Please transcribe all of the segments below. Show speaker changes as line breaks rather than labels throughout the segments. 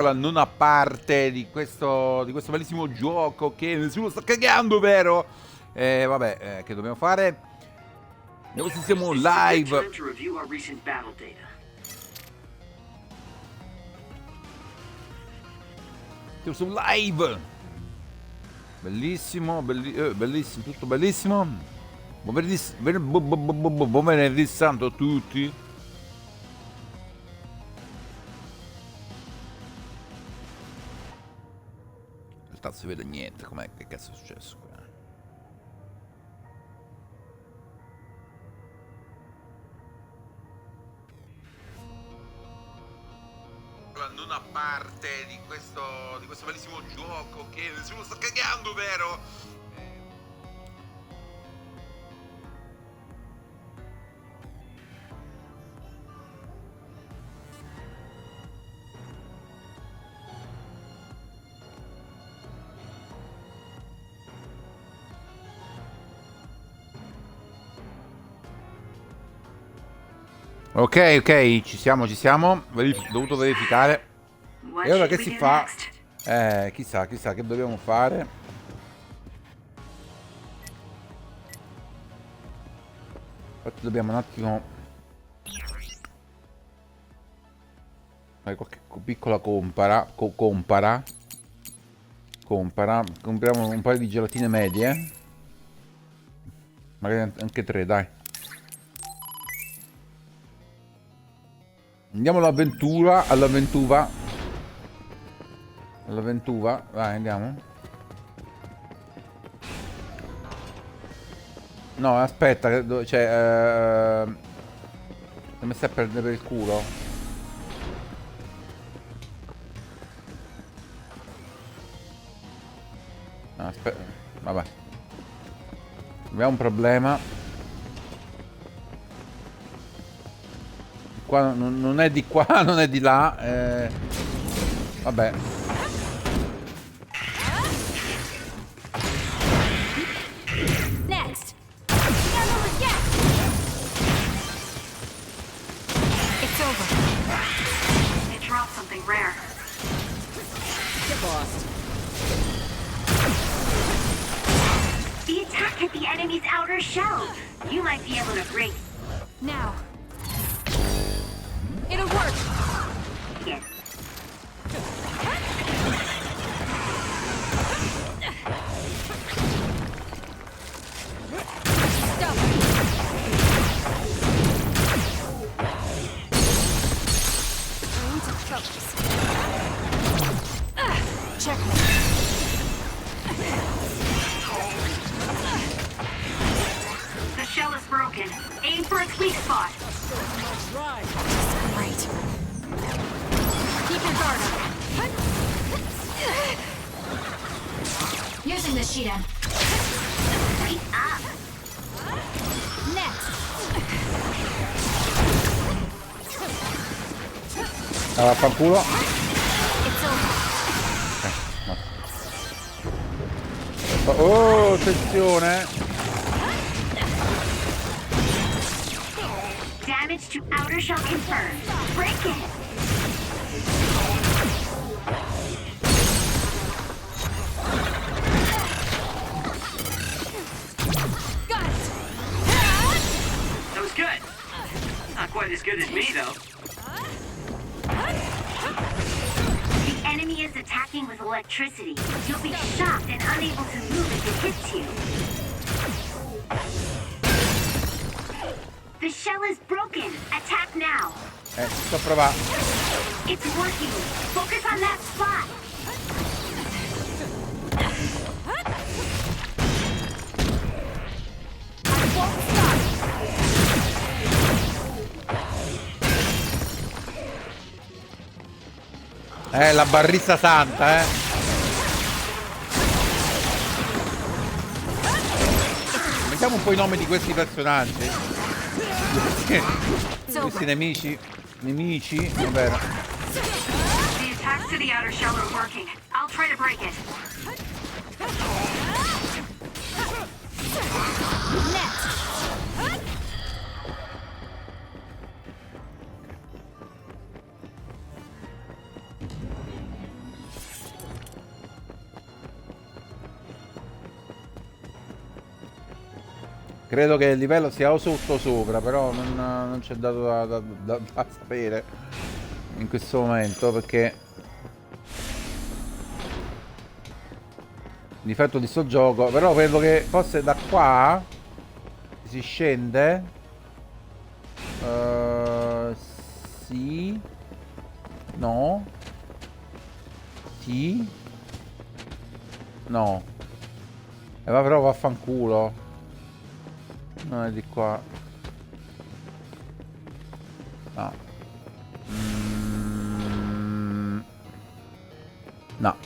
La nona parte di questo bellissimo gioco che nessuno sta cagando, vero? Vabbè, che dobbiamo fare? Vediamo se siamo live. Siamo live. Bellissimo, bellissimo, tutto bellissimo. Buon venerdì santo a tutti. In realtà si vede niente, com'è, che cazzo è successo qua? La nona parte di questo bellissimo gioco che nessuno sta cagando, vero? Ok, ci siamo. Dovuto verificare. E ora che si fa? Chissà che dobbiamo fare. Infatti dobbiamo un attimo fare qualche piccola compara. Compriamo un paio di gelatine medie. Magari anche 3, dai. Andiamo all'avventura, vai, andiamo. No, aspetta, cioè, mi stai a prendere per il culo? No, aspetta, vabbè. Abbiamo un problema. Qua non è di qua, non è di là. Vabbè.
Next. It's over.
It dropped something rare.
Get lost.
The attack hit the enemy's outer shell. You might be able to break.
Now. It'll work.
Yes.
Stop. I need to focus. Checkmate.
The shell is broken. Aim for its weak spot.
Great. Keep your guard up. Using the Shidan.
Wait up.
Next.
Allora, fanculo.
It's over.
Oh, attenzione.
Damage to outer shell confirmed. Break it.
Got it.
That was good. Not quite as good as me, though.
The enemy is attacking with electricity. You'll be shocked and unable to move if it hits you. The shell is broken. Attack now.
Sto provando.
It's working. Focus on that spot.
I won't stop.
La barrista santa, Mettiamo un po' i nomi di questi personaggi. Questi nemici, ovvero.
The attacks to the outer shell are working. I'll try to break it.
Next.
Credo che il livello sia o sotto o sopra, però non c'è dato da sapere in questo momento, perché il difetto di sto gioco, però credo che forse da qua si scende. Sì. No. Sì. No. Ma però vaffanculo. Non è di qua. No. No.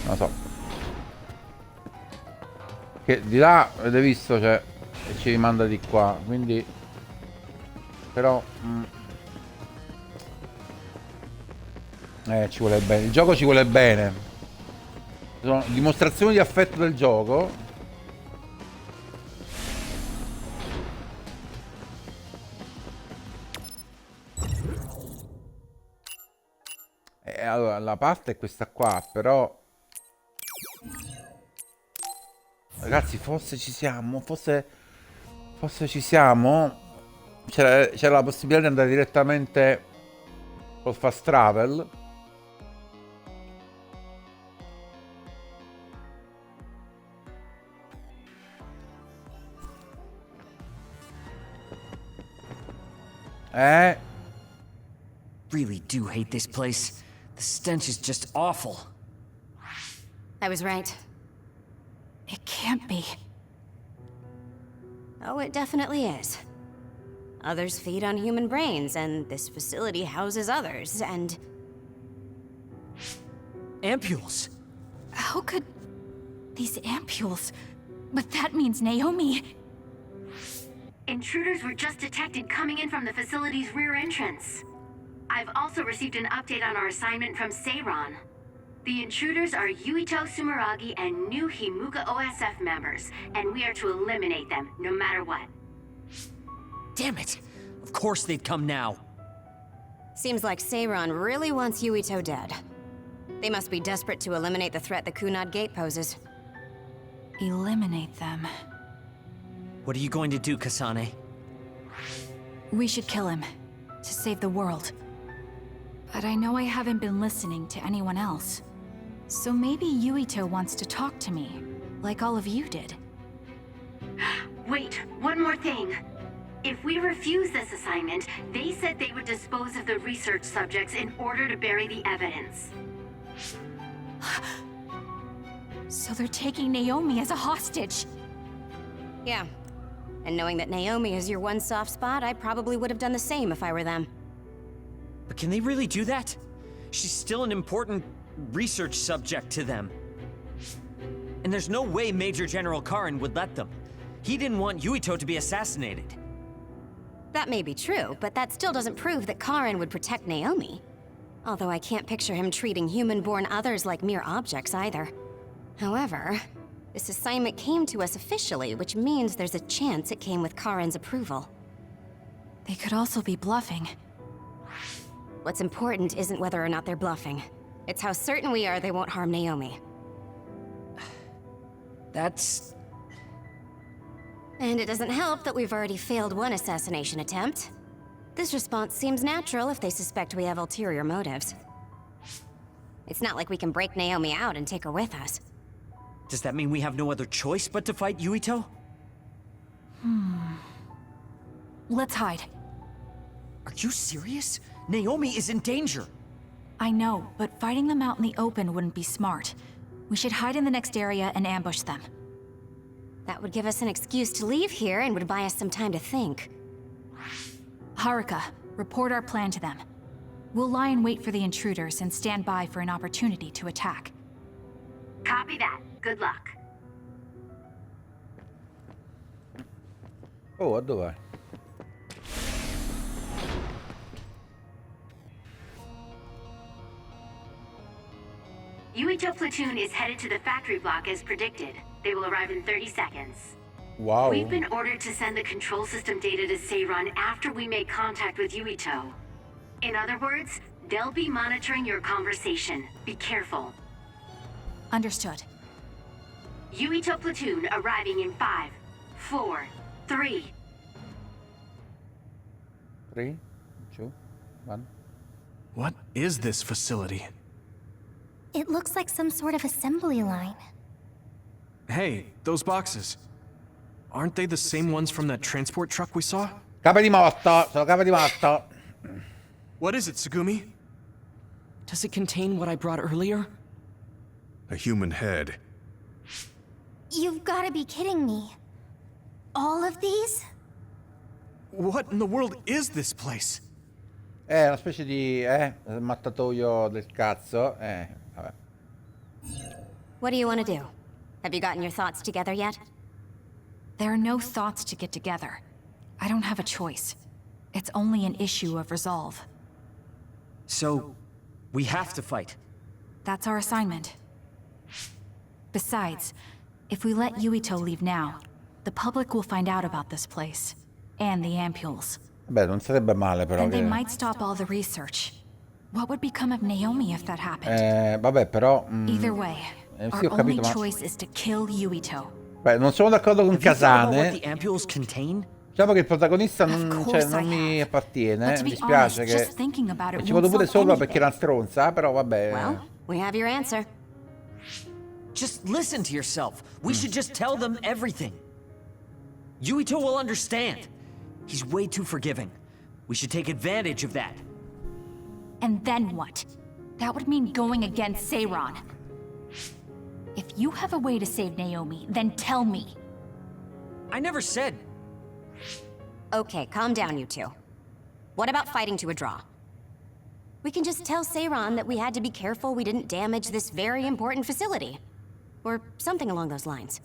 Non lo so. Che di là, avete visto, cioè, ci rimanda di qua, quindi... Però... ci vuole bene. Il gioco ci vuole bene. Sono dimostrazioni di affetto del gioco. Allora, la parte è questa qua, però... Ragazzi, forse ci siamo, forse ci siamo. C'era la possibilità di andare direttamente col fast travel.
Really do hate this place. The stench is just awful.
I was right.
It can't be.
Oh, it definitely is. Others feed on human brains, and this facility houses others, and...
Ampules!
How could... these ampules... But that means Naomi...
Intruders were just detected coming in from the facility's rear entrance. I've also received an update on our assignment from Seiron. The intruders are Yuito Sumeragi and new Himuka OSF members, and we are to eliminate them, no matter what.
Damn it! Of course they'd come now.
Seems like Seiron really wants Yuito dead. They must be desperate to eliminate the threat the Kunad Gate poses.
Eliminate them.
What are you going to do, Kasane?
We should kill him. To save the world. But I know I haven't been listening to anyone else. So maybe Yuito wants to talk to me, like all of you did.
Wait, one more thing. If we refuse this assignment, they said they would dispose of the research subjects in order to bury the evidence.
So they're taking Naomi as a hostage.
Yeah. And knowing that Naomi is your one soft spot, I probably would have done the same if I were them.
But can they really do that? She's still an important research subject to them. And there's no way Major General Karin would let them. He didn't want Yuito to be assassinated.
That may be true, but that still doesn't prove that Karin would protect Naomi. Although I can't picture him treating human-born others like mere objects either. However, this assignment came to us officially, which means there's a chance it came with Karin's approval.
They could also be bluffing.
What's important isn't whether or not they're bluffing. It's how certain we are they won't harm Naomi.
That's...
And it doesn't help that we've already failed one assassination attempt. This response seems natural if they suspect we have ulterior motives. It's not like we can break Naomi out and take her with us.
Does that mean we have no other choice but to fight Yuito?
Let's hide.
Are you serious? Naomi is in danger.
I know, but fighting them out in the open wouldn't be smart. We should hide in the next area and ambush them.
That would give us an excuse to leave here and would buy us some time to think.
Haruka, report our plan to them. We'll lie in wait for the intruders and stand by for an opportunity to attack.
Copy that. Good luck.
Oh, dov'è?
Yuito platoon is headed to the factory block as predicted. They will arrive in 30 seconds.
Wow.
We've been ordered to send the control system data to Seiron after we make contact with Yuito. In other words, they'll be monitoring your conversation. Be careful.
Understood.
Yuito platoon arriving in 5, 4, 3.
3, 2, 1.
What is this facility?
It looks like some sort of assembly line.
Hey, those boxes. Aren't they the same ones from that transport truck we saw?
Capo di morto, sono capo di morto.
What is it, Tsugumi?
Does it contain what I brought earlier?
A human head.
You've gotta be kidding me. All of these?
What in the world is this place?
È una specie di mattatoio del cazzo. Vabbè.
What do you want to do? Have you gotten your thoughts together yet?
There are no thoughts to get together. I don't have a choice. It's only an issue of resolve.
So, we have to fight.
That's our assignment. Besides, if we let Yuito leave now, the public will find out about this place. And the ampules.
Beh, non sarebbe male però
And they
che...
might stop all the research. What would become of Naomi if that happened?
Vabbè, però...
Either way,
sì, ho
our only
capito, ma...
choice is to kill Yuito.
Beh, non sono d'accordo con
Have you thought about what
Kasane.
the ampules contain?
Diciamo che il protagonista non,
Of
cioè,
course
non
I
mi
have.
appartiene.
But to
Mi
be
dispiace
honest,
che...
just thinking about it
ci
won't
vado pure
solve
sopra perché
anything.
è una stronza, però vabbè...
Well, we have your answer.
Just listen to yourself. We should just tell them everything. Yuito will understand. He's way too forgiving. We should take advantage of that.
And then what? That would mean going against Seiron. If you have a way to save Naomi, then tell me.
I never said.
Okay, calm down, you two. What about fighting to a draw? We can just tell Seiron that we had to be careful we didn't damage this very important facility. Or something along those lines.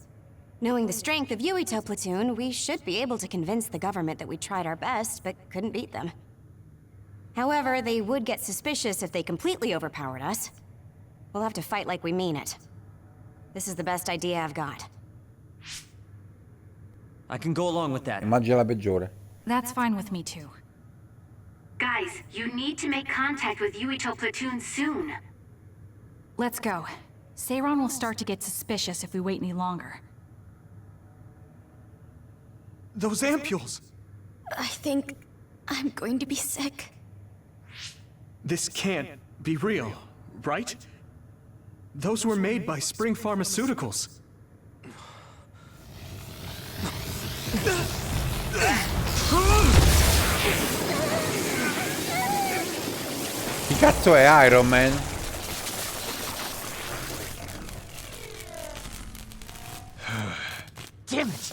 Knowing the strength of Yuito platoon, we should be able to convince the government that we tried our best, but couldn't beat them. However, they would get suspicious if they completely overpowered us. We'll have to fight like we mean it. This is the best idea I've got.
I can go along with that.
Immagina la peggiore.
That's fine with me too.
Guys, you need to make contact with Yuito platoon soon.
Let's go. Seiron will start to get suspicious if we wait any longer.
Those ampules!
I think I'm going to be sick.
This can't be real, right? Those were made by Spring Pharmaceuticals.
Chi cazzo è Iron Man?
Damn it!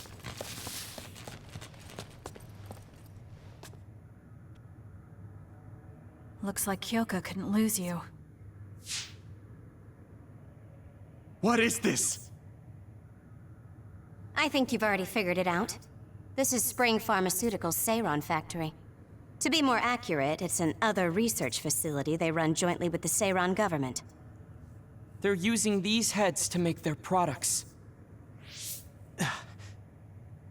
Looks like Kyoko couldn't lose you.
What is this?
I think you've already figured it out. This is Spring Pharmaceuticals' Seiron factory. To be more accurate, it's an other research facility they run jointly with the Seiron government.
They're using these heads to make their products.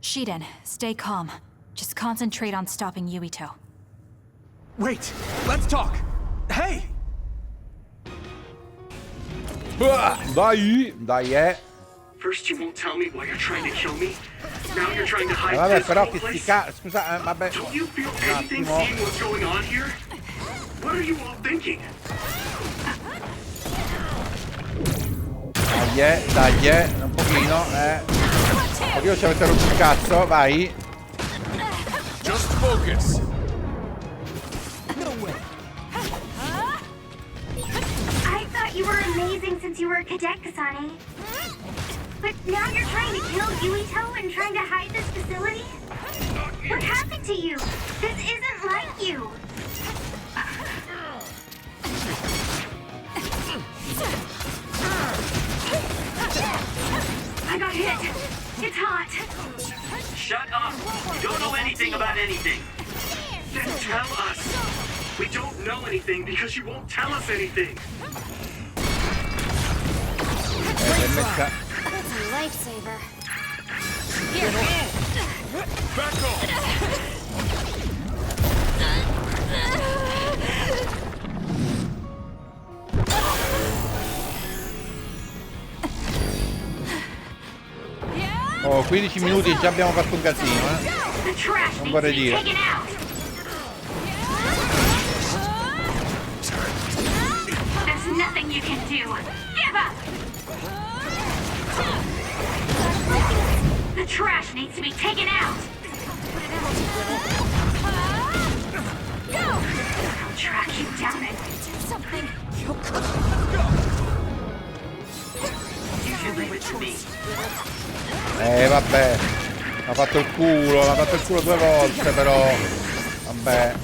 Shiden, stay calm. Just concentrate on stopping Yuito.
Wait, let's talk! Hey!
Dai.
First you won't tell me why you're trying to kill me. Now you're trying to hide
Vabbè,
this
però
whole
che sti
place.
cazzo... Scusa, vabbè...
Don't you feel
Un
anything
attimo.
seeing what's going on here? What are you all thinking?
Dai, un pochino, Un pochino ci avete rotto il cazzo, vai.
Just focus.
I thought you were amazing since you were a cadet, Kasane. But now you're trying to kill Yuito and trying to hide this facility? What happened to you? This isn't like you.
I got hit. It's hot.
Shut up! You don't know anything about anything. Then tell us. We don't know anything because you won't tell us anything.
L'hai messa...
That's a lifesaver.
Back off.
Oh, 15 minuti e già abbiamo fatto un casino,
The trash
non
needs to
vorrei
be
dire.
taken out. There's nothing you can do. Give up. The trash needs to be taken out. I'll track you down and do something.
Vabbè. Mi ha fatto il culo, 2 volte però. Vabbè.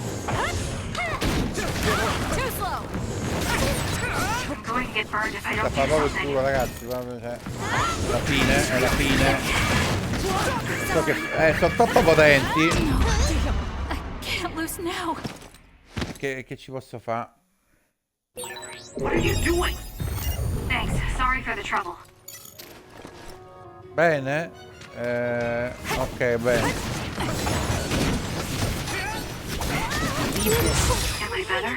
Going to get burned if I
Sta
don't
fa
do
proprio il
something.
culo, ragazzi. Proprio, cioè. È la fine. So che sono troppo potenti.
I can't lose now.
Che ci posso fare?
What are you doing? Thanks. Sorry for the trouble.
Bene. Ok, bene.
Am I better?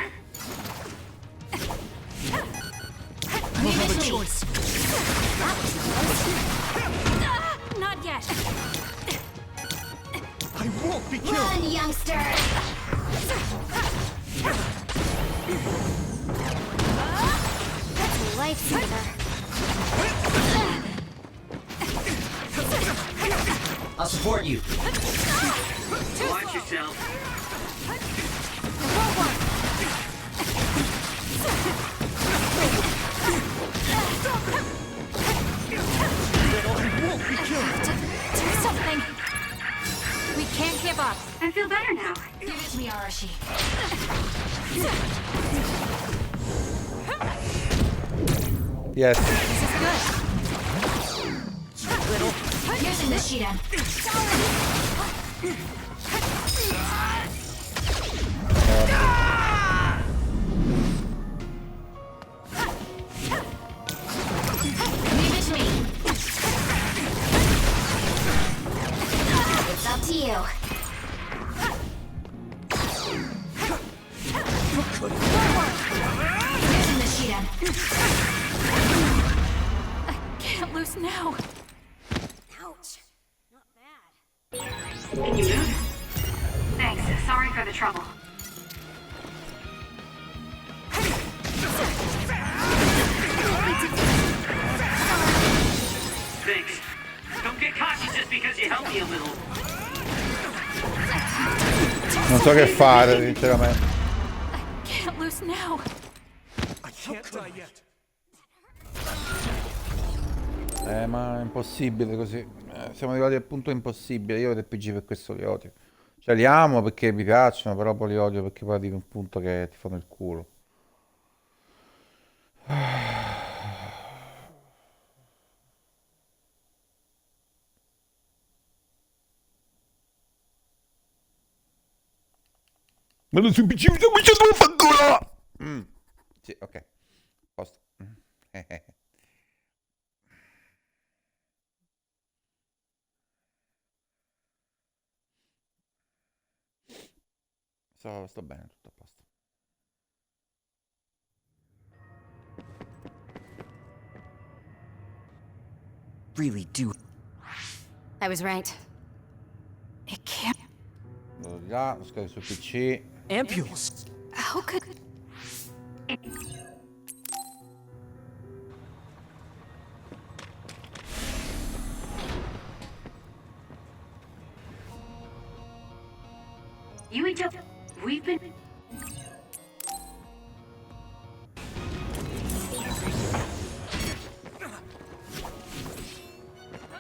Not yet.
I won't be killed!
Run, youngster!
That's a lifesaver.
I'll support you.
Watch yourself.
Do something. We can't give up.
I feel better now.
Give it to me, Arashi.
Yes.
This is good. Using the Shidan.
Leave it to me. It's up to you.
Using the Shidan. I can't lose now.
Ouch. Not bad.
Can you move? Thanks. Sorry for the trouble.
Thanks. Don't get cocky just because you helped me a little.
Non so che fare, sinceramente.
Can't lose now.
I can't die yet.
Ma è impossibile così. Siamo arrivati al punto impossibile. Io gli RPG per questo li odio. Cioè li amo perché mi piacciono, però poi li odio perché poi arriva un punto che ti fanno il culo. Ma non si PC mi sto facendo fanculo! Sì, ok. Posto. Sto bene, tutto a posto.
Really do.
I was right.
It can't.
Vado di là, lo scarico sul PC.
Ampules.
How could.
Yuito, we've been...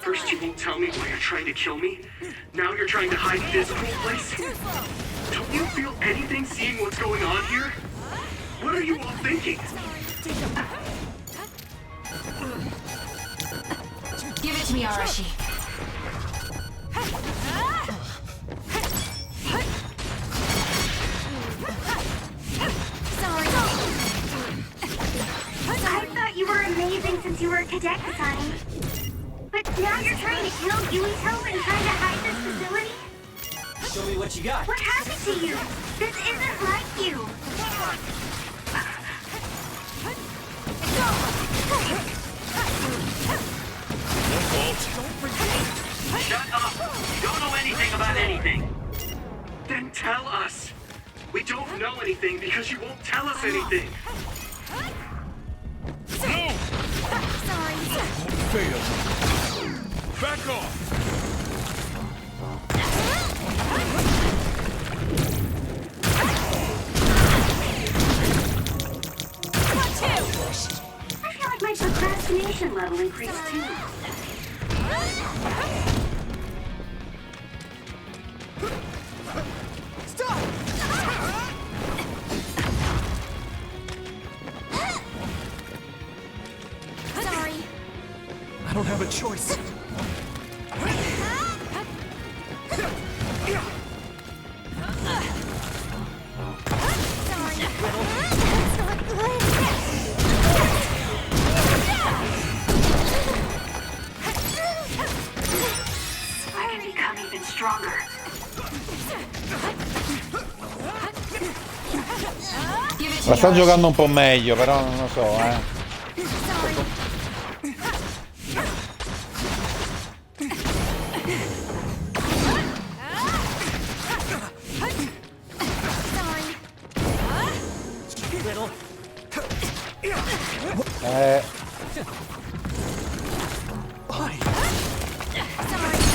First you won't tell me why you're trying to kill me. Now you're trying to hide this whole place. Don't you feel anything seeing what's going on here? What are you all thinking?
Give it to me, Arashi.
I thought you were amazing since you were a cadet, Kasani. But now you're trying to kill Yuito and trying to hide this facility?
Show me what you got.
What happened to you? This isn't like you.
anything. Then tell us. We don't know anything because you won't tell us anything.
No!
Sorry.
Fail. Back off!
I feel like my procrastination level increased too.
Sorry.
I don't have a choice.
I can become even stronger.
La sta giocando un po' meglio, però non lo so,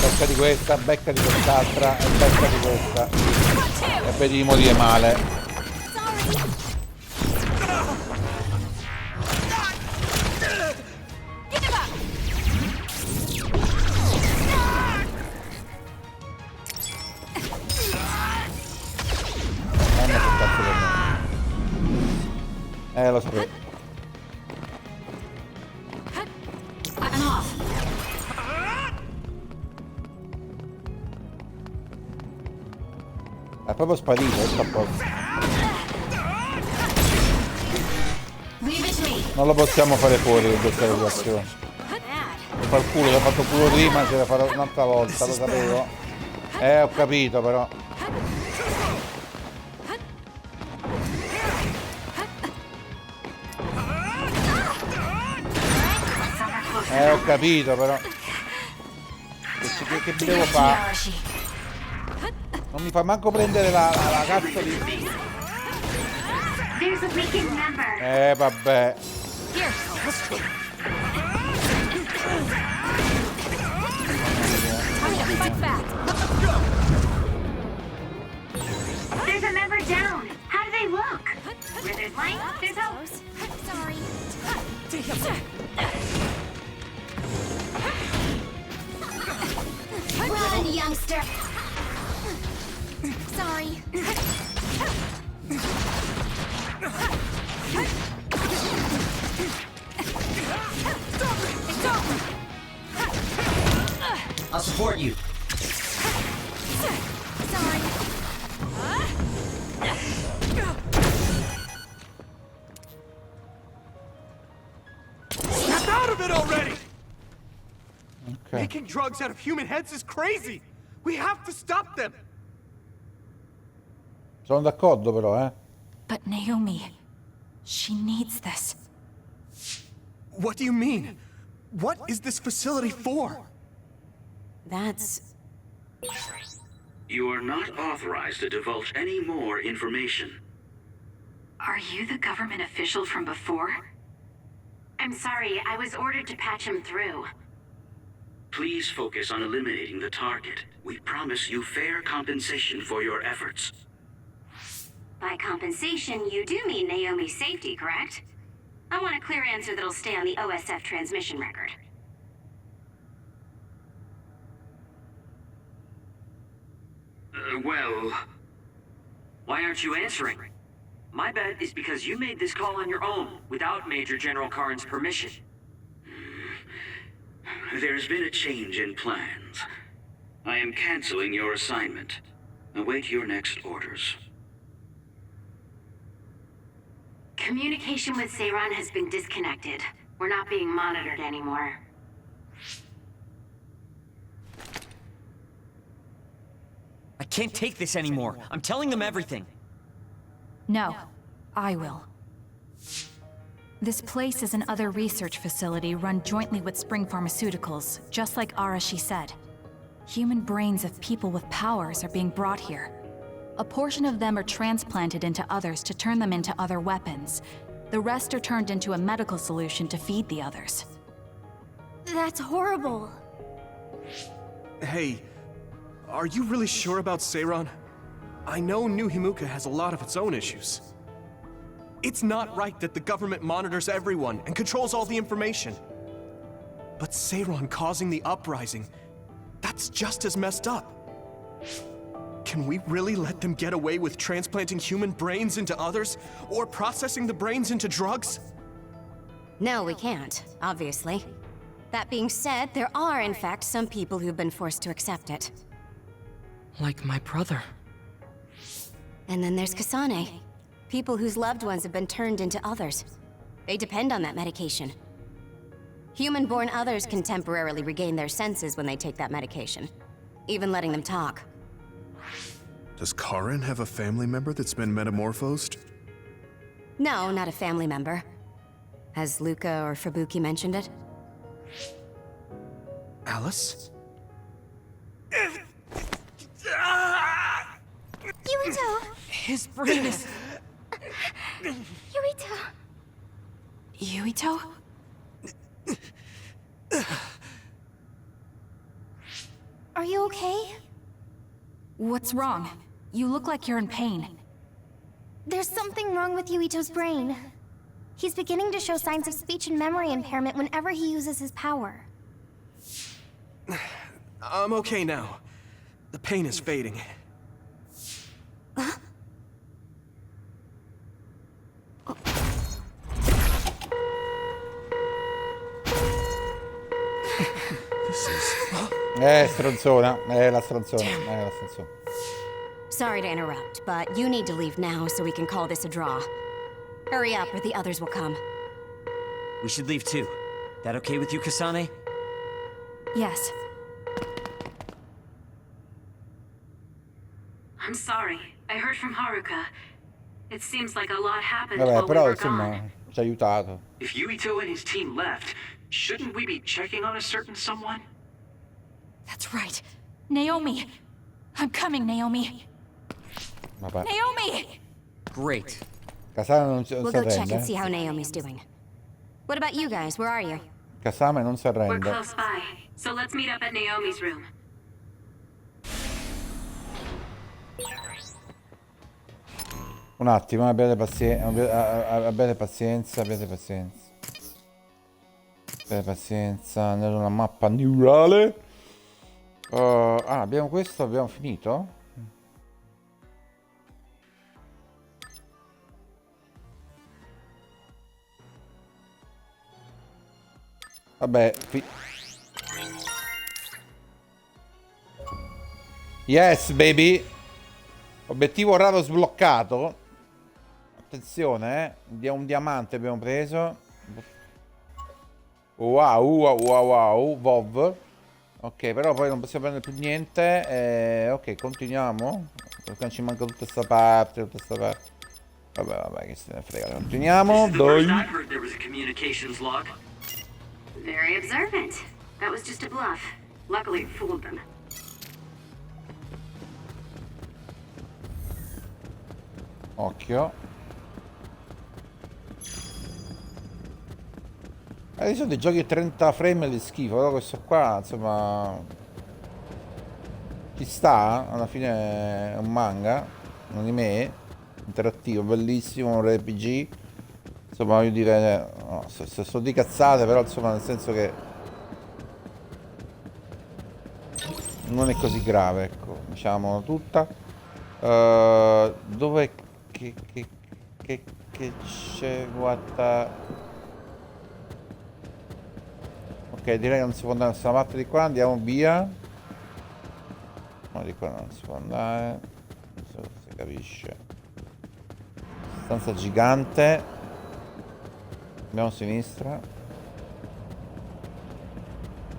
Becca di questa, becca di quest'altra e becca di questa. E vedi di morire male. Lo sapevo. È proprio sparito, sta a posto. Non lo possiamo fare fuori con questa situazione. Mi fa il culo, l'ho fatto culo prima, ce la farò un'altra volta, lo sapevo. Ho capito però. Ho capito però. Che devo fare? Non mi fa manco prendere la cazzo di... Vabbè.
There's a member down. How do they look? Where there's light, there's hope.
Sorry. Run, youngster. Sorry.
I'll support you.
Sorry.
Snap out of it already!
Okay.
Making drugs out of human heads is crazy! We have to stop them!
Sono d'accordo però,
But Naomi, she needs this.
What do you mean? What is this facility for?
That's...
You are not authorized to divulge any more information.
Are you the government official from before? I'm sorry, I was ordered to patch him through.
Please focus on eliminating the target. We promise you fair compensation for your efforts.
By compensation, you do mean Naomi's safety, correct? I want a clear answer that'll stay on the OSF transmission record.
Well...
Why aren't you answering? My bet is because you made this call on your own, without Major General Karin's permission.
There's been a change in plans. I am canceling your assignment. Await your next orders.
Communication with Seiran has been disconnected. We're not being monitored anymore.
I can't take this anymore. I'm telling them everything.
No, I will. This place is another research facility run jointly with Spring Pharmaceuticals, just like Arashi said. Human brains of people with powers are being brought here. A portion of them are transplanted into others to turn them into other weapons. The rest are turned into a medical solution to feed the others.
That's horrible.
Hey, are you really sure about Seiron? I know New Himuka has a lot of its own issues. It's not right that the government monitors everyone and controls all the information. But Seiron causing the uprising, that's just as messed up. Can we really let them get away with transplanting human brains into others, or processing the brains into drugs?
No, we can't, obviously. That being said, there are in fact some people who've been forced to accept it.
Like my brother.
And then there's Kasane. People whose loved ones have been turned into others. They depend on that medication. Human-born others can temporarily regain their senses when they take that medication, even letting them talk.
Does Karen have a family member that's been metamorphosed?
No, not a family member. Has Luca or Fubuki mentioned it?
Alice?
Yuito!
His brain is...
Yuito!
Yuito?
Are you okay?
What's wrong? You look like you're in pain.
There's something wrong with Yuito's brain. He's beginning to show signs of speech and memory impairment whenever he uses his power.
I'm okay now. The pain is fading.
Stronzona. La stronzona. La stronzona.
Sorry to interrupt, but you need to leave now so we can call this a draw. Hurry up or the others will come.
We should leave too. That okay with you, Kasane?
Yes.
I'm sorry. I heard from Haruka. It seems like a lot happened
Vabbè,
while we
però
were
insomma
gone.
ci ha aiutato.
If Yuito and his team left, shouldn't we be checking on a certain someone?
That's right. Naomi! I'm coming, Naomi!
Vabbè.
Naomi!
Great.
Kasame non si
We'll go check and
arrende.
see how Naomi's doing. What about you guys? Where are you?
Kasame non si
We're
arrende.
close by, so let's meet up at Naomi's room.
Un attimo, abbiate pazienza, abbiate pazienza, abbiate pazienza. Abbiate pazienza, nella mappa neurale. Abbiamo questo, abbiamo finito? Vabbè, yes, baby! Obiettivo raro sbloccato. Attenzione, un diamante abbiamo preso. Wow, Vov. Ok, però poi non possiamo prendere più niente. Ok, continuiamo. Perché ci manca tutta sta parte, Vabbè, che se ne frega. Continuiamo, dai.
I've heard there was a communications log.
Very observant. That was just a bluff. Luckily, it fooled them.
Occhio. Di solito i giochi a 30 frame di schifo, però questo qua, insomma, ci sta, alla fine è un manga, un anime, interattivo, bellissimo, un RPG, insomma, voglio dire, no, sto di cazzate, però insomma, nel senso che non è così grave, ecco, diciamo tutta. Dove che c'è, guarda. Ok, direi che non si può andare nessuna parte di qua, andiamo via. No, di qua non si può andare. Non so se si capisce. Stanza gigante. Andiamo a sinistra.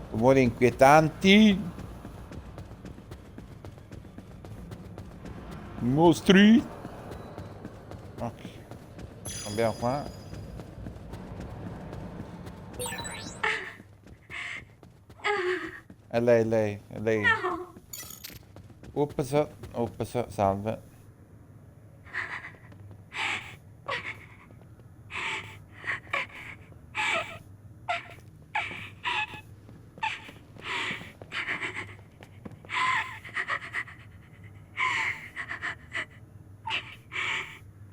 Rumori inquietanti. Mostri. Ok. Andiamo qua. È lei, è lei.
No.
Ups, salve.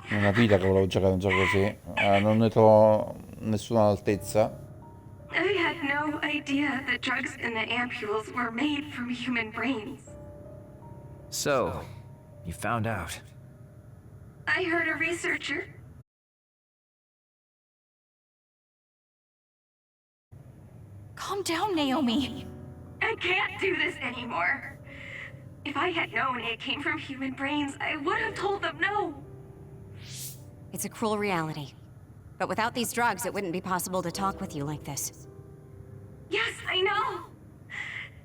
È una vita che volevo giocare un gioco così. Non ne trovo nessuna all'altezza.
I had no idea the drugs in the ampules were made from human brains.
So, you found out.
I heard a researcher.
Calm down, Naomi.
I can't do this anymore. If I had known it came from human brains, I would have told them no.
It's a cruel reality. But without these drugs, it wouldn't be possible to talk with you like this.
Yes, I know.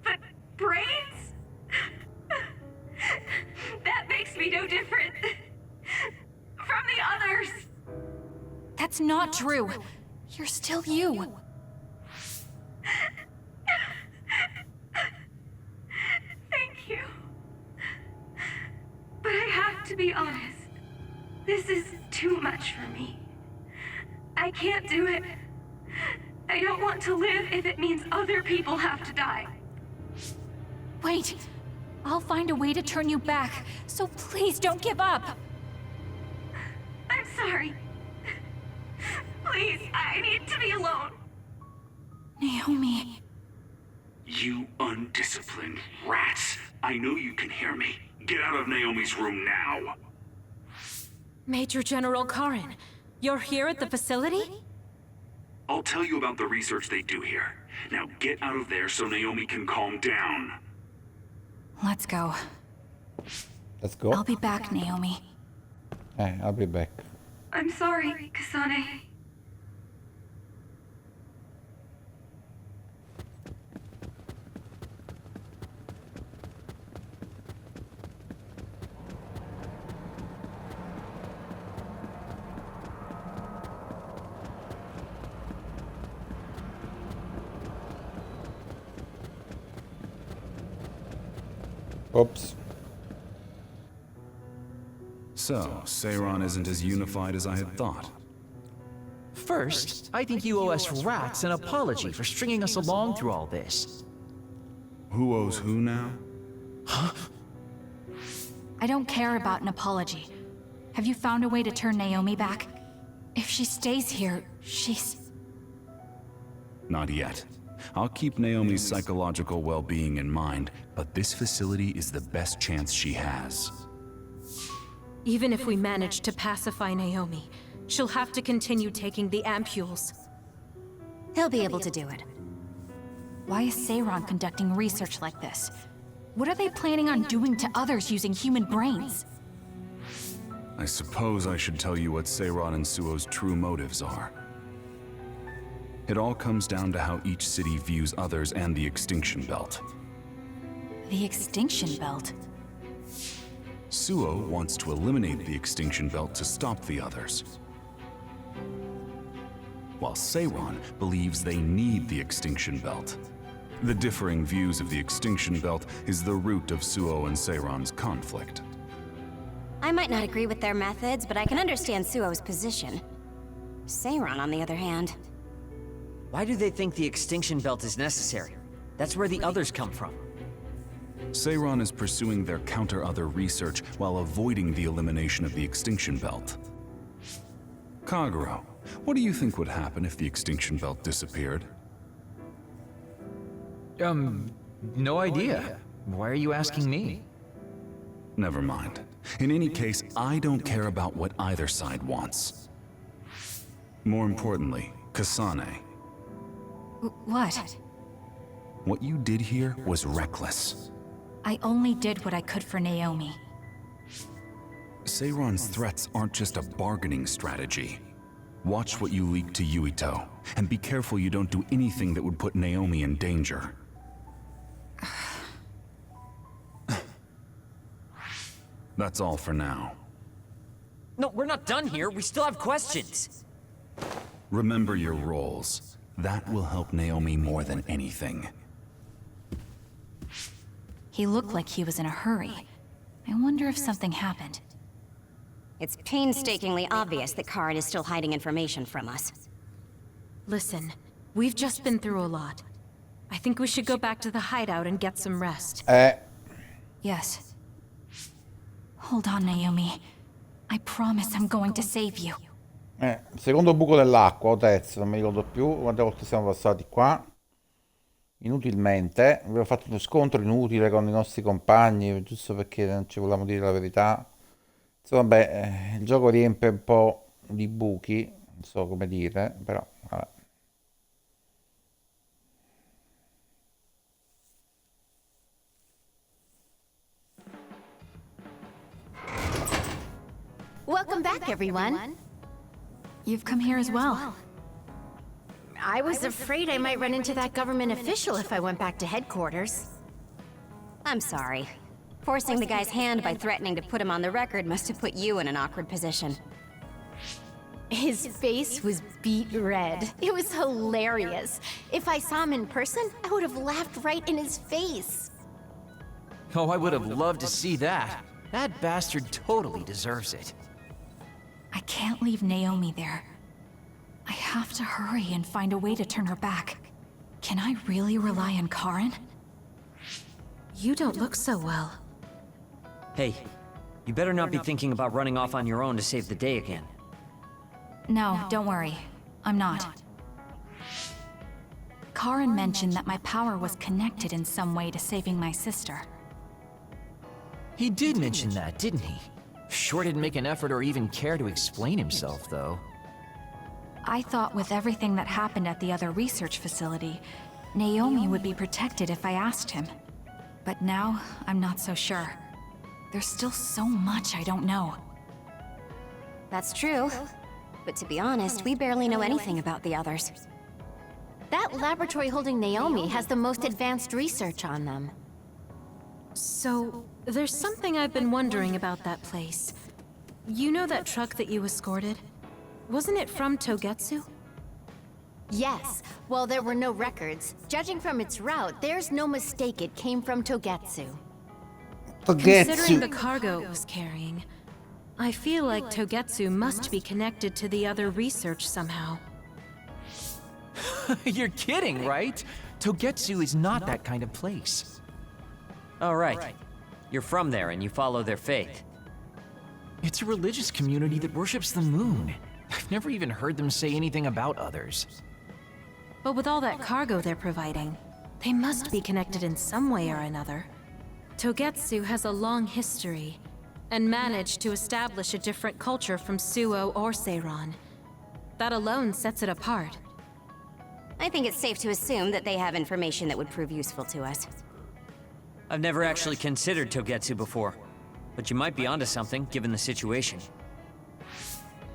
But brains? That makes me no different from the others.
That's not true. You're still you.
Thank you. But I have to be honest. This is too much for me. I can't do it. I don't want to live if it means other people have to die.
Wait. I'll find a way to turn you back, so please don't give up.
I'm sorry. Please, I need to be alone.
Naomi.
You undisciplined rats. I know you can hear me. Get out of Naomi's room now.
Major General Karin, you're here at the facility?
I'll tell you about the research they do here. Now get out of there so Naomi can calm down.
Let's go.
Let's go.
I'll be back, Naomi.
I'll be back.
I'm sorry, Kasane.
Oops.
So, Seiron isn't as unified as I had thought.
First, I think you owe us rats an apology for stringing us along through all this.
Who owes who now?
I don't care about an apology. Have you found a way to turn Naomi back? If she stays here, she's...
Not yet. I'll keep Naomi's psychological well-being in mind, but this facility is the best chance she has.
Even if we manage to pacify Naomi, she'll have to continue taking the ampules.
He'll be able to do it.
Why is Seiron conducting research like this? What are they planning on doing to others using human brains?
I suppose I should tell you what Seiron and Suo's true motives are. It all comes down to how each city views others and the Extinction Belt.
The Extinction Belt?
Suo wants to eliminate the Extinction Belt to stop the others, while Seiron believes they need the Extinction Belt. The differing views of the Extinction Belt is the root of Suo and Seiron's conflict.
I might not agree with their methods, but I can understand Suo's position. Seiron, on the other hand...
Why do they think the Extinction Belt is necessary? That's where the others come from.
Seiron is pursuing their counter-other research while avoiding the elimination of the Extinction Belt. Kagero, what do you think would happen if the Extinction Belt disappeared?
No idea. Why are you asking me?
Never mind. In any case, I don't care about what either side wants. More importantly, Kasane.
What?
What you did here was reckless.
I only did what I could for Naomi.
Seiron's threats aren't just a bargaining strategy. Watch what you leak to Yuito, and be careful you don't do anything that would put Naomi in danger. That's all for now.
No, we're not done here. We still have questions.
Remember your roles. That will help Naomi more than anything.
He looked like he was in a hurry. I wonder if something happened.
It's painstakingly obvious that Karen is still hiding information from us.
Listen, we've just been through a lot. I think we should go back to the hideout and get some rest.
Yes. Hold on, Naomi. I promise I'm going to save you.
Secondo buco dell'acqua, o terzo, non mi ricordo più quante volte siamo passati qua. Inutilmente. Abbiamo fatto uno scontro inutile con i nostri compagni, giusto perché non ci volevamo dire la verità. Insomma, vabbè, il gioco riempie un po' di buchi, non so come dire, però, vabbè.
Welcome back, everyone.
You've come here as well.
I was afraid I might run into that government official if I went back to headquarters.
I'm sorry. Forcing the guy's hand by threatening to put him on the record must have put you in an awkward position.
His face was beet red. It was hilarious. If I saw him in person, I would have laughed right in his face.
Oh, I would have loved to see that. That bastard totally deserves it.
I can't leave Naomi there. I have to hurry and find a way to turn her back. Can I really rely on Karen?
You don't look so well.
Hey, you better not be thinking about running off on your own to save the day again.
No, don't worry. I'm not. Karen mentioned that my power was connected in some way to saving my sister.
He did mention that, didn't he? Sure didn't make an effort or even care to explain himself, though.
I thought with everything that happened at the other research facility, Naomi would be protected if I asked him. But now, I'm not so sure. There's still so much I don't know.
That's true. But to be honest, we barely know anything about the others.
That laboratory holding Naomi has the most advanced research on them.
So, there's something I've been wondering about that place. You know that truck that you escorted? Wasn't it from Togetsu?
Yes. While there were no records, judging from its route, there's no mistake it came from Togetsu.
Considering the cargo it was carrying, I feel like Togetsu must be connected to the other research somehow.
You're kidding, right? Togetsu is not that kind of place.
All right. You're from there and you follow their faith.
It's a religious community that worships the moon. I've never even heard them say anything about others.
But with all that cargo they're providing, they must be connected in some way or another. Togetsu has a long history, and managed to establish a different culture from Suo or Seiran. That alone sets it apart.
I think it's safe to assume that they have information that would prove useful to us.
I've never actually considered Togetsu before, but you might be onto something given the situation.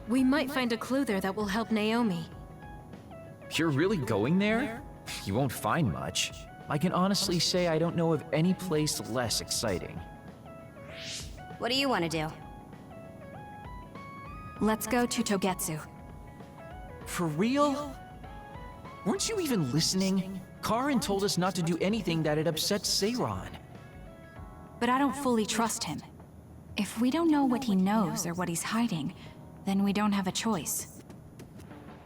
We might find a clue there that will help Naomi.
You're really going there? You won't find much. I can honestly say I don't know of any place less exciting.
What do you want to do?
Let's go to Togetsu.
For real? Weren't you even listening? Karen told us not to do anything that'd upset Seiran.
But I don't fully trust him. If we don't know what he knows or what he's hiding, then we don't have a choice.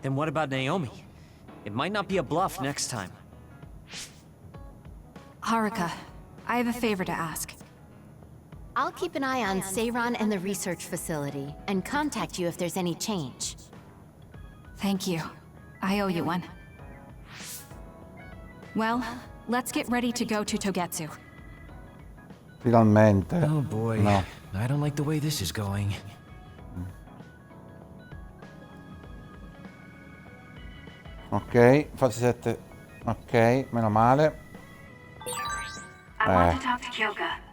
Then what about Naomi? It might not be a bluff next time.
Haruka, I have a favor to ask.
I'll keep an eye on Seiran and the research facility, and contact you if there's any change.
Thank you. I owe you one. Well, let's get ready to go to Togetsu.
Finalmente.
Oh boy,
No.
I don't like the way this is going.
Ok, fase 7. Ok, meno male.
I want to talk to Kyoka.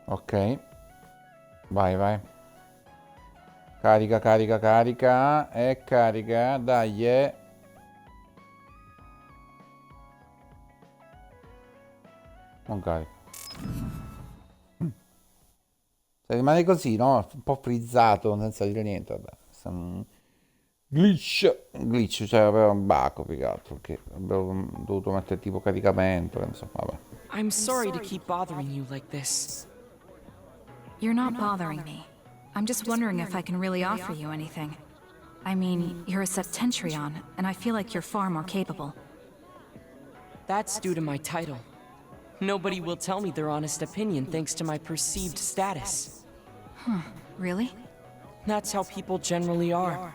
Ok. Vai, vai. Carica, carica, carica. E carica. Dai, Non carica. Se rimane così, no? Un po' frizzato, senza dire niente, vabbè. Questo è un glitch, cioè aveva un baco più che altro, perché avevo dovuto mettere tipo caricamento, insomma, vabbè.
I'm sorry to keep bothering you like this.
You're not bothering me. I'm just wondering if I can really offer you anything. I mean, you're a Septentrion, and I feel like you're far more capable.
That's due to my title. Nobody will tell me their honest opinion thanks to my perceived status.
Really?
That's how people generally are.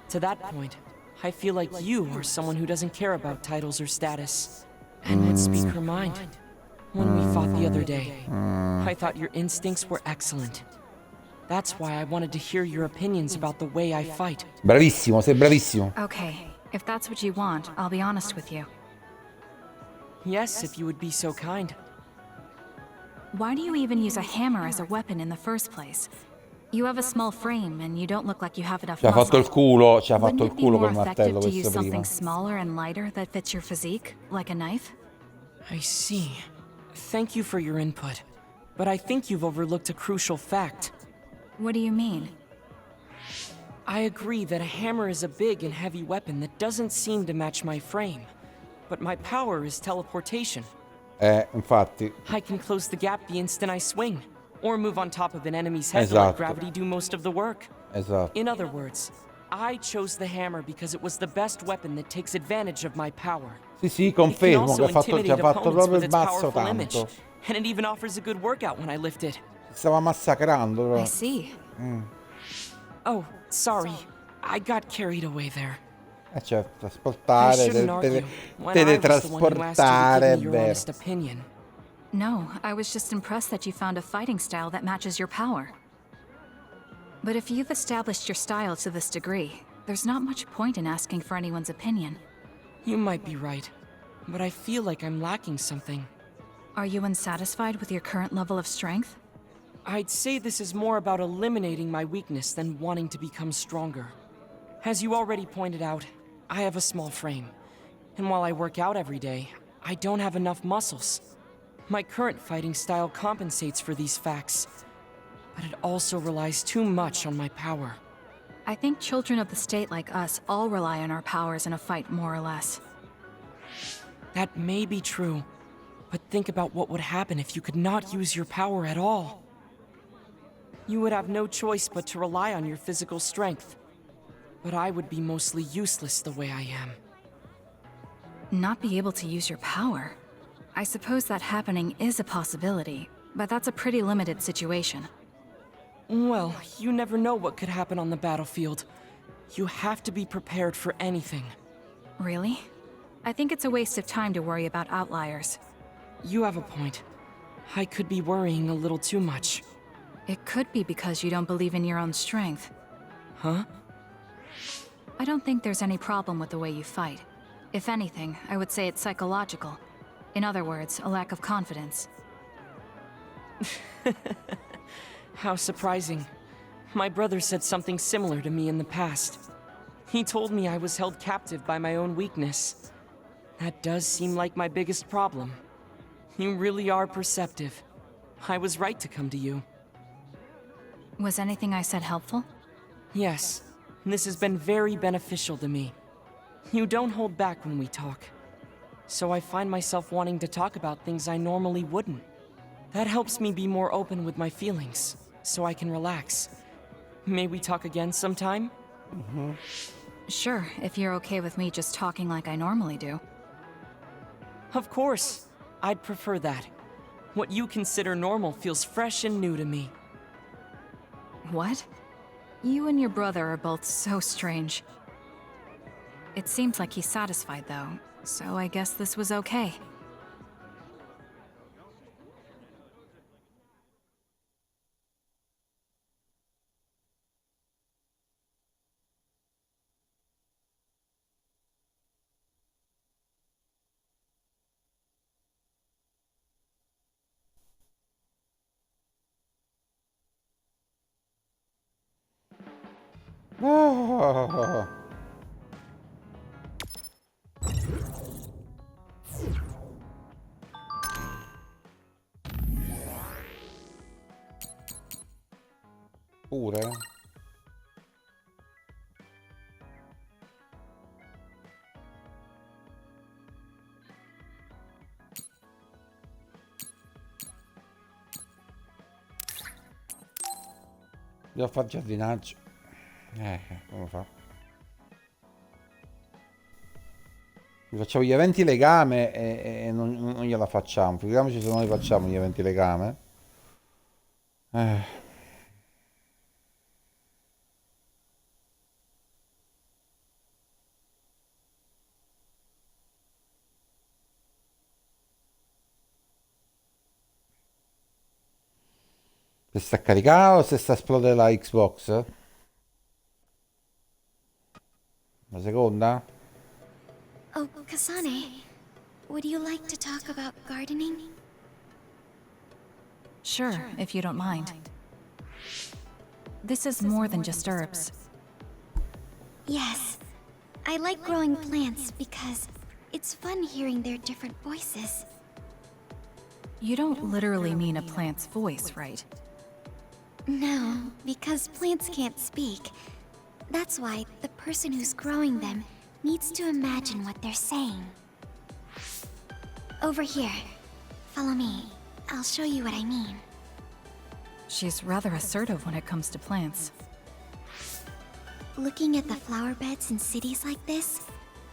To that point, I feel like you are someone who doesn't care about titles or status, and would speak her mind. When we fought the other day, I thought your instincts were excellent. That's why I wanted to hear your opinions about the way I fight.
Bravissimo, sei bravissimo.
Okay, if that's what you want, I'll be honest with you.
Yes, if you would be so kind.
Why do you even use a hammer as a weapon in the first place? You have a small frame, and you don't look like you have enough
Ci ha fatto il
muscle.
culo, ci ha fatto
Wouldn't
il
it be
culo
more
col martello
effective to use
questo prima.
something smaller and lighter that fits your physique, like a knife?
I see. Thank you for your input. But I think you've overlooked a crucial fact.
What do you mean?
I agree that a hammer is a big and heavy weapon that doesn't seem to match my frame. But my power is teleportation.
Infatti.
I can close the gap the instant I swing, or move on top of an enemy's head to let gravity do most of the work.
Esatto.
In other words, I chose the hammer because it was the best weapon that takes advantage of my power.
Sì,
It can
confermo
also
che ci ha
intimidate
fatto
opponents
proprio
with
il
its
mazzo
powerful image,
tanto.
and it even offers a good workout when I lift it.
Stava massacrando. Però.
I see.
Oh, sorry. I got carried away there.
Certo,
I
trasportare,
shouldn't argue when I was the one who asked you to give me your
teletrasportare.
honest opinion.
No, I was just impressed that you found a fighting style that matches your power. But if you've established your style to this degree, there's not much point in asking for anyone's opinion.
You might be right, but I feel like I'm lacking something.
Are you unsatisfied with your current level of strength?
I'd say this is more about eliminating my weakness than wanting to become stronger. As you already pointed out, I have a small frame, and while I work out every day, I don't have enough muscles. My current fighting style compensates for these facts, but it also relies too much on my power.
I think children of the state like us all rely on our powers in a fight, more or less.
That may be true, but think about what would happen if you could not use your power at all. You would have no choice but to rely on your physical strength. But I would be mostly useless the way I am.
Not be able to use your power? I suppose that happening is a possibility, but that's a pretty limited situation.
Well, you never know what could happen on the battlefield. You have to be prepared for anything.
Really? I think it's a waste of time to worry about outliers.
You have a point. I could be worrying a little too much.
It could be because you don't believe in your own strength.
Huh?
I don't think there's any problem with the way you fight. If anything, I would say it's psychological. In other words, a lack of confidence.
How surprising. My brother said something similar to me in the past. He told me I was held captive by my own weakness. That does seem like my biggest problem. You really are perceptive. I was right to come to you.
Was anything I said helpful?
Yes. This has been very beneficial to me. You don't hold back when we talk. So I find myself wanting to talk about things I normally wouldn't. That helps me be more open with my feelings, so I can relax. May we talk again sometime?
Sure, if you're okay with me just talking like I normally do.
Of course. I'd prefer that. What you consider normal feels fresh and new to me.
What? You and your brother are both so strange. It seems like he's satisfied, though, so I guess this was okay.
Oh. Pure? Devo fare giardinaggio. Come fa? Vi facciamo gli eventi legame e non gliela facciamo. Figuriamoci se non li facciamo gli eventi legame. Se sta a caricare o se sta a esplodere la Xbox? La seconda?
Oh, Kasane, would you like to talk about gardening?
Sure, if you don't mind. This is more than just herbs.
Yes. I like growing plants because it's fun hearing their different voices.
You don't literally mean a plant's voice, right?
No, because plants can't speak. That's why the person who's growing them needs to imagine what they're saying. Over here. Follow me. I'll show you what I mean.
She's rather assertive when it comes to plants.
Looking at the flower beds in cities like this,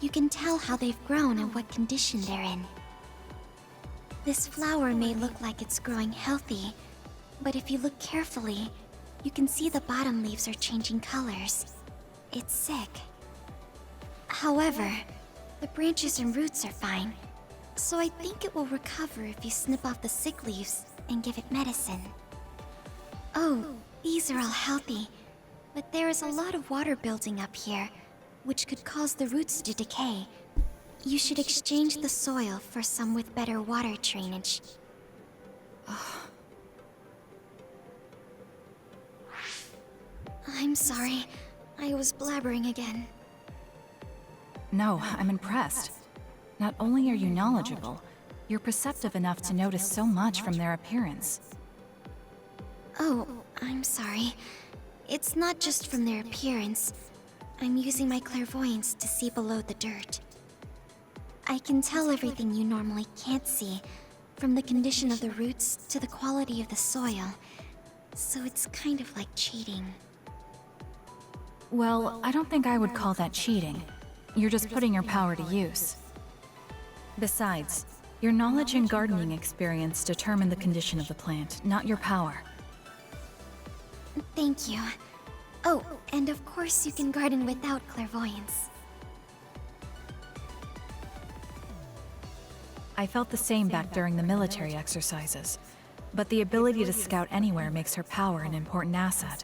you can tell how they've grown and what condition they're in. This flower may look like it's growing healthy, but if you look carefully, you can see the bottom leaves are changing colors. It's sick. However, the branches and roots are fine, so I think it will recover if you snip off the sick leaves and give it medicine. Oh, these are all healthy, but there is a lot of water building up here, which could cause the roots to decay. You should exchange the soil for some with better water drainage. I'm sorry. I was blabbering again.
No, I'm impressed. Not only are you knowledgeable, you're perceptive enough to notice so much from their appearance.
Oh, I'm sorry. It's not just from their appearance. I'm using my clairvoyance to see below the dirt. I can tell everything you normally can't see, from the condition of the roots to the quality of the soil. So it's kind of like cheating.
Well, I don't think I would call that cheating. You're just putting your power to use. Besides, your knowledge and gardening experience determine the condition of the plant, not your power.
Thank you. Oh, and of course you can garden without clairvoyance.
I felt the same back during the military exercises, but the ability to scout anywhere makes her power an important asset.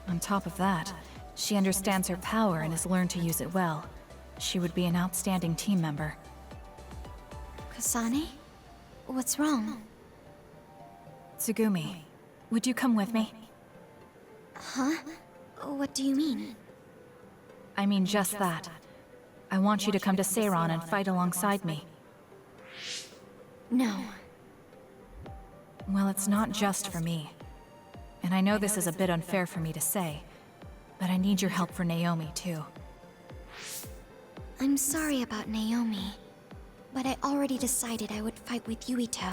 On top of that, she understands her power and has learned to use it well. She would be an outstanding team member.
Kasane? What's wrong?
Tsugumi, would you come with me?
Huh? What do you mean?
I mean just that. I want you to come to Seiron and fight alongside me.
No.
Well, it's not just for me. And I know this is a bit unfair for me to say, but I need your help for Naomi, too.
I'm sorry about Naomi, but I already decided I would fight with Yuito.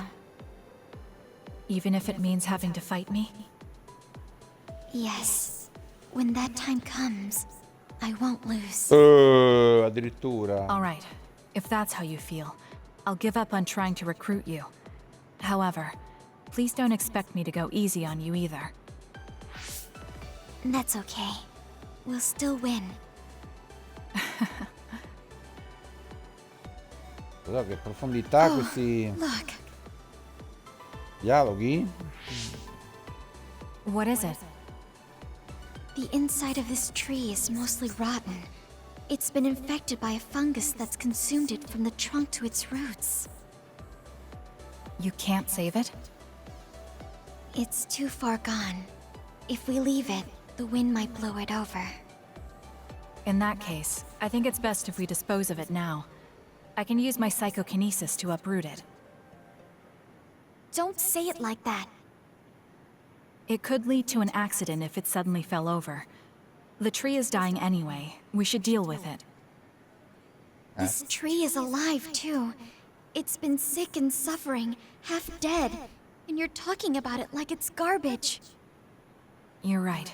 Even if it means having to fight me?
Yes. When that time comes, I won't lose.
Addirittura.
All right. If that's how you feel, I'll give up on trying to recruit you. However, please don't expect me to go easy on you either.
That's okay. We'll still win.
Guarda che profondità questi
Look.
dialoghi.
What is it?
The inside of this tree is mostly rotten. It's been infected by a fungus that's consumed it from the trunk to its roots.
You can't save it?
It's too far gone. If we leave it,
The wind might blow it over.
In that case, I think it's best if we dispose of it now. I can use my psychokinesis to uproot it.
Don't say it like that.
It could lead to an accident if it suddenly fell over. The tree is dying anyway. We should deal with it.
This tree is alive, too. It's been sick and suffering, half dead. And you're talking about it like it's garbage.
You're right.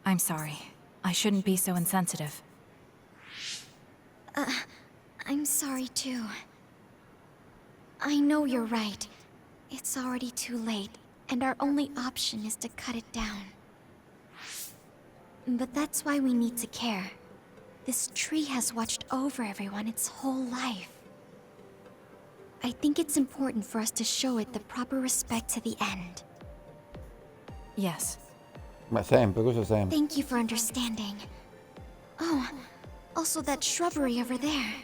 I'm sorry. I shouldn't be so insensitive.
I'm sorry, too. I know you're right. It's already too late, and our only option is to cut it down. But that's why we need to care. This tree has watched over everyone its whole life. I think it's important for us to show it the proper respect to the end.
Yes.
Ma sempre, questo sempre.
Thank you for understanding. Oh, also that shrubbery over there.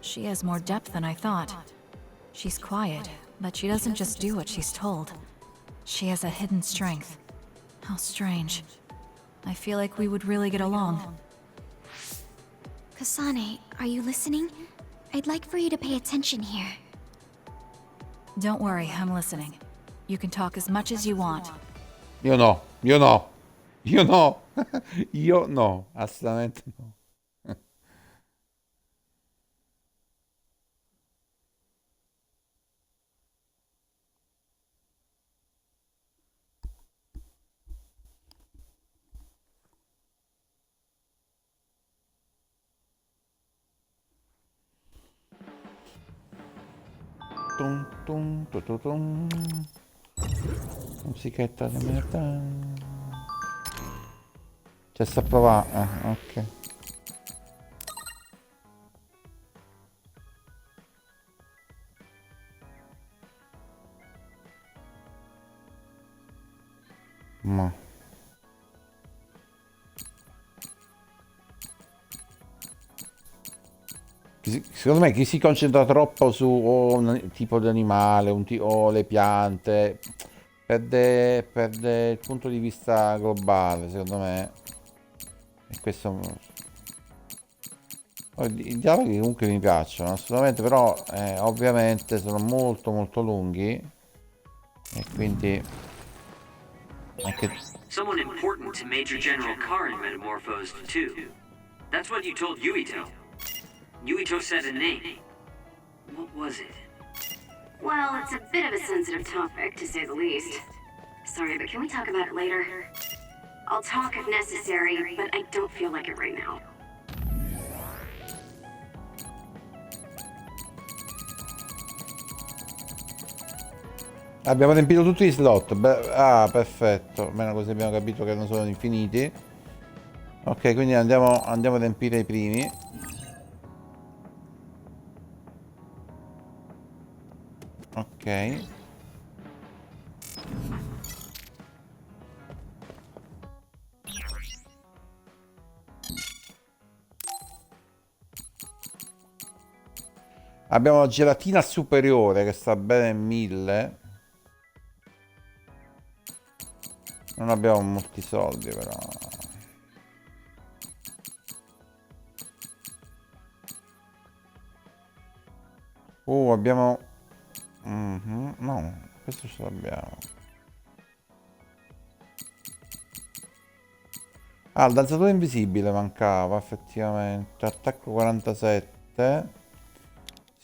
She has more depth than I thought. She's quiet, but she doesn't just do what she's told. She has a hidden strength. How strange. I feel like we would really get along.
Kasane, are you listening? I'd like for you to pay attention here.
Don't worry, I'm listening. You can talk as much as you want.
Io no, io no, io no, io no, assolutamente no. Tum, tum, tu, tu, tum. Musichetta di merda. C'è sta a provare. Ok. Ma. Secondo me chi si concentra troppo su un tipo di animale o le piante perde il punto di vista globale, secondo me. E questo... I dialoghi comunque mi piacciono assolutamente, però ovviamente sono molto molto lunghi e quindi anche...
Someone important to Major General Karin metamorphosed too. That's what you told Yuito. Yuito said a name. What was it?
Well, it's a bit of a sensitive topic, to say the least. Sorry, but can we talk about it later? I'll talk if necessary, but I don't feel like it right now.
Abbiamo riempito tutti gli slot. Perfetto. Almeno così abbiamo capito che non sono infiniti. Ok, quindi andiamo a riempire i primi. Ok. Abbiamo la gelatina superiore che sta bene in 1000. Non abbiamo molti soldi però. Abbiamo... No, questo ce l'abbiamo. Ah, il danzatore invisibile mancava effettivamente. Attacco 47.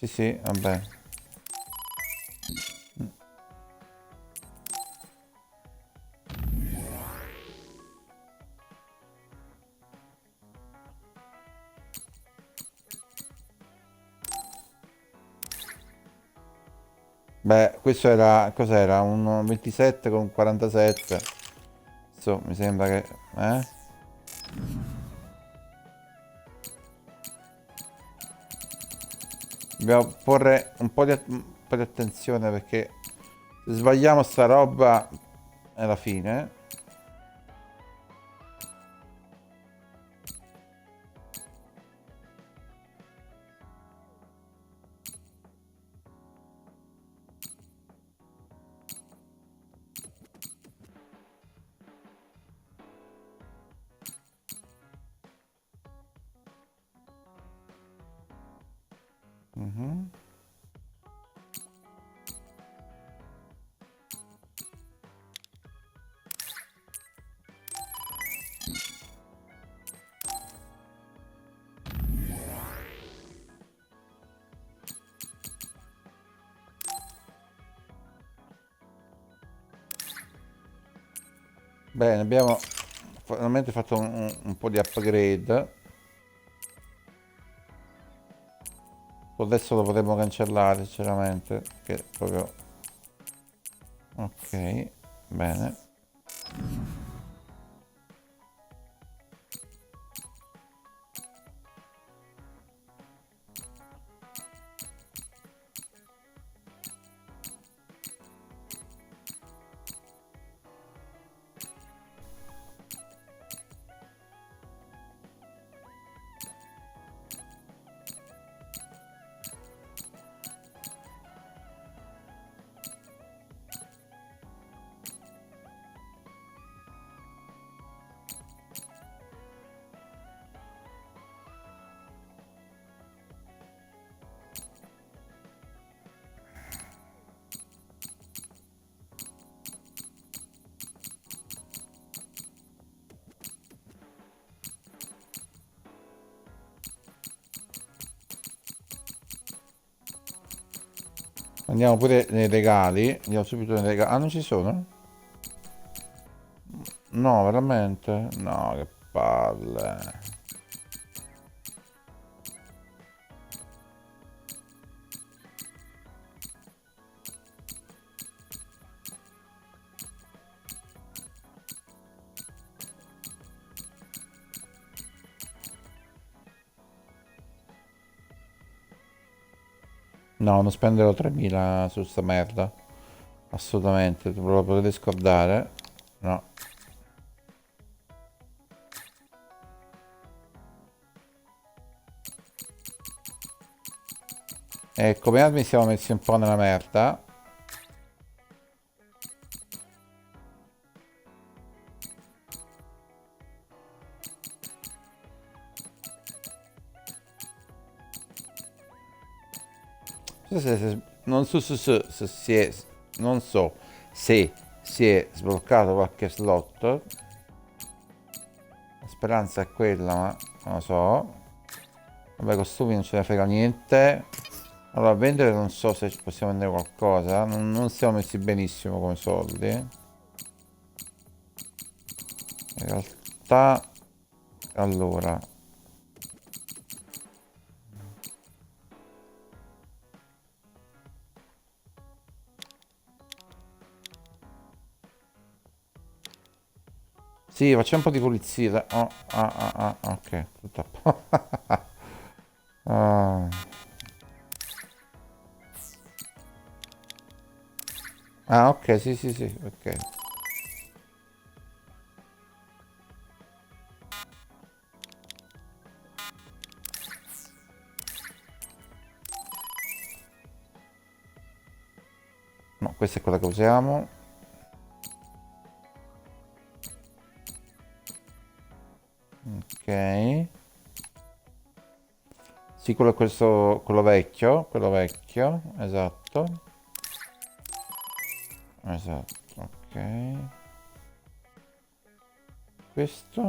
Sì, vabbè. Beh, questo era... Cos'era? Un 27 con 47. Insomma, mi sembra che... Dobbiamo porre un po' di attenzione perché se sbagliamo sta roba è la fine. Mhm. Bene, abbiamo finalmente fatto un po' di upgrade. Adesso lo potremmo cancellare, sinceramente, che proprio... Ok, bene. Andiamo pure nei regali. Andiamo subito nei regali. Ah, non ci sono? No, veramente? No, che palle. No, non spenderò 3000 su sta merda. Assolutamente, ve lo potete scordare. No. E come armi siamo messi un po' nella merda. Non so se si è, non so se si è sbloccato qualche slot. La speranza è quella, ma non lo so. Vabbè, costumi non ce ne frega niente. Allora, vendere non so se possiamo vendere qualcosa. Non siamo messi benissimo come soldi. In realtà, allora, sì, facciamo un po' di pulizia. Oh, ok, tutto a posto. Ah. Ah, ok, sì, sì, sì, ok. No, questa è quella che usiamo. Ok. Sì, quello, quello vecchio, esatto. Esatto, ok. Questo...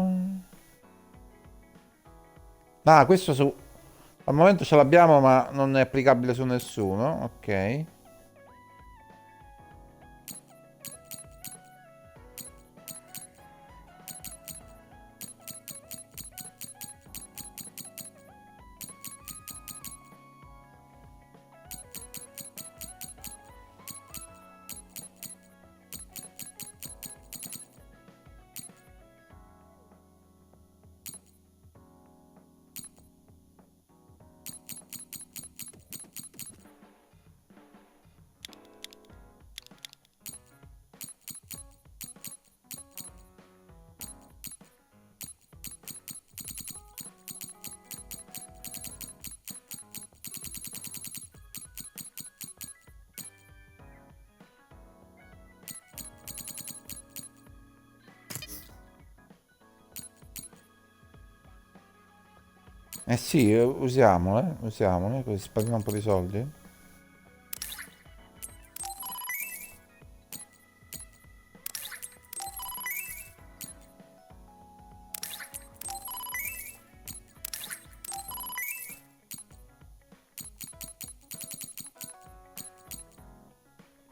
Ah, questo su... Al momento ce l'abbiamo, ma non è applicabile su nessuno, ok. Eh sì, usiamole, così spariamo un po' di soldi.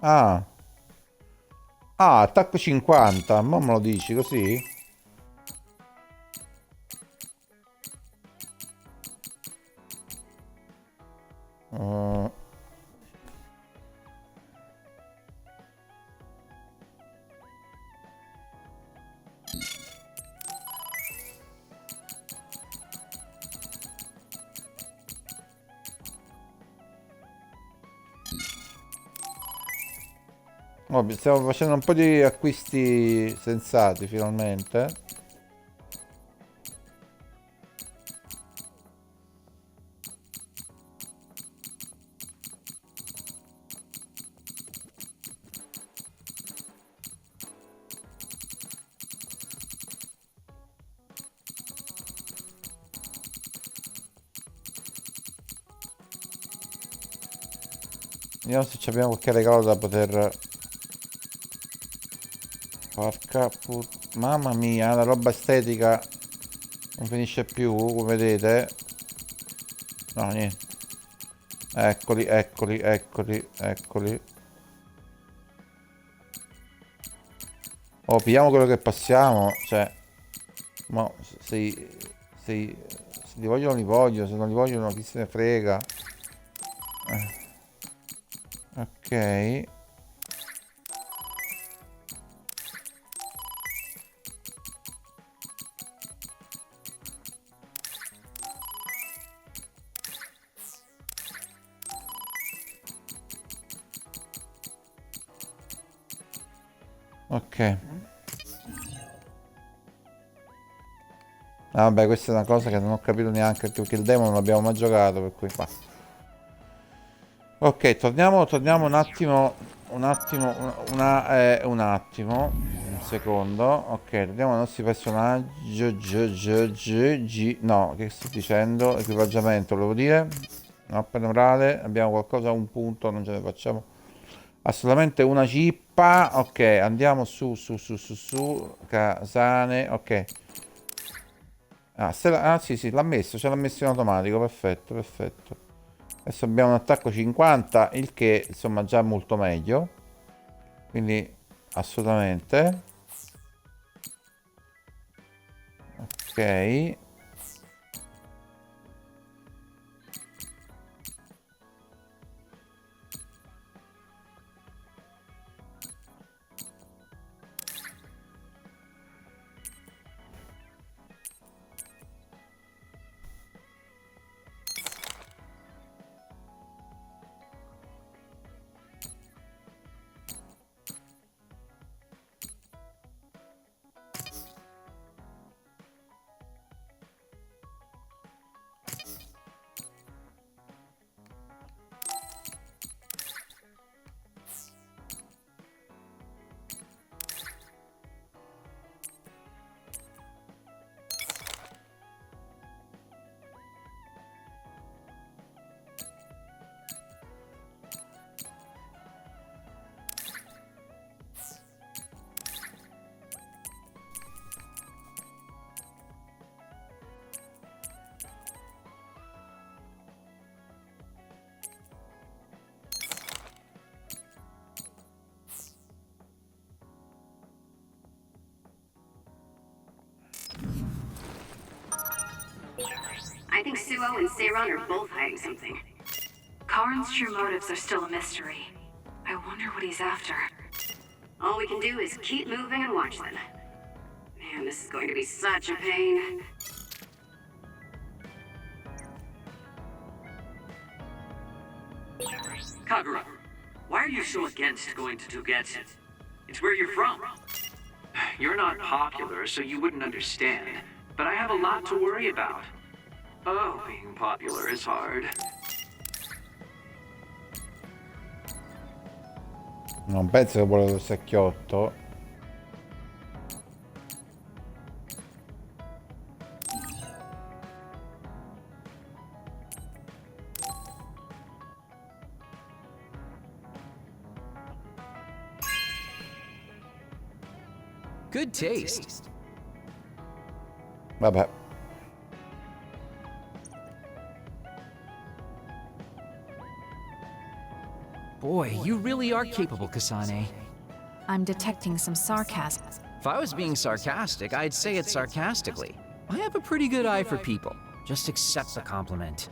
Ah, attacco 50, ma me lo dici così? Uh, Vabbè, stiamo facendo un po' di acquisti sensati finalmente. Vediamo se abbiamo qualche regalo da poter... Porca mamma mia, la roba estetica non finisce più, come vedete. No, niente. Eccoli, eccoli, eccoli, eccoli. Oh, pigliamo quello che passiamo, cioè... Ma se li vogliono li voglio, se non li vogliono chi se ne frega. Ok. Ok. Ah, vabbè, questa è una cosa che non ho capito neanche, anche perché il demo non l'abbiamo mai giocato, per cui basta. Ok, torniamo un attimo, un attimo, un secondo. Ok, torniamo ai nostri personaggi. No, che sto dicendo? Equipaggiamento, volevo dire. Mappa neurale, abbiamo qualcosa, un punto, non ce ne facciamo assolutamente una cippa. Ok, andiamo su, Casane, ok. Sì, l'ha messo, ce l'ha messo in automatico, perfetto, perfetto. Adesso abbiamo un attacco 50, il che insomma già è molto meglio. Quindi assolutamente. Ok.
I think Suo and Seiron are both hiding something. Karin's true motives are still a mystery. I wonder what he's after. All we can do is keep moving and watch them. Man, this is going to be such a pain.
Kagura, why are you so against going to Togetsu? It's where you're from. You're not popular, so you wouldn't understand. But I have a lot to worry about. Oh, being popular is hard.
Non penso che vuole lo secchiotto.
Good taste.
Vabbè.
Boy, you really are capable, Kasane.
I'm detecting some sarcasm.
If I was being sarcastic, I'd say it sarcastically. I have a pretty good eye for people. Just accept the compliment.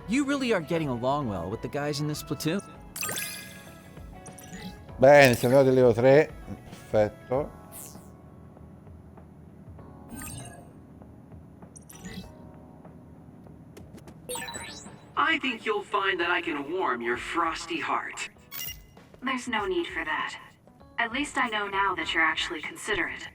You really are getting along well with the guys in this platoon.
Bene, siamo arrivati al livello 3. Perfetto.
I think you'll find that I can warm your frosty heart.
There's no need for that. At least I know now that you're actually considerate.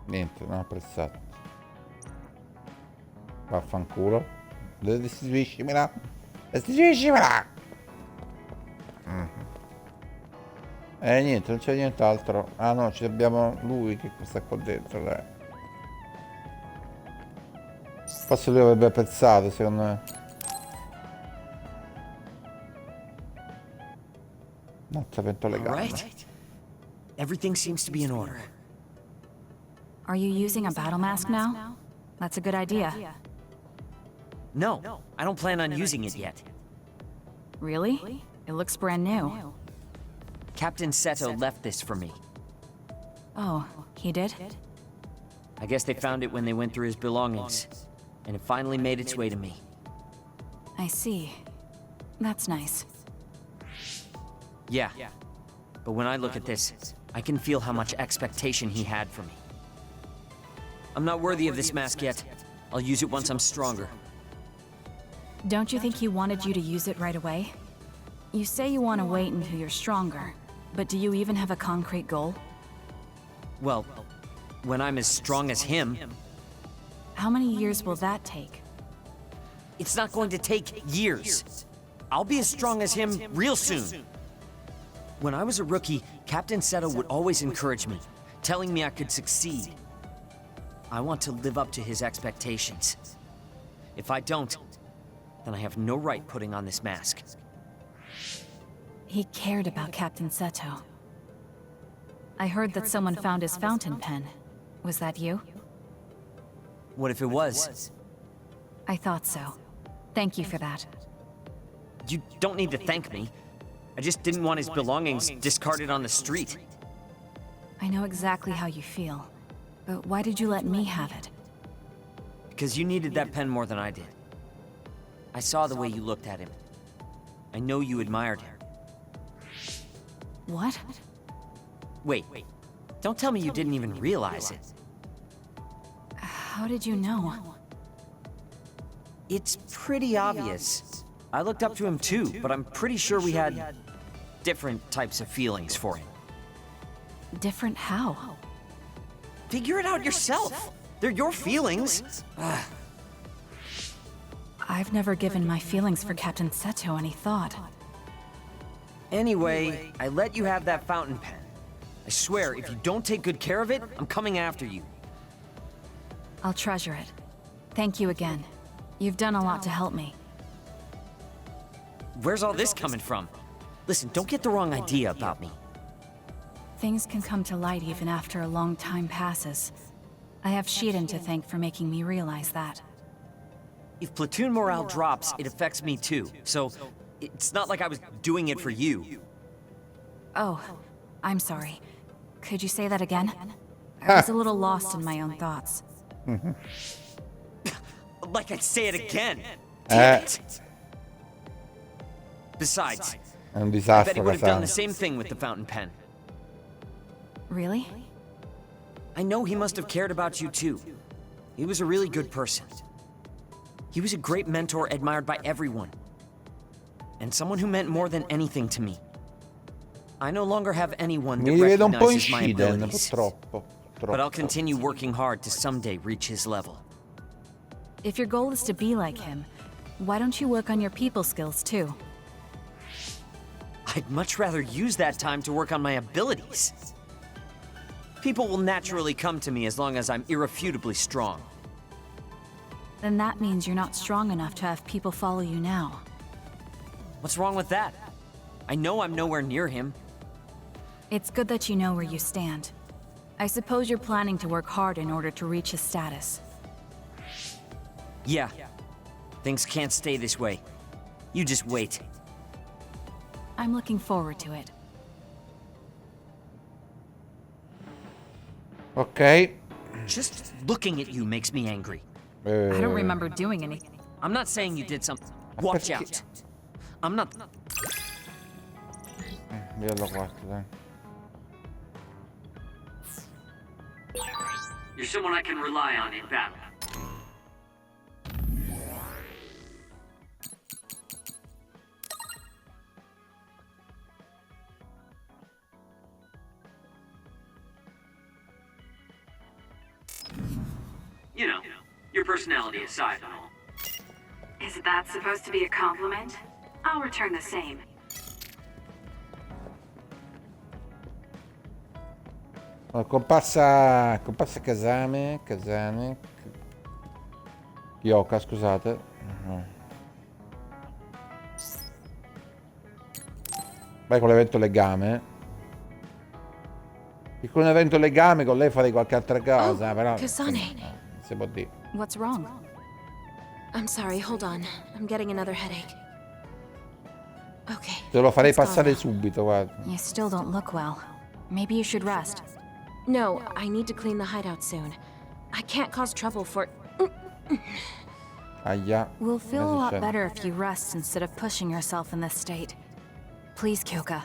Niente, non ho apprezzato. Vaffanculo. Restituiscimela. Restituiscimela. Niente, non c'è nient'altro. Ah no, ci abbiamo lui che sta qua dentro, dai. Forse lui avrebbe apprezzato, secondo me. Notte le gambe.
Right. Everything seems to be in order.
Are you using a battle mask now? That's a good idea.
No, I don't plan on using it yet.
Really? It looks brand new.
Captain Seto left this for me.
Oh, he did?
I guess they found it when they went through his belongings, and it finally made its way to me.
I see. That's nice.
Yeah, but when I look at this, I can feel how much expectation he had for me. I'm not worthy of this mask yet. I'll use it once I'm stronger.
Don't you think he wanted you to use it right away? You say you want to wait until you're stronger, but do you even have a concrete goal?
Well, when I'm as strong as him...
How many years will that take?
It's not going to take years. I'll be as strong as him real soon. When I was a rookie, Captain Seto would always encourage me, telling me I could succeed. I want to live up to his expectations. If I don't, then I have no right putting on this mask.
He cared about Captain Seto. I heard that someone found his fountain pen. Was that you?
What if it was?
I thought so. Thank you for that.
You don't need to thank me. I just didn't want his belongings discarded on the street.
I know exactly how you feel. But why did you let me have it?
Because you needed that pen more than I did. I saw the way you looked at him. I know you admired him.
What?
Wait. Don't tell me you didn't even realize it.
How did you know?
It's pretty obvious. I looked up to him too, but I'm pretty sure we had different types of feelings for him.
Different how?
Figure it out yourself. They're your feelings.
I've never given my feelings for Captain Seto any thought.
Anyway, I let you have that fountain pen. I swear, if you don't take good care of it, I'm coming after you.
I'll treasure it. Thank you again. You've done a lot to help me.
Where's all this coming from? Listen, don't get the wrong idea about me.
Things can come to light even after a long time passes. I have Shirin to thank for making me realize that.
If platoon morale drops, it affects me too. So, it's not like I was doing it for you.
Oh, I'm sorry. Could you say that again? I was a little lost in my own thoughts.
Like I'd say it again. Damn it. Besides, I bet he would have done the same thing with the fountain pen.
Really?
I know he must have cared about you too. He was a really good person. He was a great mentor admired by everyone. And someone who meant more than anything to me. I no longer have anyone that
Mi rivedo un po' in
recognizes my
Shiden,
abilities.
purtroppo.
But I'll continue working hard to someday reach his level.
If your goal is to be like him, why don't you work on your people skills too?
I'd much rather use that time to work on my abilities. People will naturally come to me as long as I'm irrefutably strong.
Then that means you're not strong enough to have people follow you now.
What's wrong with that? I know I'm nowhere near him.
It's good that you know where you stand. I suppose you're planning to work hard in order to reach his status.
Yeah. Things can't stay this way. You just wait.
I'm looking forward to it.
Ok.
Just looking at you makes me angry.
I don't remember doing anything.
I'm not saying you did something. Watch out. I'm not...
Vediamo qua, dai.
You're someone I can rely on in battle. You know, your personality aside and all.
Is that supposed to be a compliment? I'll return the same.
Allora, comparsa Kasane. Yoka, scusate. Vai con l'evento legame. E con l'evento legame con lei farei qualche altra cosa, però...
Kasane.
Non si può dire.
What's wrong?
I'm sorry, hold on. I'm getting another headache. Okay.
Te lo farei
it's gone
passare
now.
subito, guarda.
You still don't look well. Maybe you should rest.
No, I need to clean the hideout soon. I can't cause trouble for...
Aia.
We'll feel a
Cosa
lot
succede?
better if you rest instead of pushing yourself in this state. Please, Kyoka.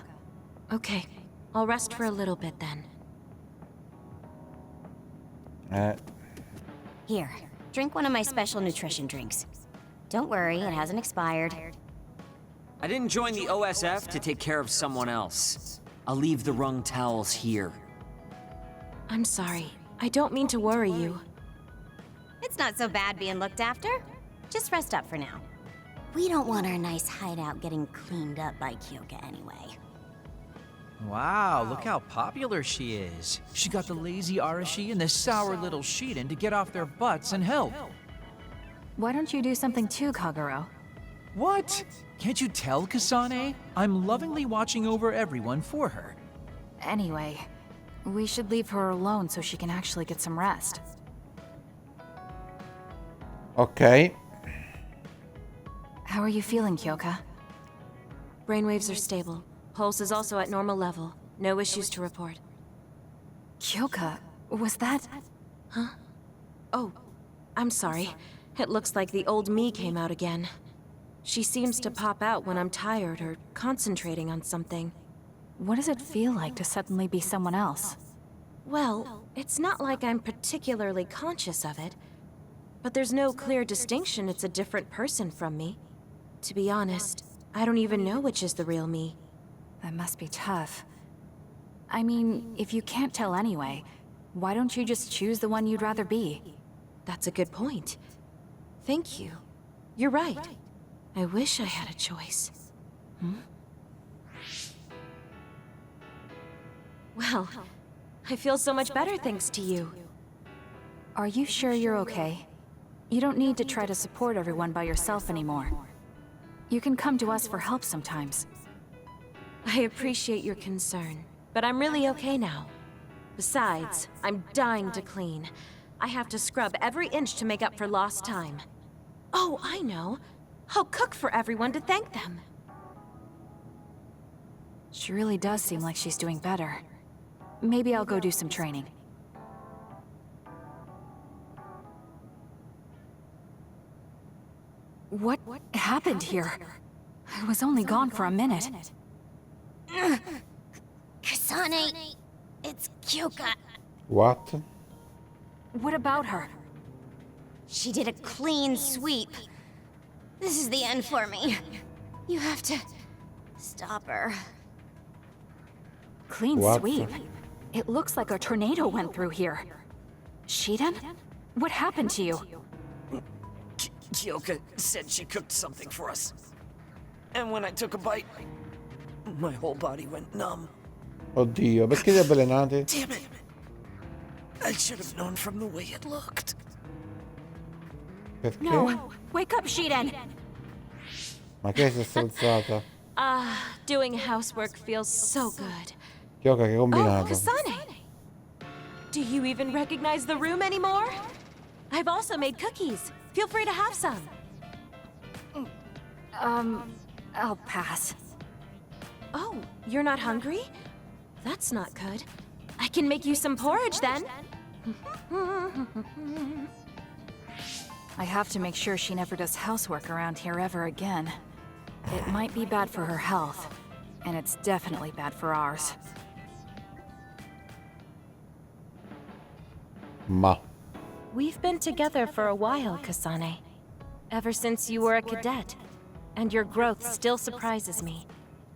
Okay, I'll rest for a little bit then.
Here, drink one of my special nutrition drinks. Don't worry, it hasn't expired.
I didn't join the OSF to take care of someone else. I'll leave the wrung towels here.
I'm sorry. I don't mean to worry you.
It's not so bad being looked after. Just rest up for now. We don't want our nice hideout getting cleaned up by Kyoka anyway.
Wow, look how popular she is. She got the lazy Arashi and the sour little Shiden to get off their butts and help.
Why don't you do something too, Kagero?
What? Can't you tell, Kasane? I'm lovingly watching over everyone for her.
Anyway, we should leave her alone so she can actually get some rest.
Ok.
How are you feeling, Kyoka?
Brainwaves are stable. Pulse is also at normal level. No issues to report.
Kyoka, was that...
Huh? Oh, I'm sorry. It looks like the old me came out again. She seems to pop out when I'm tired or concentrating on something.
What does it feel like to suddenly be someone else?
Well, it's not like I'm particularly conscious of it. But there's no clear distinction it's a different person from me. To be honest, I don't even know which is the real me.
That must be tough. I mean, if you can't tell anyway, why don't you just choose the one you'd rather be?
That's a good point. Thank you. You're right. I wish I had a choice. Well, I feel so much better thanks to you.
Are you sure you're okay? You don't need to try to support everyone by yourself anymore. You can come to us for help sometimes.
I appreciate your concern, but I'm really okay now. Besides, I'm dying to clean. I have to scrub every inch to make up for lost time. Oh, I know. I'll cook for everyone to thank them.
She really does seem like she's doing better. Maybe I'll go do some training. What happened here? I was only gone for a minute.
Kasane, it's Kyoka.
What?
What about her?
She did a clean sweep. This is the end for me. You have to stop her.
Clean
What?
sweep. It looks like a tornado went through here. Shiden? What happened to you?
Kyoka said she cooked something for us. And when I took a bite, my whole body went numb.
Oddio, perché li avvelenate?
Damn it! I should have known from the way it looked.
Perché?
No! Wake up, Shiden!
Ma che sei stronzata?
Doing housework feels so good.
Kyoka, che hai
Oh,
combinato?
Kasane! Do you even recognize the room anymore? I've also made cookies. Feel free to have some.
I'll pass.
Oh, you're not hungry? That's not good. I can make you some porridge then.
I have to make sure she never does housework around here ever again. It might be bad for her health, and it's definitely bad for ours.
Ma.
We've been together for a while, Kasane. Ever since you were a cadet. And your growth still surprises me.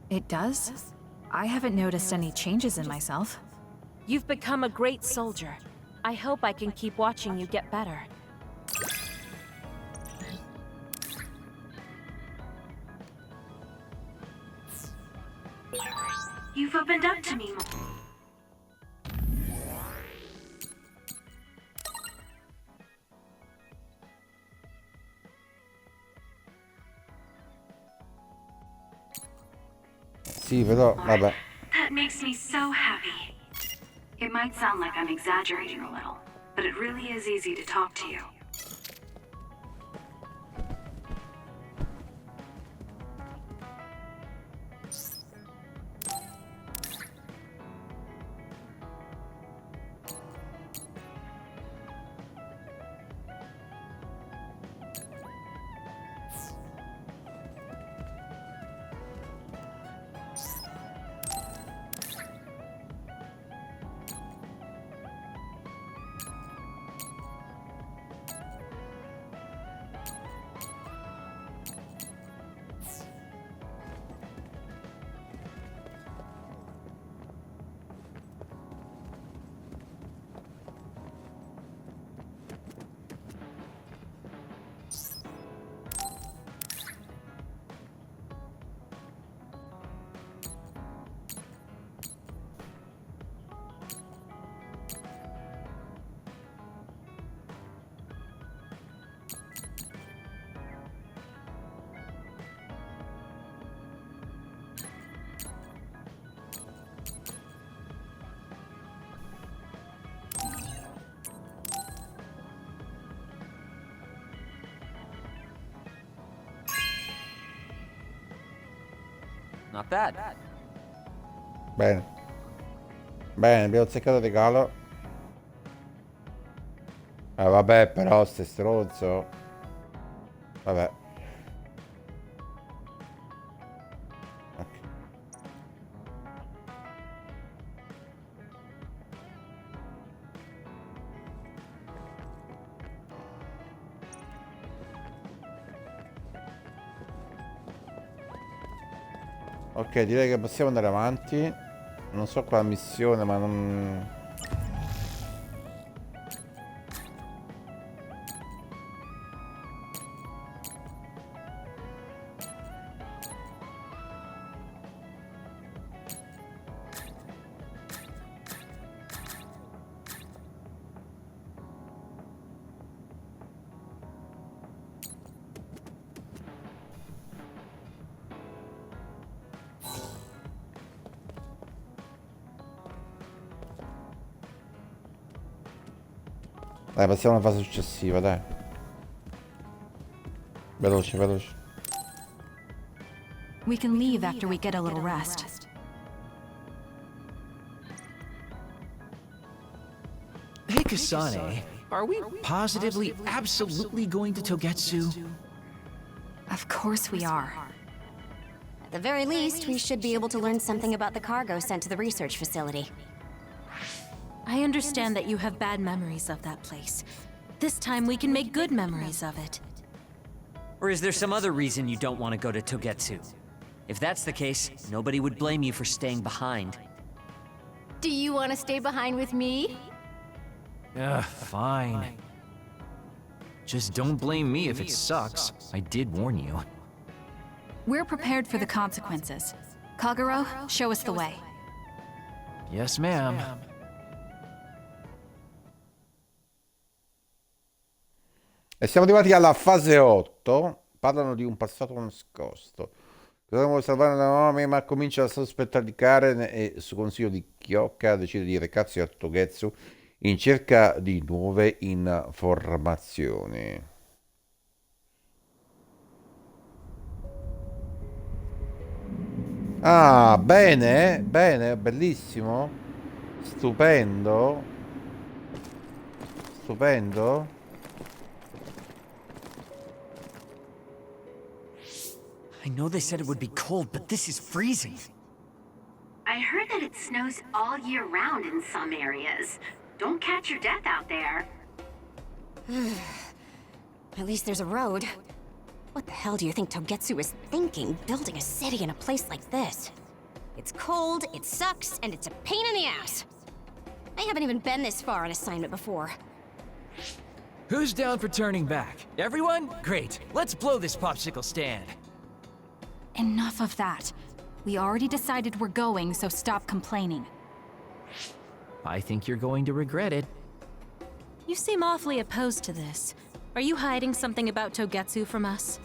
It does? I haven't noticed any changes in myself.
You've become a great soldier. I hope I can keep watching you get better.
You've opened up to me more.
Sì, però, vabbè.
That makes me so happy. It might sound like I'm exaggerating a little, but it really is easy to talk to you.
Not bad.
Bene. Bene, abbiamo azzeccato il regalo. Vabbè, però, ste stronzo. Vabbè. Ok. Ok, direi che possiamo andare avanti. Non so quale missione, ma non... Dai, passiamo alla fase successiva, dai. Veloce, veloce.
We can leave after we get a little rest.
Hey, Kasane, are we positively, absolutely going to Togetsu?
Of course we are.
At the very least, we should be able to learn something about the cargo sent to the research facility.
I understand that you have bad memories of that place. This time we can make good memories of it.
Or is there some other reason you don't want to go to Togetsu? If that's the case, nobody would blame you for staying behind.
Do you want to stay behind with me?
Fine. Just don't blame me if it sucks. I did warn you.
We're prepared for the consequences. Kagero, show us the way.
Yes, ma'am.
E siamo arrivati alla fase 8. Parlano di un passato nascosto. Dovremmo salvare la nome, ma comincia a sospettare di Karen e, su consiglio di Kyoka, decide di recarsi a Togetsu in cerca di nuove informazioni. Ah, bene, bene, bellissimo. Stupendo. Stupendo.
I know they said it would be cold, but this is freezing.
I heard that it snows all year round in some areas. Don't catch your death out there.
At least there's a road. What the hell do you think Togetsu is thinking, building a city in a place like this? It's cold, it sucks, and it's a pain in the ass. I haven't even been this far on assignment before.
Who's down for turning back? Everyone? Great. Let's blow this popsicle stand.
Enough of that. We already decided we're going, so stop complaining.
I think you're going to regret it.
You seem awfully opposed to this. Are you hiding something about Togetsu from us?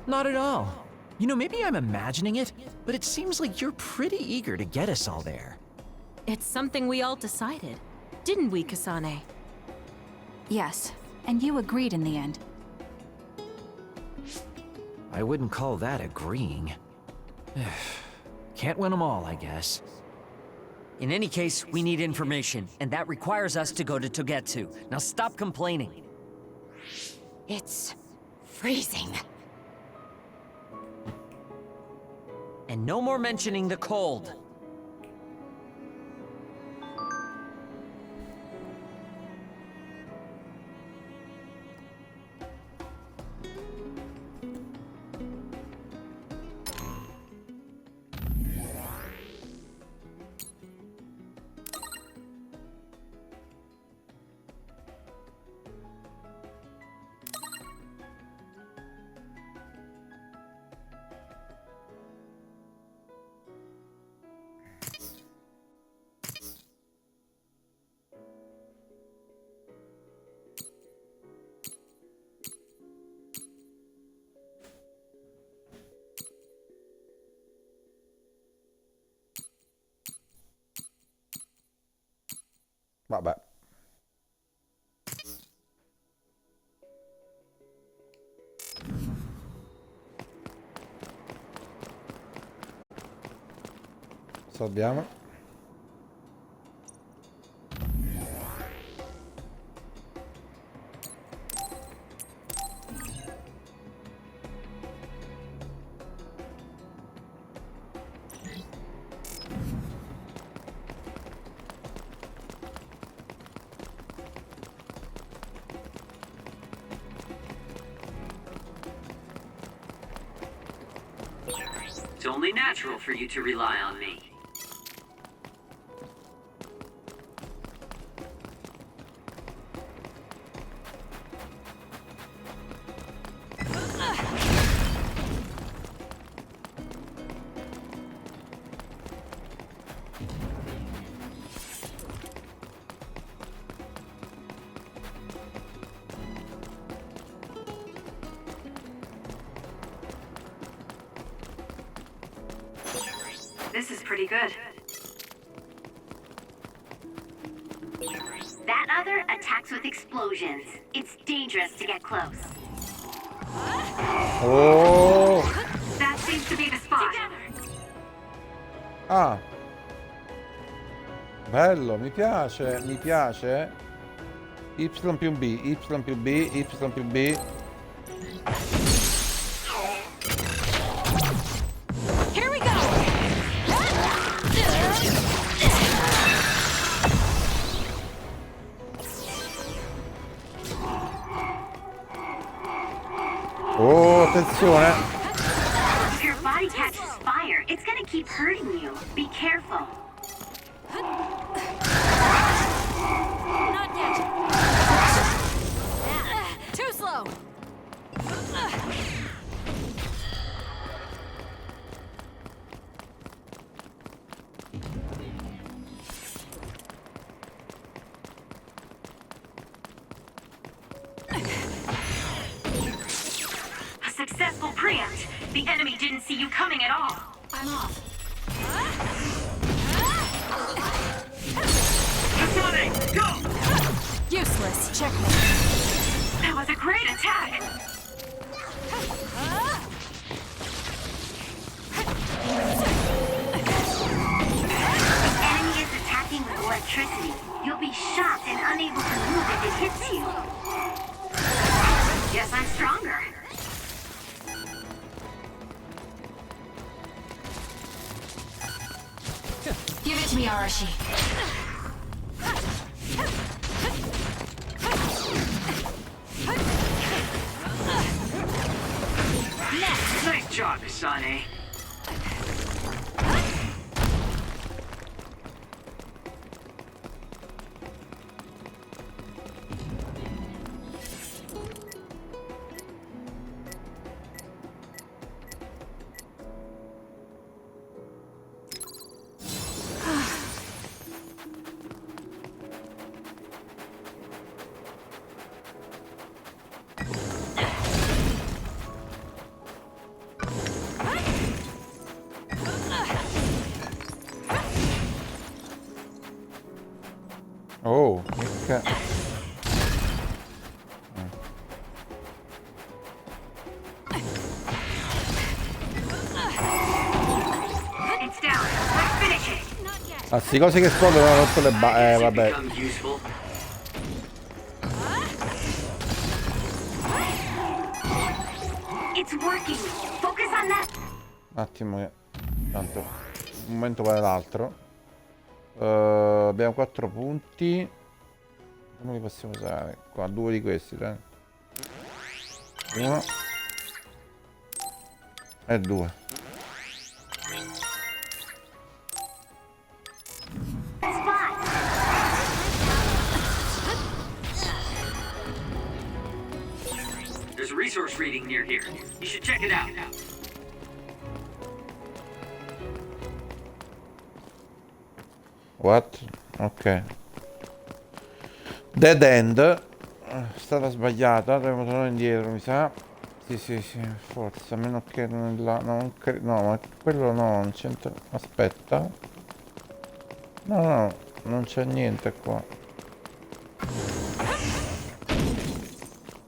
Not at all. You know, maybe I'm imagining it, but it seems like you're pretty eager to get us all there.
It's something we all decided. Didn't we, Kasane?
Yes, and you agreed in the end.
I wouldn't call that agreeing. Can't win them all, I guess.
In any case, we need information, and that requires us to go to Togetsu. Now stop complaining.
It's freezing.
And no more mentioning the cold.
Vabbè. Salviamo.
It's only natural for you to rely on me.
This is pretty good.
That other attacks with explosions. It's dangerous to get close.
Oh!
That seems to be the spot.
Ah! Bello, mi piace, mi piace. Y più B, Y più B, Y più B.
Here we go!
Oh! Attenzione.
If your body catches fire, it's gonna keep hurting you. Be careful.
Not yet. Too slow.
A successful preempt. The enemy didn't see you coming at all.
I'm off.
Sonic, go!
Useless. Checkmate.
That was a great attack.
The enemy is attacking with electricity. You'll be shocked and unable to move if it hits you. Guess I'm stronger.
Give it to me, Arashi.
Nice job, Kasane.
Oh, che
It's down. Let's finish it.
ah, sti cose che esplodono hanno rotto le vabbè.
Become useful.
It's working. Focus on that.
Un attimo che tanto un momento poi l'altro. Abbiamo 4 punti. Come li possiamo usare? Qua, 2 di questi, dai. 1 e 2.
There's a resource reading near here. You should check it out.
What? Ok. Dead end. È stata sbagliata, dobbiamo tornare indietro, mi sa. Sì, sì, sì, forza, a meno che non è là. No, no, ma quello no, non c'entra. Aspetta. No, no, non c'è niente qua.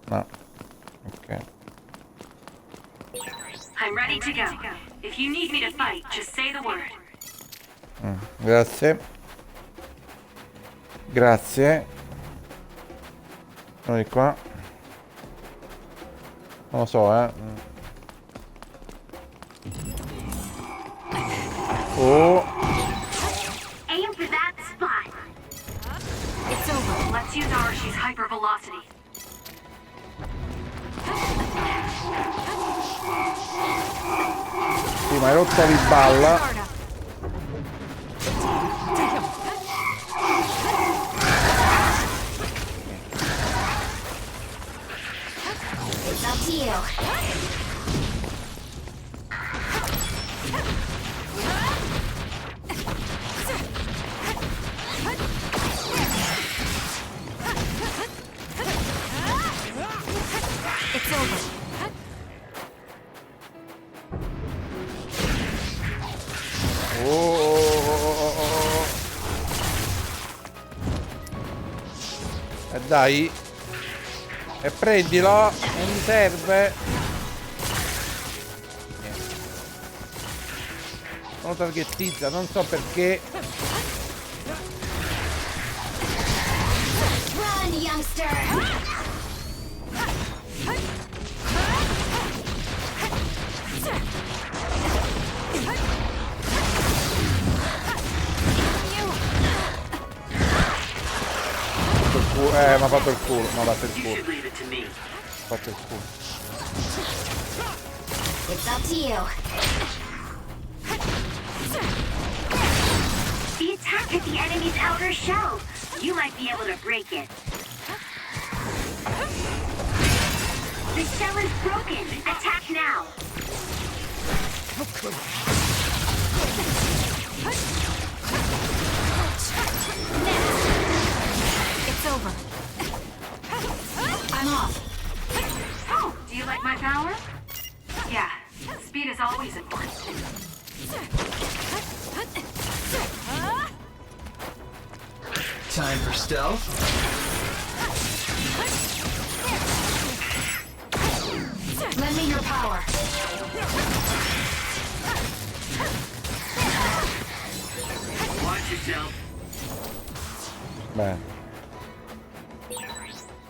No. Ok.
I'm ready to go. If you need me to fight, just say the word.
Grazie. Grazie. Noi qua. Non lo so, Oh.
Aim for that spot.
It's over. Let's use Arashi's hypervelocity.
Sì, ma hai rotto di balla.
It's up to you.
It's over.
Oh. E dai. E prendilo. Non mi serve. Sono targettizza, non so perché.
Run, youngster.
Mi ha fatto il culo, mi ha fatto il culo. Mi ha fatto il culo.
It's up to you. The attack hit the enemy's outer shell. You might be able to break it. The shell is broken. Attack now.
It's over. I'm off.
Oh, do you like my power? Yeah, speed is always important.
Time for stealth.
Lend me your power.
Watch yourself.
Beh.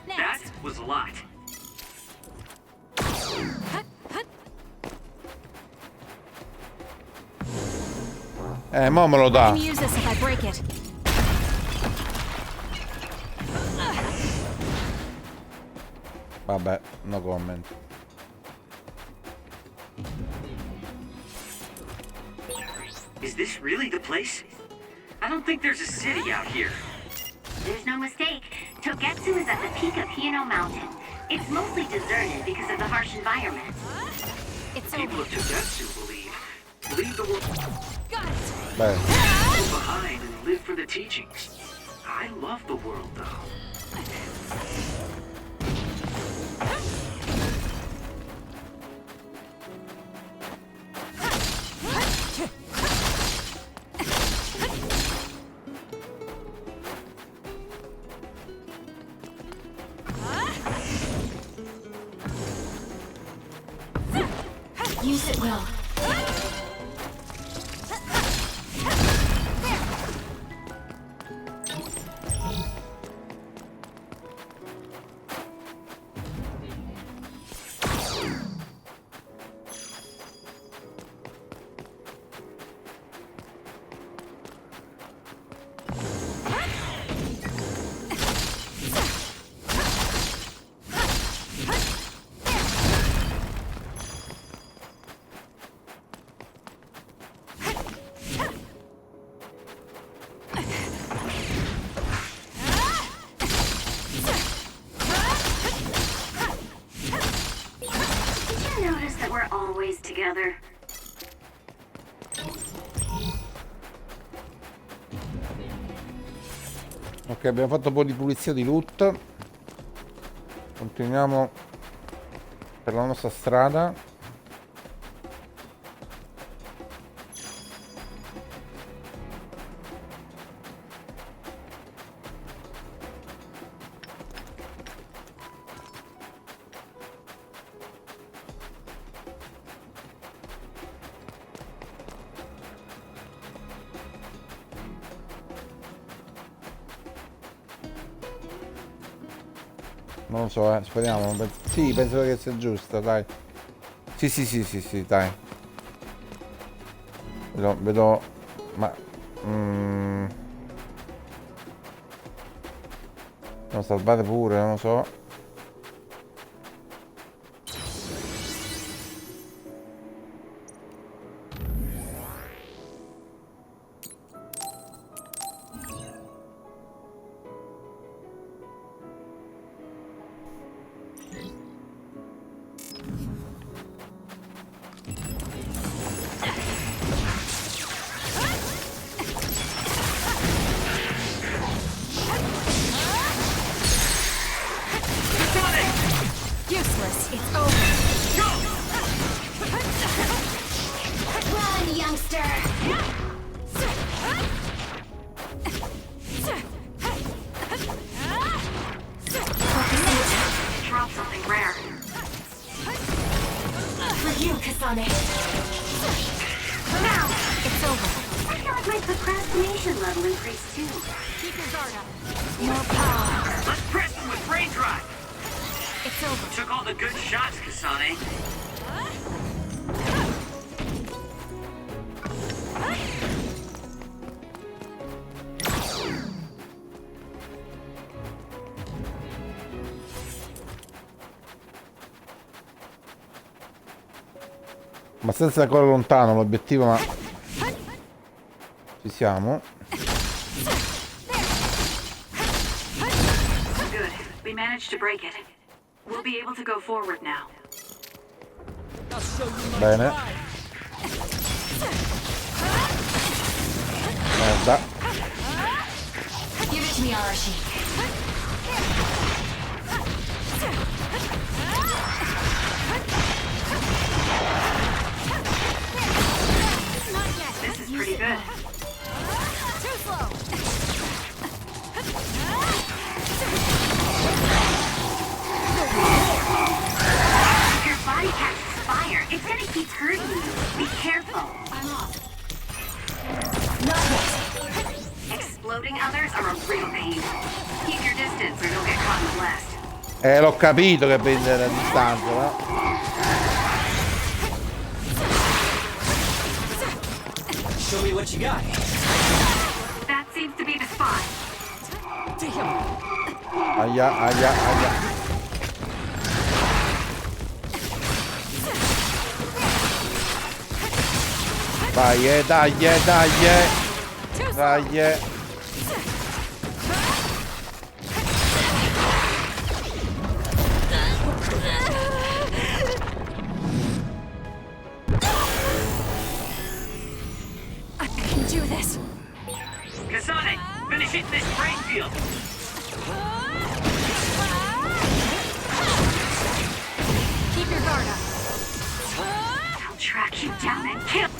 That was a lot.
Mo me lo dà.
Can use this if I break it.
Vabbè, no comment.
Is this really the place? I don't think there's a city out here.
There's no mistake. Togetsu is at the peak of Hino Mountain. It's mostly deserted because of the harsh environment.
It's
People of Togetsu believe the world
Beh.
behind and live for the teachings. I love the world, though.
Use it well.
Together.
Ok, abbiamo fatto un po' di pulizia di loot. Continuiamo per la nostra strada. Non lo so, speriamo. Sì, penso che sia giusto, dai. Sì, dai. Vedo... Ma... Non salvate pure, non lo so.
Useless. It's over.
Run, youngster!
Drop something rare.
For you, Kasane.
Now!
It's over.
I feel like my procrastination level increased too.
Keep your guard up. More power.
Let's press them with brain drive.
It's over.
Took all the good shots, Kasane.
Abbastanza ancora lontano l'obiettivo, ma ci siamo.
Good. We managed to break it. We'll be able to go forward now.
Bene. Merda.
Give it to me, Arashi.
This is pretty good.
Too slow.
If your body catches fire, it's gonna keep hurting you. Be careful.
I'm off.
Exploding others are a real pain. Keep your distance or you'll get caught in the blast.
L'ho capito che prende la distanza, no?
Show me what you got.
That seems to be the spot.
Aia, aia, aia. Dai, dai, dai. Dai.
I can do this.
Kasane, finish it this brain field.
Keep your guard up.
I'll track you down and kill.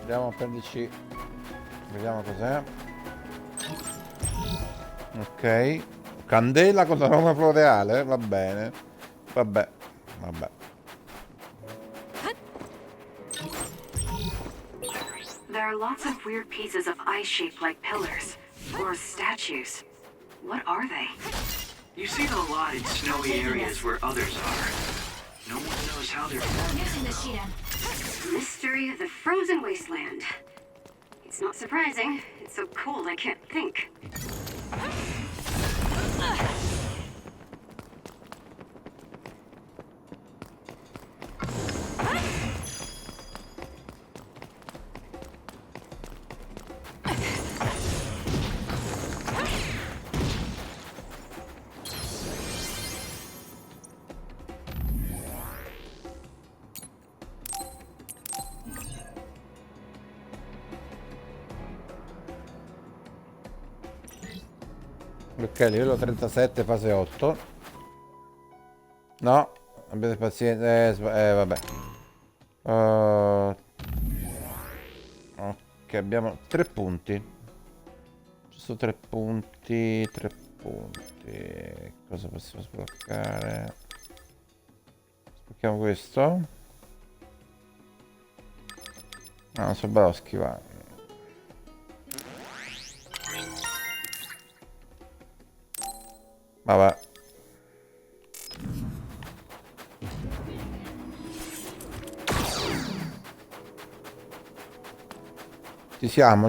Andiamo a prenderci. Vediamo cos'è. Ok. Candela con aroma floreale. Va bene. Vabbè.
There are lots of weird pieces of ice shaped like pillars. Or statues. What are they?
You see them a lot in snowy areas where others are. No one knows how they're formed.
Using the sheet.
Mystery of the frozen wasteland. It's not surprising. It's so cold I can't think.
Ok, livello 37, fase 8. No, abbiate pazienza. Vabbè. Ok, abbiamo 3 punti. Giusto 3 punti. 3 punti. Cosa possiamo sbloccare? Sblocchiamo questo. No, non so bravo a schivare. Vabbè. Ci siamo?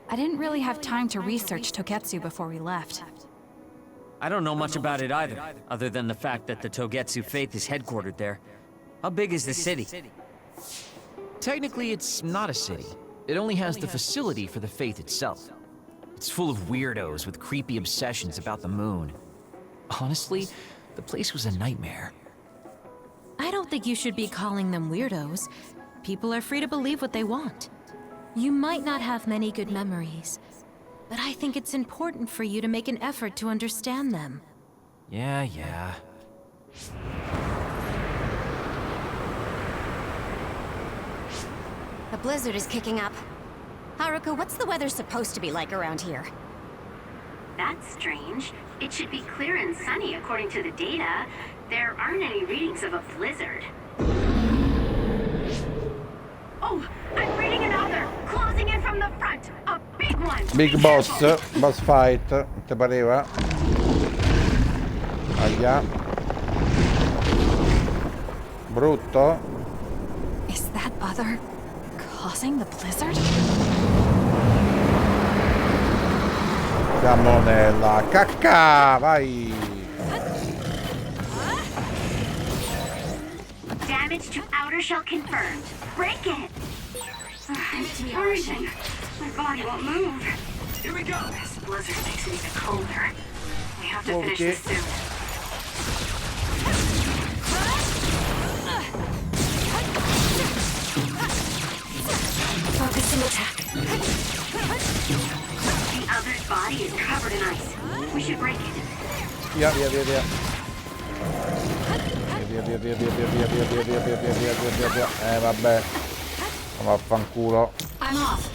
I didn't really have time to research Togetsu before we left.
I don't know much about it either, other than the fact that the Togetsu faith is headquartered there. How big is the city?
Technically, it's not a city. It only has the facility for the faith itself. It's full of weirdos with creepy obsessions about the moon. Honestly, the place was a nightmare.
I don't think you should be calling them weirdos. People are free to believe what they want. You might not have many good memories, but I think it's important for you to make an effort to understand them.
Yeah.
The blizzard is kicking up. Haruka, what's the weather supposed to be like around here?
That's strange. It should be clear and sunny according to the data. There aren't any readings of a blizzard. Oh, I'm reading another! Closing in from the front! A big one!
Big boss fight, te pareva? Aia. Brutto.
Is that other causing the blizzard?
Siamo nella cacca, vai.
Damage to outer shell confirmed. Break it!
It's freezing. My body won't move.
Here we go.
This blizzard makes it even colder. We have to finish this soon.
Focusing attack. The other's body is covered in ice. We should break it.
Via. Via. Vabbè. Vaffanculo.
I'm off.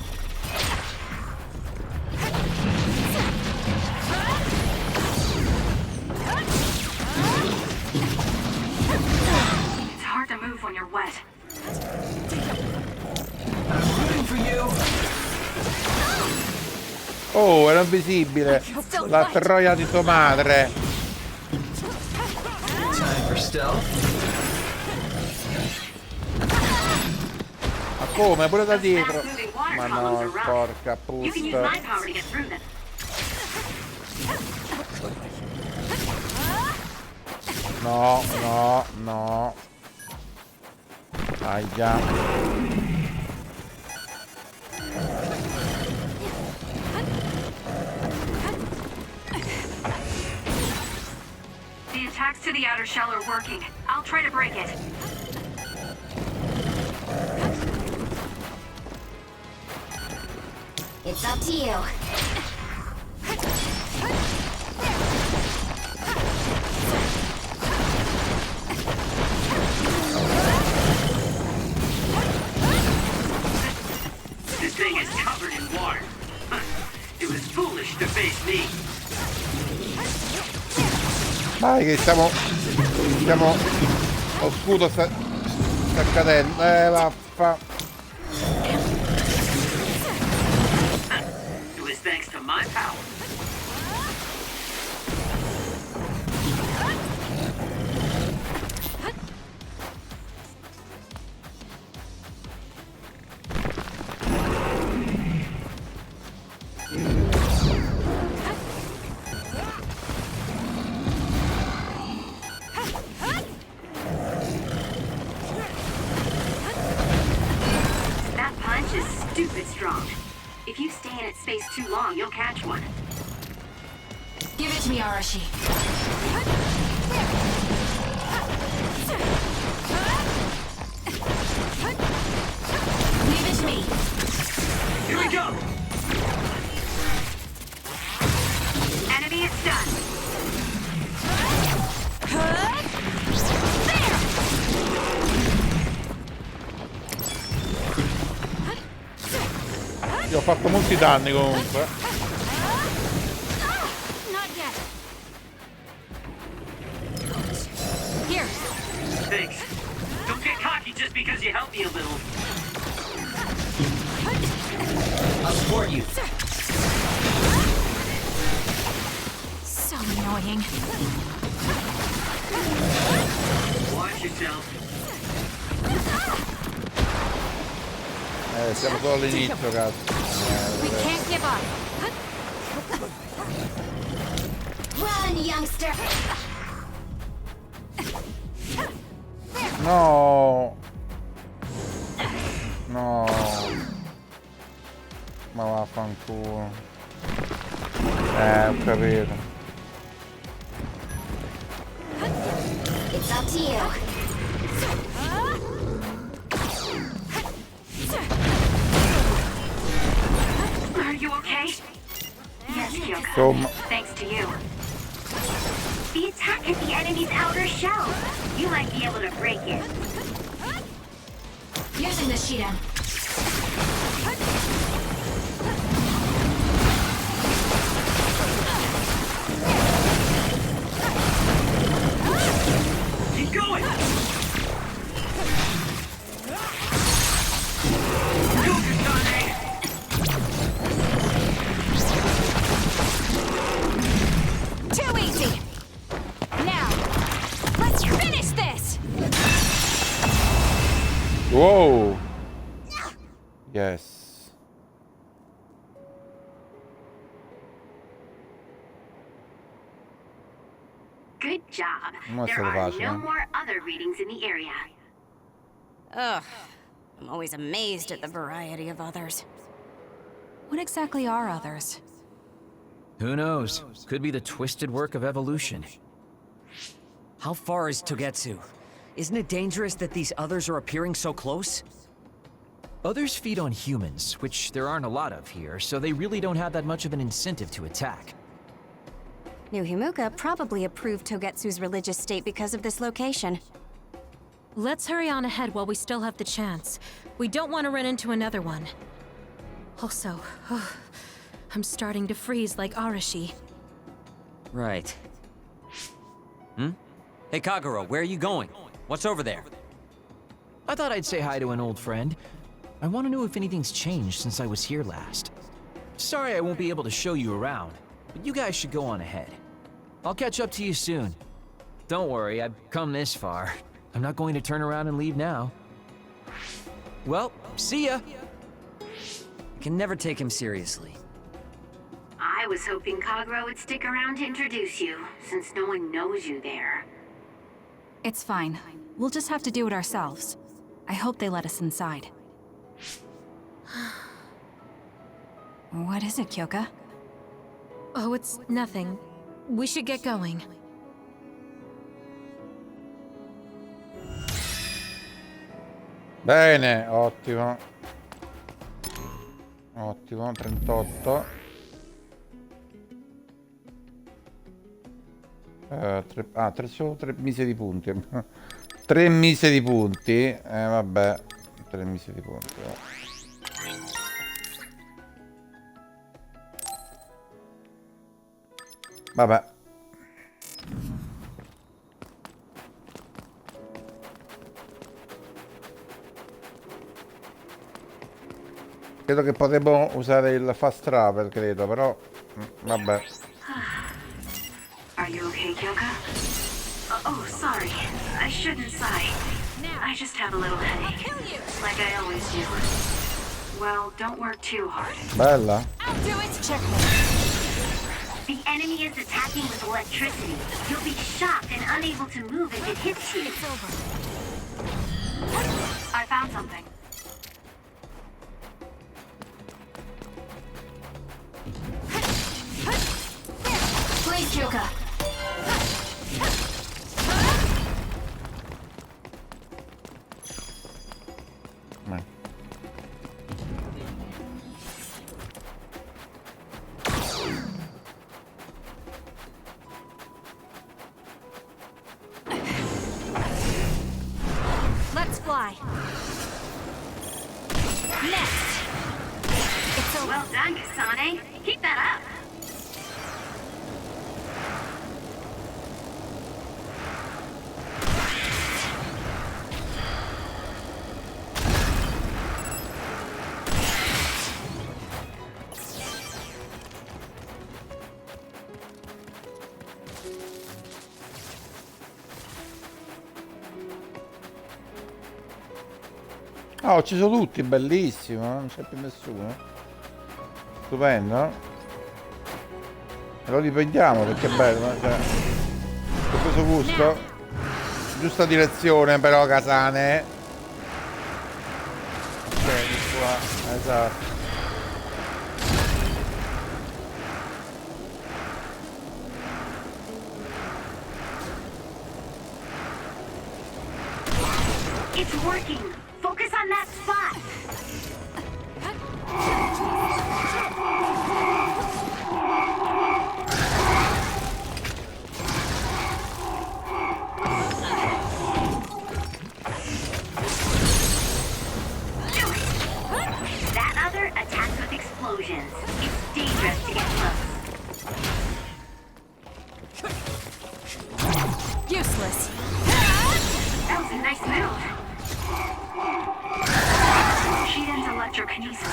It's hard to move when you're wet.
Oh, era invisibile. La troia di tua madre.
Time for stealth.
Ma come? Pure da dietro. Ma no, porca
You can use my
pusta.
power to get through them.
No. Aia.
The attacks to the outer shell are working. I'll try to break it.
It's up to you.
This thing is covered in water. It was foolish to face me.
Dai che siamo. Lo scudo sta cadendo. Vaffa.
It was thanks to my power.
That punch is stupid strong. If you stay in its space too long, you'll catch one.
Give it to me, Arashi. Leave it to me.
Here we go.
Enemy is done.
Io ho fatto molti danni comunque.
Not yet. Here.
Thanks. Don't get cocky just because you helped me a little.
I'll support you.
So annoying.
Watch yourself.
Siamo solo all'inizio, cazzo.
We can't give up.
Run, youngster.
No. Ma vaffanculo. Ho capito.
It's up to you.
Are you okay?
Yes, Kyoko.
Insomma.
Thanks to you. The attack hit the enemy's outer shell. You might be able to break it.
Using the Shidan.
Keep going.
Too easy. Now.
Wow. Yes.
Good job.
Non è
There
stato
are
facile.
no more other readings in the area.
Ugh. I'm always amazed at the variety of others.
What exactly are others?
Who knows? Could be the twisted work of evolution.
How far is Togetsu? Isn't it dangerous that these others are appearing so close?
Others feed on humans, which there aren't a lot of here, so they really don't have that much of an incentive to attack.
New Himuka probably approved Togetsu's religious state because of this location.
Let's hurry on ahead while we still have the chance. We don't want to run into another one. Also, I'm starting to freeze like Arashi.
Right. Hey, Kagura, where are you going? What's over there?
I thought I'd say hi to an old friend. I want to know if anything's changed since I was here last. Sorry I won't be able to show you around, but you guys should go on ahead. I'll catch up to you soon. Don't worry, I've come this far. I'm not going to turn around and leave now. Well, see ya!
I can never take him seriously.
I was hoping Kagura would stick around to introduce you, since no one knows you there.
It's fine. We'll just have to do it ourselves. I hope they let us inside. What is it, Kyoka?
Oh, it's nothing. We should get going.
Bene, ottimo. Ottimo, 38. 3 mise di punti. 3 mise di punti. Vabbè. 3 mise di punti. Vabbè. Credo che potremmo usare il fast travel, credo, però vabbè.
Are you okay, Kyoka? Oh, sorry. I shouldn't sigh. I just have a little headache. Like I always do. Well, don't work too hard.
Bella.
I'll do it. Check.
The enemy is attacking with electricity. You'll be shocked and unable to move if it hits you.
It's over.
I found something.
Please, Kyoka. Let's fly. Next. It's over.
Well done, Kasane. Keep that up.
Ah, ho ucciso tutti, bellissimo, non c'è più nessuno. Stupendo. E lo riprendiamo perché è bello, cioè, ho preso gusto. Giusta direzione però, Kasane. Ok, di qua, esatto.
It's working. Focus on that spot. Do it. That other attacks with explosions. It's dangerous to get close.
Useless.
That was a nice move. She ends electrokinesis.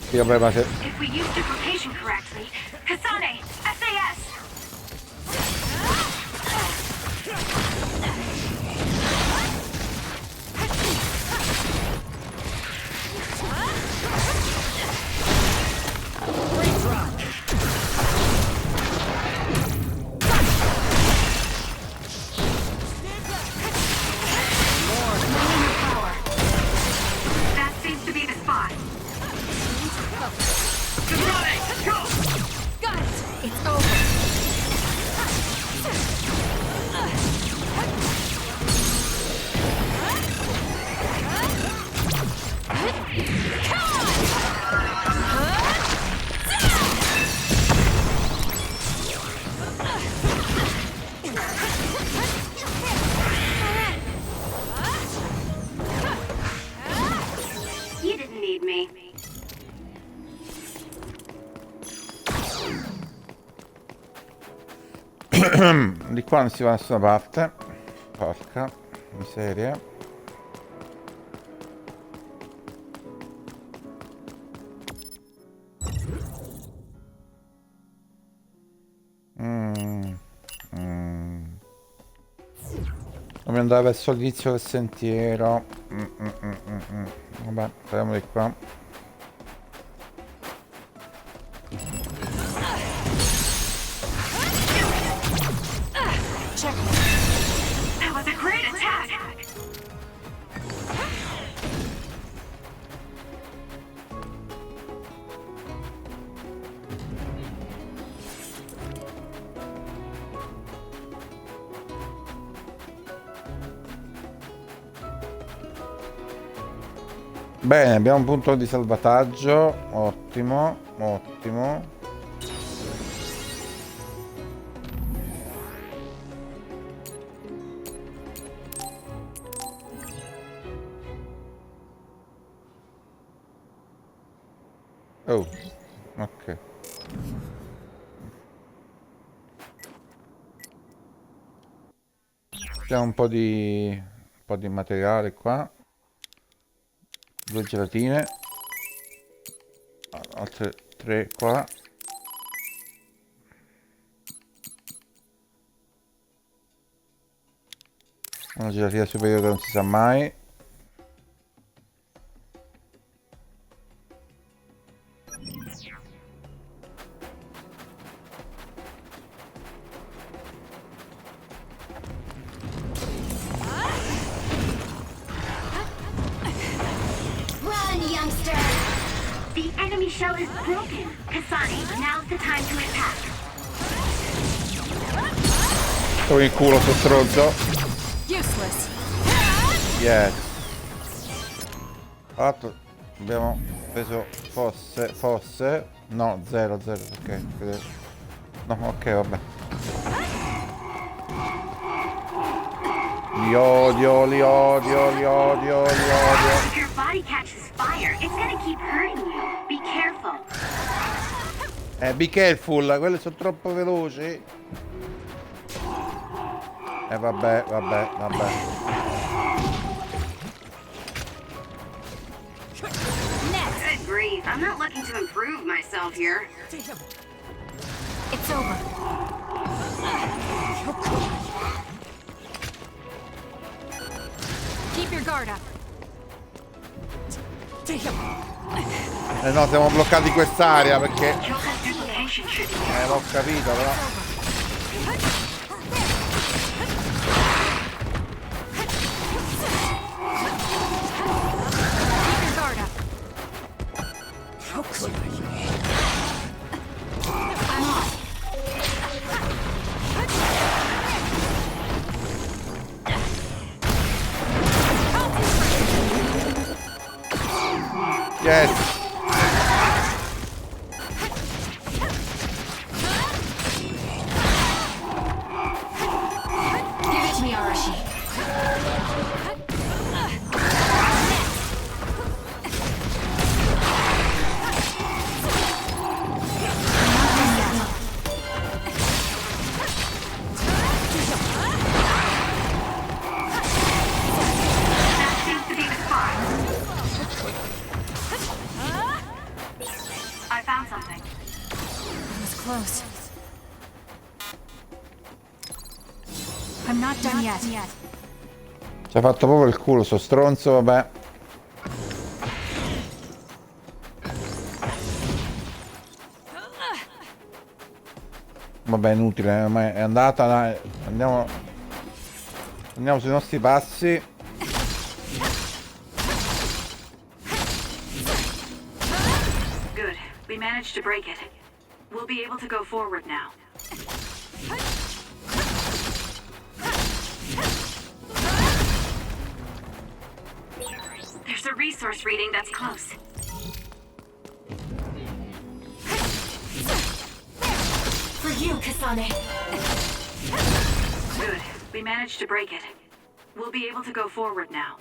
Sì, vabbè, ma se...
If we use duplication correctly, Kasane, SAS! need me.
Di qua non si va da nessuna parte. Porca miseria. Dobbiamo andare verso l'inizio del sentiero. Vabbè, speriamo di qua.
That was a great attack!
Bene, abbiamo un punto di salvataggio. Ottimo, ottimo. Oh, ok. Abbiamo un po' di materiale qua. 2 gelatine. Altre 3 qua. Una gelatina superiore non si sa mai.
The enemy shell is broken. Kasani, now's the time to attack.
Sto in culo, sto stronzo.
Useless.
Yes. Fatto. Abbiamo preso fosse. No, 0, ok. No, ok, vabbè. Li odio.
If your body catches fire, it's gonna keep hurting you. Be careful.
Be careful, quelle sono troppo veloci. Vabbè.
Good grief, I'm not looking to improve myself here.
It's over. Keep your guard up.
No, siamo bloccati in quest'area perché... l'ho capito però. Yes.
Give it to me, Arashi.
I found something.
That was close. I'm not done yet.
Ci ha fatto proprio il culo, sto stronzo, vabbè. Vabbè, inutile, ormai è andata, dai. Andiamo sui nostri passi.
Good. We managed to break it. We'll be able to go forward now. There's a resource reading that's close.
For you, Kasane.
Good. We managed to break it. We'll be able to go forward now.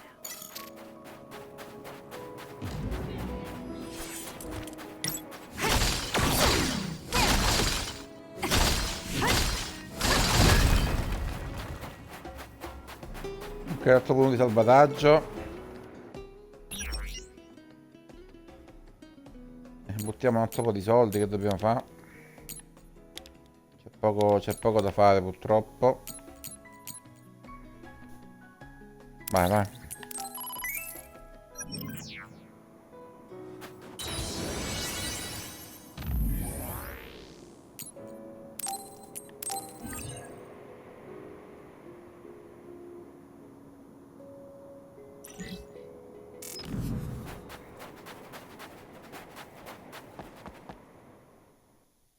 altro punto di salvataggio. Buttiamo un altro po' di soldi, che dobbiamo fare? C'è poco da fare purtroppo. Vai, vai.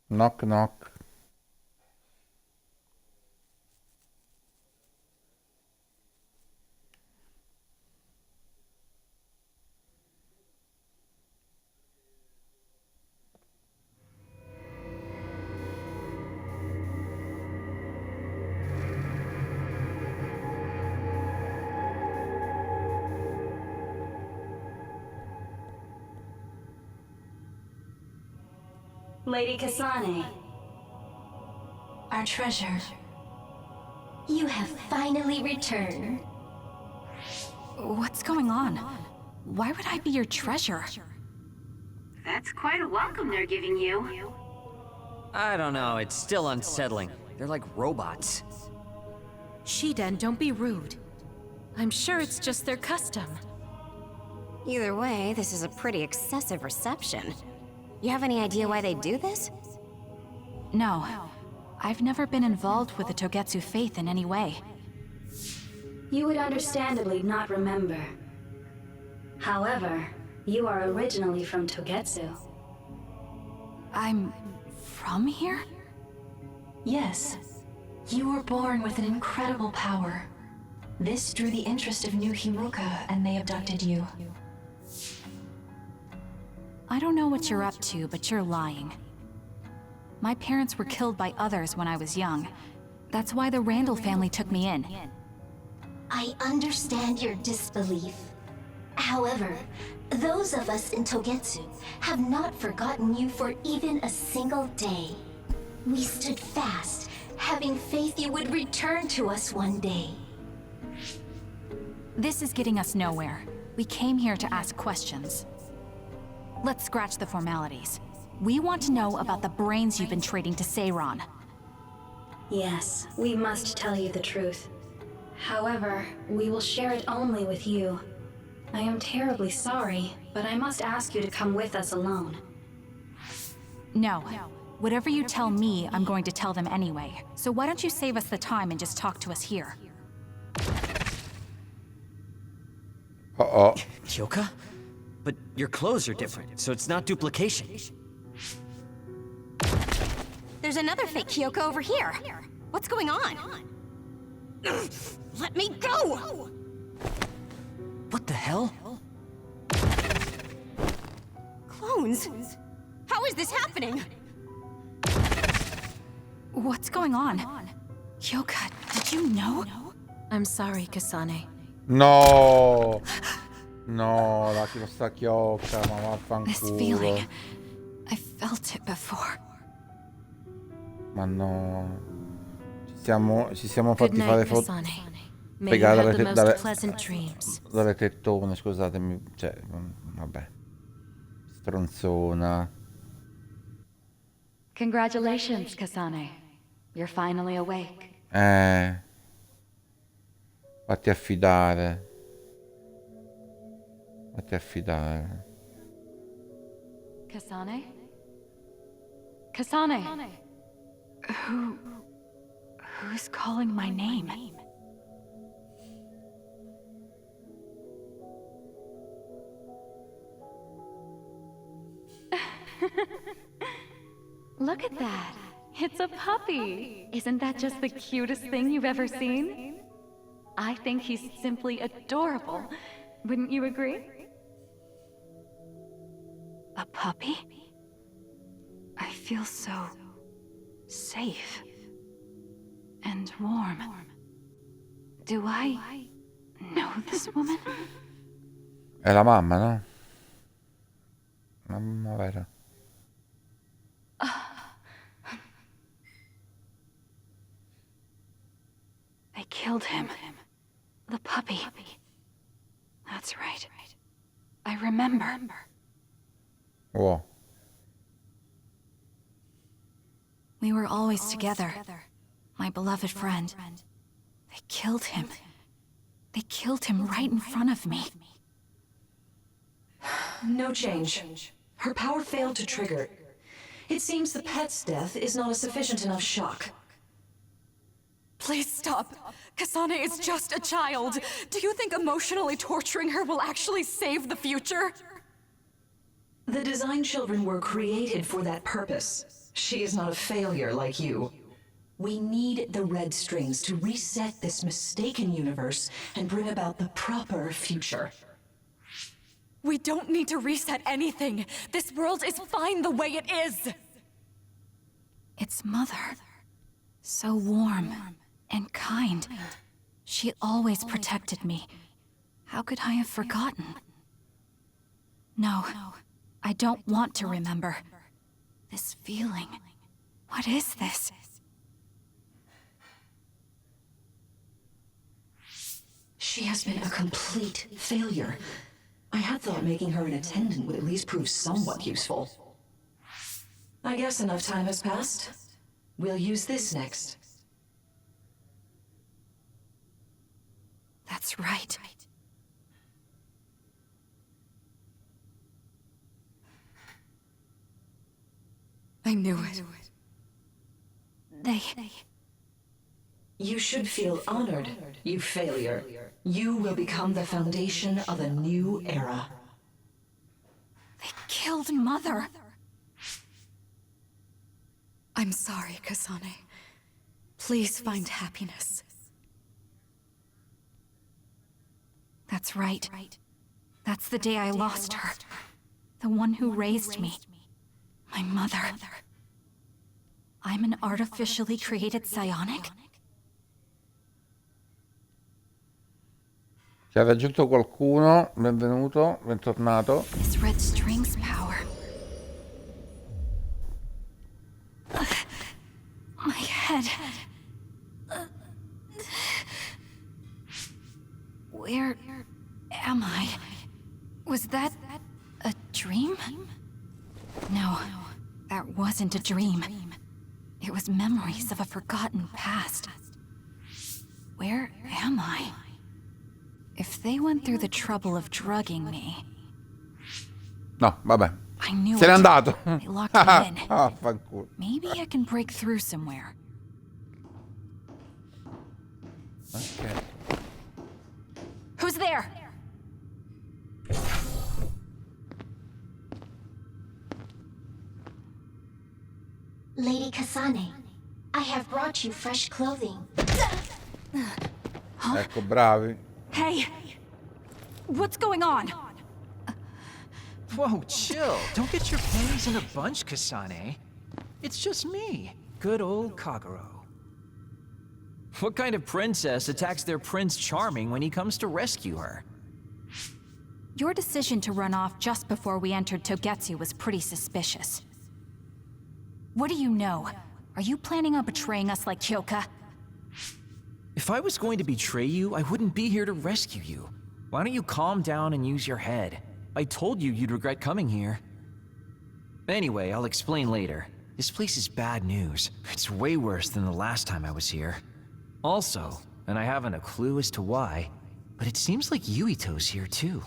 Knock knock.
Lady Kasane.
Our treasure.
You have finally returned.
What's going on? Why would I be your treasure?
That's quite a welcome they're giving you.
I don't know, it's still unsettling. They're like robots.
Shiden, don't be rude. I'm sure it's just their custom.
Either way, this is a pretty excessive reception. You have any idea why they do this?
No. I've never been involved with the Togetsu faith in any way.
You would understandably not remember. However, you are originally from Togetsu.
I'm from here?
Yes. You were born with an incredible power. This drew the interest of New Himuka, and they abducted you.
I don't know what you're up to, but you're lying. My parents were killed by others when I was young. That's why the Randall family took me in.
I understand your disbelief. However, those of us in Togetsu have not forgotten you for even a single day. We stood fast, having faith you would return to us one day.
This is getting us nowhere. We came here to ask questions. Let's scratch the formalities. We want to know about the brains you've been trading to Seiron.
Yes, we must tell you the truth. However, we will share it only with you. I am terribly sorry, but I must ask you to come with us alone.
No. Whatever you tell me, I'm going to tell them anyway. So why don't you save us the time and just talk to us here?
Uh-oh.
Kyoka? But your clothes are different, so it's not duplication.
There's another fake Kyoko over here. What's going on? Let me go!
What the hell?
Clones? How is this happening?
What's going on? Kyoka, did you know?
I'm sorry, Kasane.
No! No, lascialo sta Chiocca, ma
This
vaffanculo.
feeling, I felt it before.
Ma no. Ci siamo
Good
fatti
night,
fare
Kasane. May you
spiegare
have the most pleasant dreams.
dalle tettone, scusatemi. Cioè, vabbè. Stronzona.
Congratulations, Kasane. You're finally awake.
Fatti affidare. Fatti affidare.
Kasane? Kasane!
Who's calling my name?
Look at that! It's a puppy! Isn't that just the cutest thing you've ever seen? I think he's simply adorable. Wouldn't you agree?
A puppy? I feel so safe and warm. Do I know this woman?
È la mamma, no? La mamma vera.
They killed him. The puppy. That's right. I remember.
Oh.
We were always together. My beloved friend. They killed him. They killed him right in front of me.
No change. Her power failed to trigger. It seems the pet's death is not a sufficient enough shock.
Please stop. Kasane is just a child. Do you think emotionally torturing her will actually save the future?
The design children were created for that purpose. She is not a failure like you. We need the red strings to reset this mistaken universe and bring about the proper future.
We don't need to reset anything. This world is fine the way it is.
It's Mother. So warm and kind. She always protected me. How could I have forgotten? No, I don't want to remember. This feeling. What is this?
She has been a complete failure. I had thought making her an attendant would at least prove somewhat useful. I guess enough time has passed. We'll use this next.
That's right.
I knew it.
They...
You should feel honored, you failure. You will become the foundation of a new era.
They killed Mother.
I'm sorry, Kasane. Please find happiness.
That's right. That's the day I lost her. The one who raised me. My mother. I'm an artificially created psionic?
Ci ha raggiunto qualcuno, benvenuto, bentornato.
This red strings power. My head. Where am I? Was that a dream? No, that wasn't a dream. It was memories of a forgotten past. Where am I? If they went through the trouble of drugging me...
No, vabbè.
I knew
Se n'è
it.
andato.
They locked me in.
Ah, fanculo.
Maybe I can break through somewhere.
Ok.
Who's there?
Lady Kasane, I have brought you fresh clothing.
Ecco, bravi.
Hey! What's going on?
Whoa, chill. Don't get your panties in a bunch, Kasane. It's just me, good old Kagero. What kind of princess attacks their Prince Charming when he comes to rescue her?
Your decision to run off just before we entered Togetsu was pretty suspicious. What do you know? Are you planning on betraying us like Kyoka?
If I was going to betray you, I wouldn't be here to rescue you. Why don't you calm down and use your head? I told you you'd regret coming here. Anyway, I'll explain later. This place is bad news. It's way worse than the last time I was here. Also, and I haven't a clue as to why, but it seems like Yuito's here too.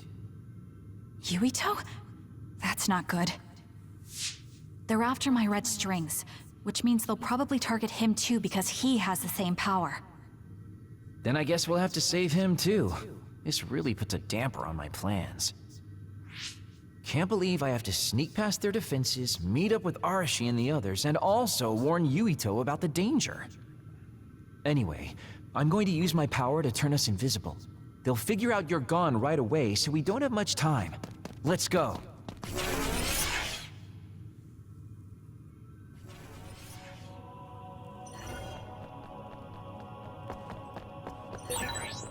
Yuito? That's not good. They're after my red strings, which means they'll probably target him too because he has the same power.
Then I guess we'll have to save him too. This really puts a damper on my plans. Can't believe I have to sneak past their defenses, meet up with Arashi and the others, and also warn Yuito about the danger. Anyway, I'm going to use my power to turn us invisible. They'll figure out you're gone right away, so we don't have much time. Let's go.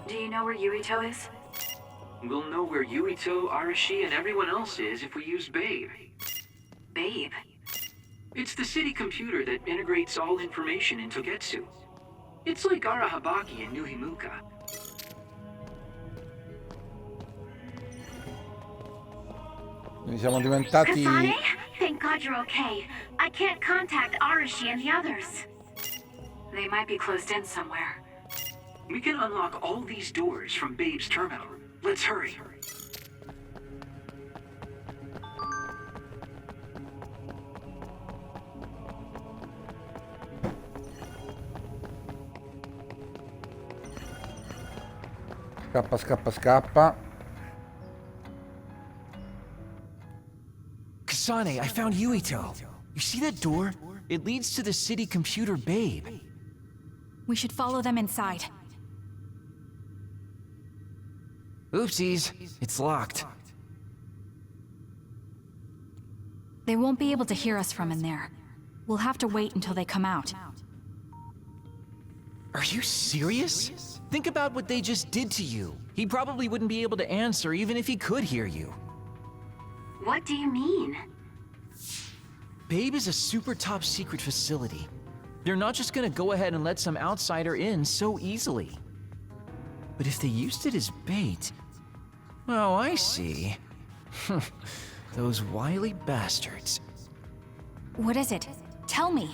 Do you know where Yuito is?
We'll know where Yuito, Arashi, and everyone else is if we use Babe.
Babe?
It's the city computer that integrates all information in Togetsu. It's like Arahabaki in New Himuka.
Quindi siamo diventati...
Kasane? Thank God you're okay. I can't contact Arashi and the others.
They might be closed in somewhere.
We can unlock all these doors from Babe's terminal. Let's hurry.
Scappa, scappa, scappa.
Kasane, I found Yuito. You see that door? It leads to the city computer Babe.
We should follow them inside.
Oopsies, it's locked.
They won't be able to hear us from in there. We'll have to wait until they come out.
Are you serious? Think about what they just did to you. He probably wouldn't be able to answer even if he could hear you.
What do you mean?
Babe is a super top secret facility. They're not just gonna go ahead and let some outsider in so easily. But if they used it as bait... Oh, I see. Those wily bastards.
What is it? Tell me.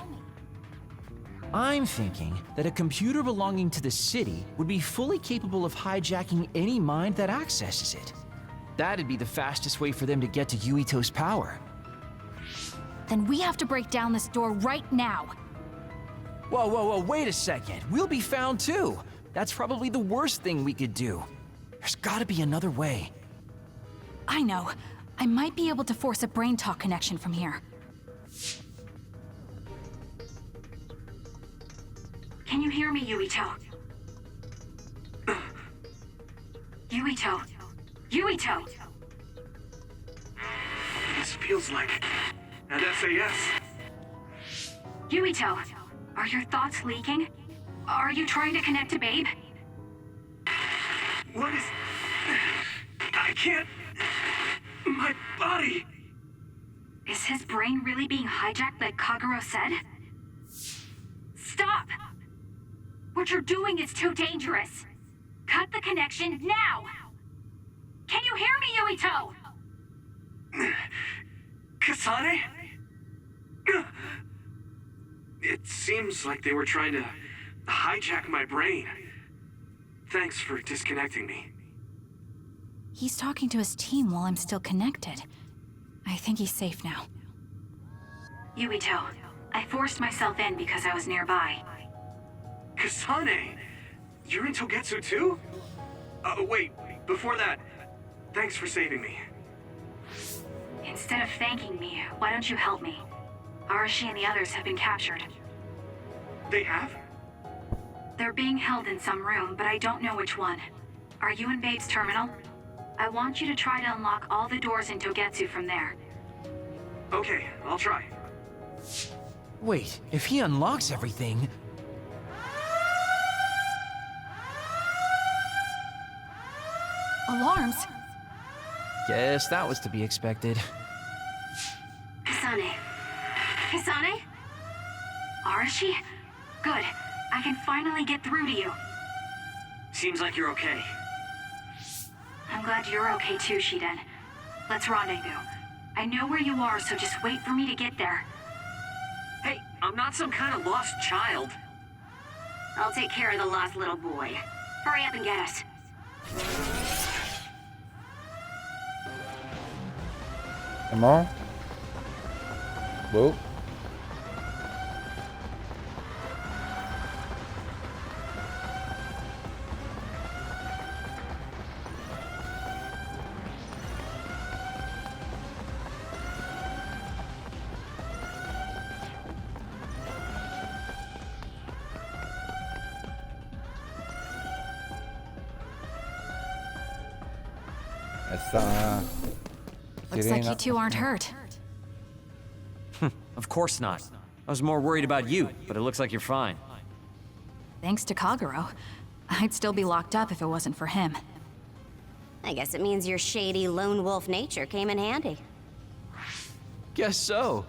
I'm thinking that a computer belonging to the city would be fully capable of hijacking any mind that accesses it. That'd be the fastest way for them to get to Yuito's power.
Then we have to break down this door right now.
Whoa, whoa, whoa, wait a second. We'll be found too. That's probably the worst thing we could do. There's gotta be another way.
I know. I might be able to force a brain talk connection from here.
Can you hear me, Yuito? Yuito! Yuito!
This feels like an SAS.
Yuito! Are your thoughts leaking? Are you trying to connect to Babe?
What is... I can't... My body...
Is his brain really being hijacked like Kagero said? Stop! What you're doing is too dangerous. Cut the connection now! Can you hear me, Yuito?
Kasane? It seems like they were trying to hijack my brain. Thanks for disconnecting me.
He's talking to his team while I'm still connected. I think he's safe now.
Yuito, I forced myself in because I was nearby.
Kasane! You're in Togetsu too? Wait, before that, thanks for saving me.
Instead of thanking me, why don't you help me? Arashi and the others have been captured.
They have?
They're being held in some room, but I don't know which one. Are you in Babe's terminal? I want you to try to unlock all the doors in Togetsu from there.
Okay, I'll try.
Wait, if he unlocks everything...
Alarms?
Guess that was to be expected.
Kasane. Kasane? Arashi? Good. I can finally get through to you.
Seems like you're okay.
I'm glad you're okay too, Shiden. Let's rendezvous. I know where you are, so just wait for me to get there.
Hey, I'm not some kind of lost child.
I'll take care of the lost little boy. Hurry up and get us.
Come on. Whoa.
Looks like you two aren't hurt.
Of course not. I was more worried about you, but it looks like you're fine.
Thanks to Kagero. I'd still be locked up if it wasn't for him.
I guess it means your shady lone wolf nature came in handy.
Guess so.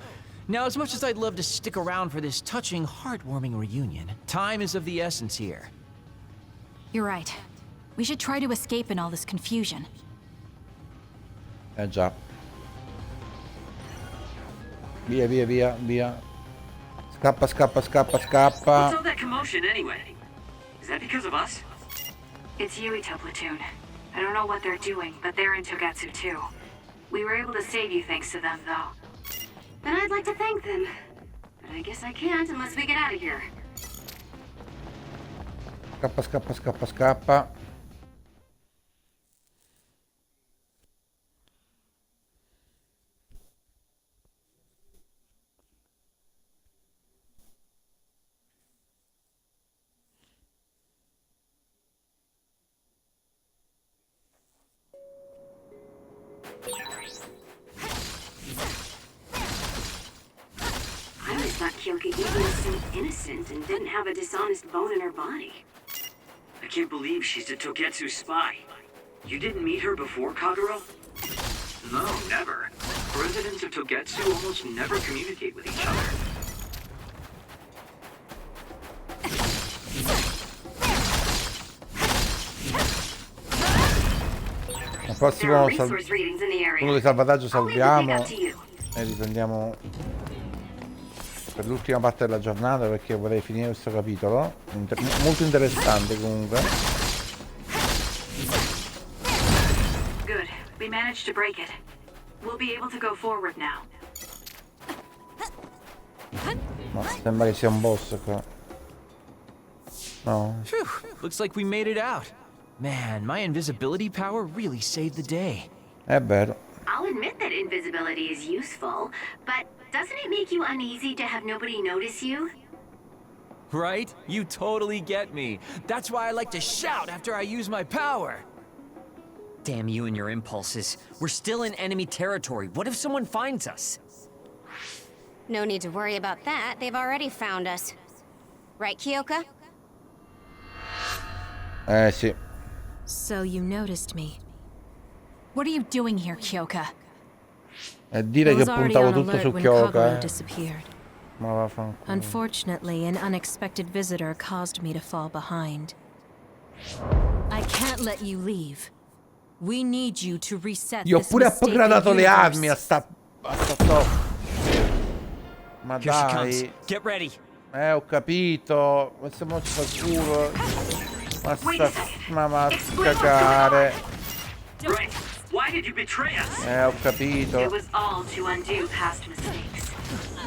Now, as much as I'd love to stick around for this touching, heartwarming reunion, time is of the essence here.
You're right. We should try to escape in all this confusion.
Già. Via, via, via, via. Scappa, scappa, scappa,
What's
scappa.
all that commotion anyway? Is that because of us?
It's Yuito platoon. I don't know what they're doing, but they're in Togetsu too. We were able to save you thanks to them, though.
Then I'd like to thank them. But I guess I can't unless we get out of here.
Scappa, scappa, scappa, scappa.
I always thought Kyoka Eden was so innocent and didn't have a dishonest bone in her body.
I can't believe she's a Togetsu spy. You didn't meet her before, Kagero? No, never. Residents of Togetsu almost never communicate with each other.
Al prossimo uno di salvataggio salviamo e riprendiamo per l'ultima parte della giornata, perché vorrei finire questo capitolo. Molto interessante comunque.
Good. We managed to break it. We'll be able to go forward now.
Ma sembra che sia un boss qua. No.
Phew, looks like we made it out. Man, my invisibility power really saved the day.
È vero.
I'll admit that invisibility is useful, but doesn't it make you uneasy to have nobody notice you?
Right? You totally get me. That's why I like to shout after I use my power.
Damn you and your impulses. We're still in enemy territory. What if someone finds us?
No need to worry about that. They've already found us. Right, Kyoka?
Sì.
So you noticed me. What are you doing here, Kyoka?
E dire che puntavo tutto su Kyoka. Ma vaffanculo.
Unfortunately, an unexpected visitor caused me to fall behind. I can't let you leave. We need you to reset
Io ho
this
pure
mistaken
upgradato le
universe.
armi a sta top. Ma
Here she
dai.
comes. Get ready.
Ho capito. Questo mo ci fa scuro. Ma va a cagare.
Right. Why did you betray us?
Ho capito.
It was all to undo past mistakes.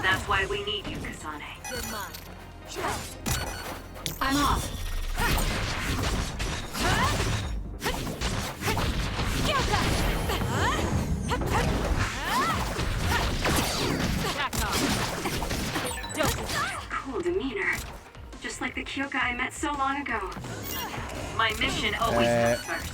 That's why we need you, Kasane.
I'm off. Cool demeanor. Just like the Kyoka I met so long ago.
My mission always comes first.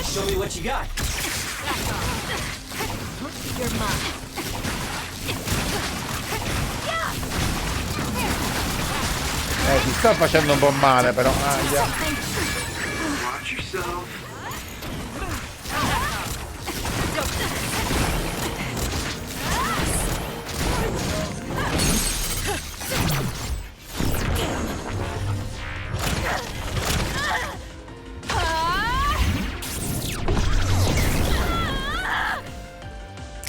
Show me what you got.
You're mine.
Ti sto facendo un po' male però.
Watch yourself.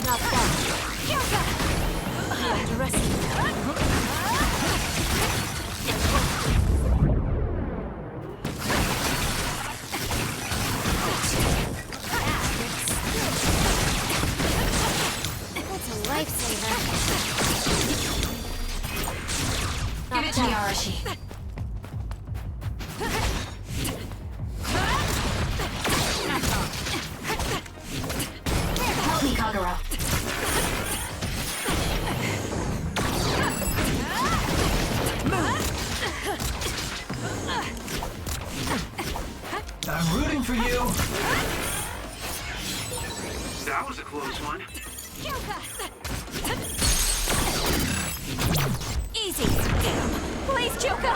Not bad.
That's a lifesaver.
Give it to me, Arashi. Help me, Kagero.
I'm rooting for you. That was a close one.
Easy. Please, Kyoka.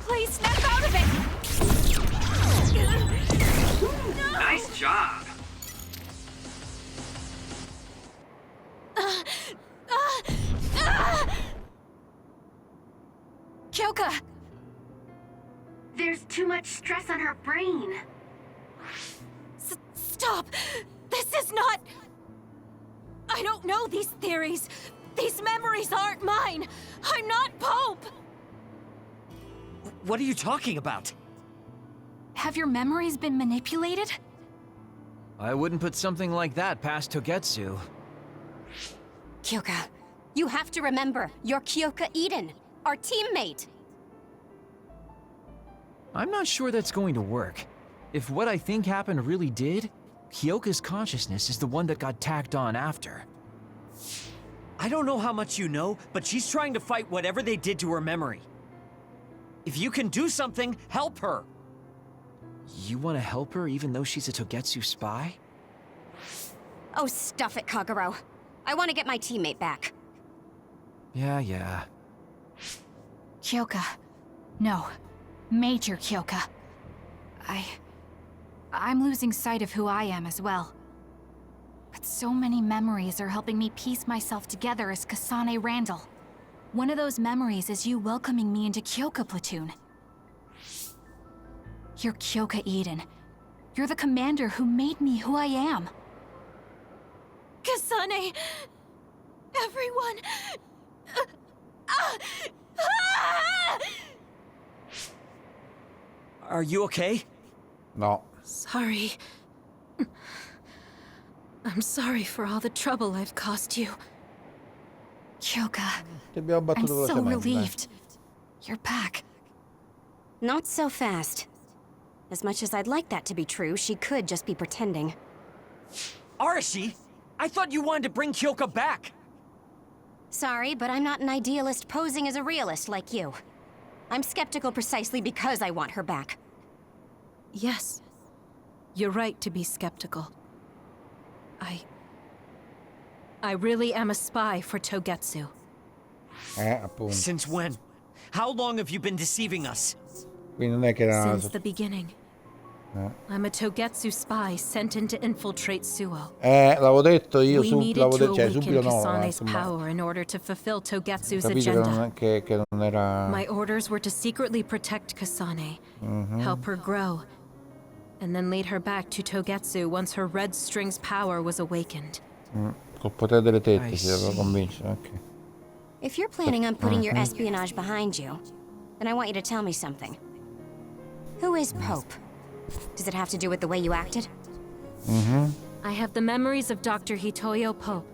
Please snap out of it.
Nice job.
Kyoka!
There's too much stress on her brain.
Stop! This is not... I don't know these theories. These memories aren't mine. I'm not Pope!
What are you talking about?
Have your memories been manipulated?
I wouldn't put something like that past Togetsu.
Kyoka, you have to remember, you're Kyoka Eden, our teammate.
I'm not sure that's going to work. If what I think happened really did, Kyoka's consciousness is the one that got tacked on after.
I don't know how much you know, but she's trying to fight whatever they did to her memory. If you can do something, help her!
You want to help her even though she's a Togetsu spy?
Oh, stuff it, Kagero. I want to get my teammate back.
Yeah.
Kyoka. No. Major Kyoka. I'm losing sight of who I am as well. But so many memories are helping me piece myself together as Kasane Randall. One of those memories is you welcoming me into Kyoka Platoon. You're Kyoka Eden. You're the commander who made me who I am.
Kasane! Everyone!
Are you okay?
No.
Sorry. I'm sorry for all the trouble I've caused you.
Kyoka,
Ti abbiamo
I'm
battuto
so
velocemente.
relieved. You're back.
Not so fast. As much as I'd like that to be true, she could just be pretending.
Arashi! I thought you wanted to bring Kyoka back!
Sorry, but I'm not an idealist posing as a realist like you. I'm skeptical precisely because I want her back.
Yes. You're right to be skeptical. I really am a spy for Togetsu.
Appunto.
Since when? How long have you been deceiving us?
Quindi non è che era...
Since the beginning. I'm a Togetsu spy sent in to infiltrate Suo.
l'avevo detto io,
We needed
l'avevo
to
detto, cioè
awaken
subito no,
Kasane's
insomma,
power in order to fulfill Togetsu's
capito
agenda.
che non era...
My orders were to secretly protect Kasane, help her grow, and then lead her back to Togetsu once her red string's power was awakened.
Col potere delle tette si doveva convincere, ok.
If you're planning on putting your espionage behind you, then I want you to tell me something. Who is Pope? Does it have to do with the way you acted?
I have the memories of Dr. Hitoyo Pope,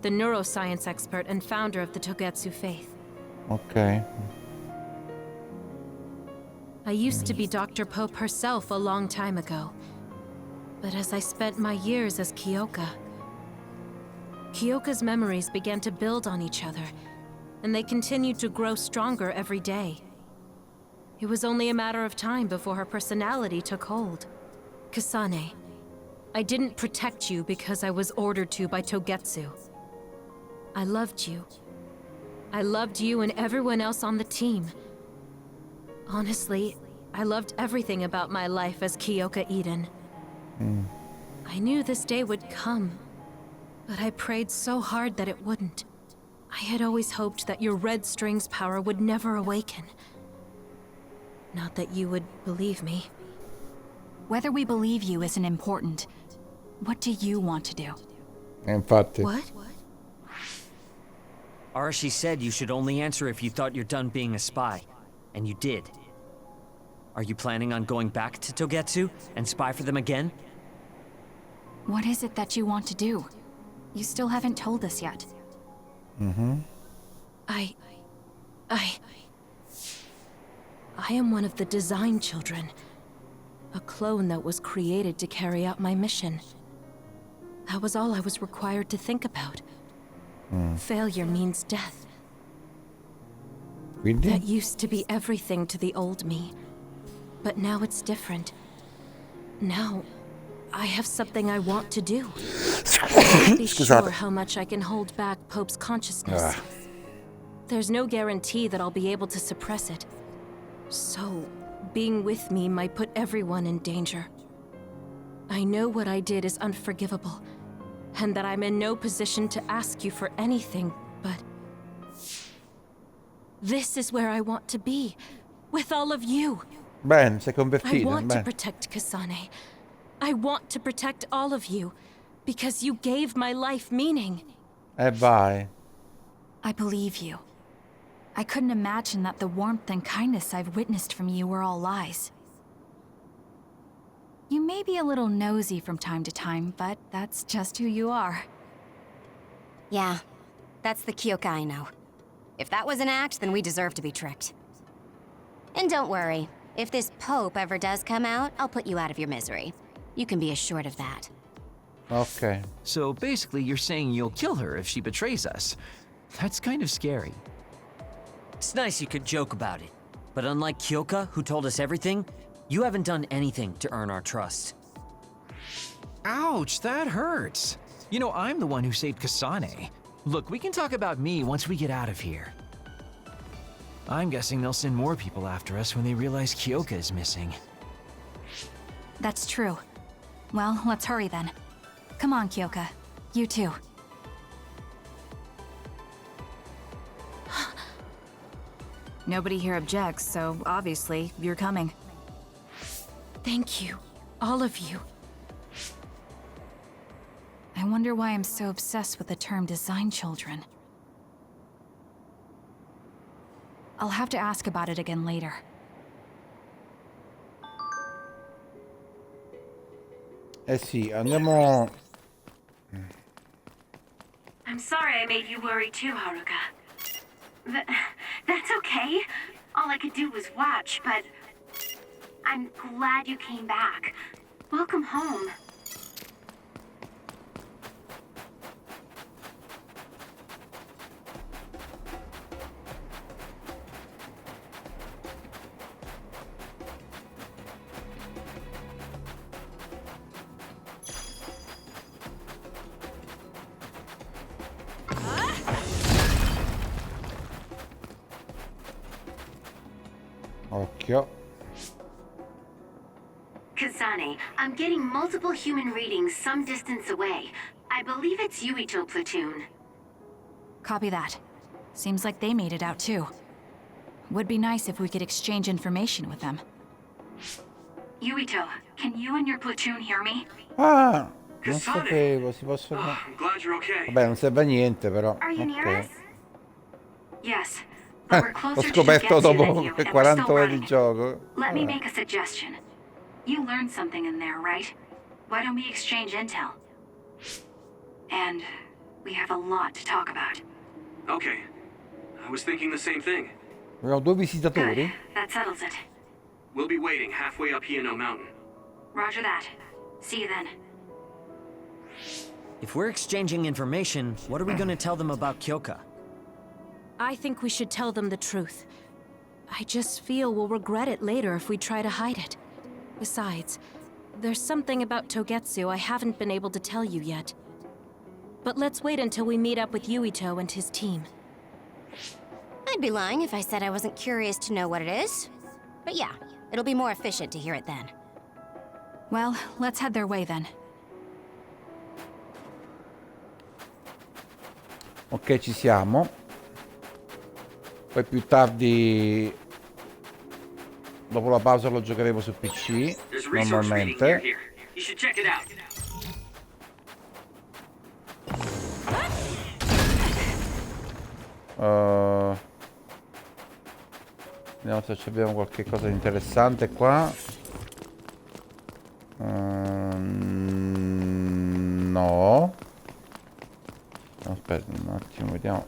the neuroscience expert and founder of the Togetsu faith.
Ok.
I used to be Dr. Pope herself a long time ago. But as I spent my years as Kyoka, Kyoka's memories began to build on each other, and they continued to grow stronger every day. It was only a matter of time before her personality took hold. Kasane, I didn't protect you because I was ordered to by Togetsu. I loved you. I loved you and everyone else on the team. Honestly, I loved everything about my life as Kyoka Eden. I knew this day would come, but I prayed so hard that it wouldn't. I had always hoped that your red string's power would never awaken. Not that you would believe me.
Whether we believe you isn't important. What do you want to do?
Infatti.
What?
Arashi said you should only answer if you thought you're done being a spy. And you did. Are you planning on going back to Togetsu and spy for them again?
What is it that you want to do? You still haven't told us yet.
I am one of the design children. A clone that was created to carry out my mission. That was all I was required to think about. Failure means death.
Quindi?
That used to be everything to the old me. But now it's different. Now, I have something I want to do. I can't be sure how much I can hold back Pope's consciousness. There's no guarantee that I'll be able to suppress it. So, being with me might put everyone in danger. I know what I did is unforgivable, and that I'm in no position to ask you for anything, but...
This is where I want to be, with all of you.
Bene, sei
I
convertito,
want to
bene.
protect Kasane. I want to protect all of you, because you gave my life meaning.
Vai.
I believe you. I couldn't imagine that the warmth and kindness I've witnessed from you were all lies. You may be a little nosy from time to time, but that's just who you are.
Yeah, that's the Kyoka I know. If that was an act, then we deserve to be tricked. And don't worry, if this Pope ever does come out, I'll put you out of your misery. You can be assured of that.
Ok.
So basically, you're saying you'll kill her if she betrays us. That's kind of scary.
It's nice you could joke about it. But unlike Kyoka, who told us everything, you haven't done anything to earn our trust.
Ouch, that hurts. You know, I'm the one who saved Kasane. Look, we can talk about me once we get out of here. I'm guessing they'll send more people after us when they realize Kyoka is missing.
That's true. Well, let's hurry then. Come on, Kyoka. You too. Nobody here objects, so obviously you're coming. Thank you, all of you. I wonder why I'm so obsessed with the term design children. I'll have to ask about it again later.
Eh sì, andiamo...
I'm sorry I made you worry too, Haruka. That's okay. All I could do was watch, but I'm glad you came back. Welcome home.
Occhio.
Kasane, I'm getting multiple human readings some distance away. I believe it's Yuito platoon.
Copy that. Seems like they made it out too. Would be nice if we could exchange information with them.
Yuito, can you and your platoon hear me?
Ah, non sapevo, si possono...
I'm glad you're okay.
Vabbè, non serve a niente però.
Are you near us?
Ok.
Yes. But we're closer
L'ho
to
scoperto
Togetsu than
dopo
you, and we're
40
still
ore
running.
di gioco.
Let me
Vabbè.
make a suggestion. You learned something in there, right? Why don't we exchange intel? And we have a lot to talk about.
Okay. I was thinking the same thing.
Abbiamo due visitatori?
That settles it.
We'll be waiting halfway up Hiano Mountain.
Roger that. See you then.
If we're exchanging information, what are we gonna tell them about Kyoka?
I think we should tell them the truth. I just feel we'll regret it later if we try to hide it. Besides, there's something about Togetsu I haven't been able to tell you yet. But let's wait until we meet up with Yuito and his team.
I'd be lying if I said I wasn't curious to know what it is. But yeah, it'll be more efficient to hear it then.
Well, let's head their way then.
Ok, ci siamo. Poi più tardi, dopo la pausa, lo giocheremo su PC,
There's research reading
normalmente.
here. You should check it out.
Vediamo se abbiamo qualche cosa di interessante qua. No. Aspetta un attimo, vediamo.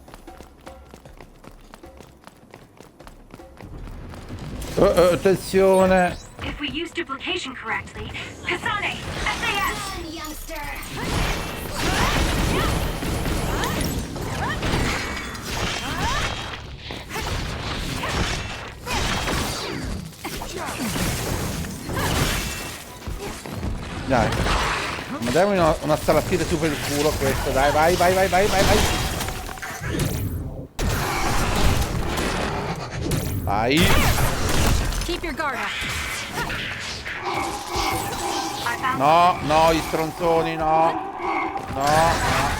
Attenzione!
If we use duplication correctly, Kasane, SAS!
Youngster!
Dai. Ma dai una stalattite su per il culo questa, dai, vai, vai, vai, vai, vai, vai. Vai.
Keep your guard up.
No, no, gli stronzoni, no. No.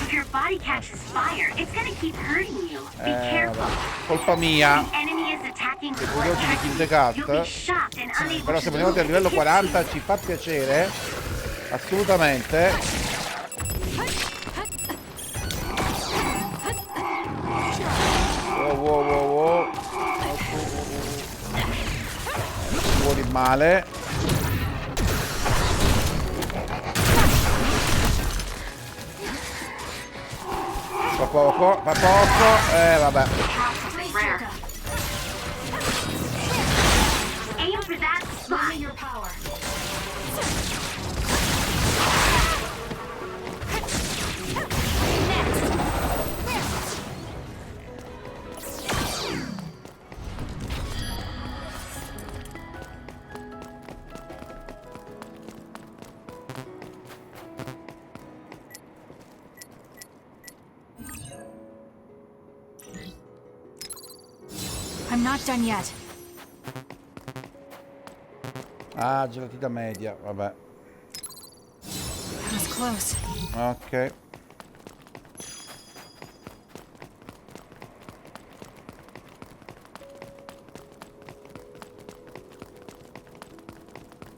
If your body catches fire, it's gonna keep hurting you. Be careful.
Vabbè. Colpa mia.
The enemy
curiosi di Kill the Cat. Però se veniamo a livello 40 ci fa piacere. Assolutamente. Wow. Fuori male. Fa poco. Vabbè.
Aim for that spot. Your power.
I'm not done yet.
Ah, gelatina media, vabbè.
That was close.
Ok.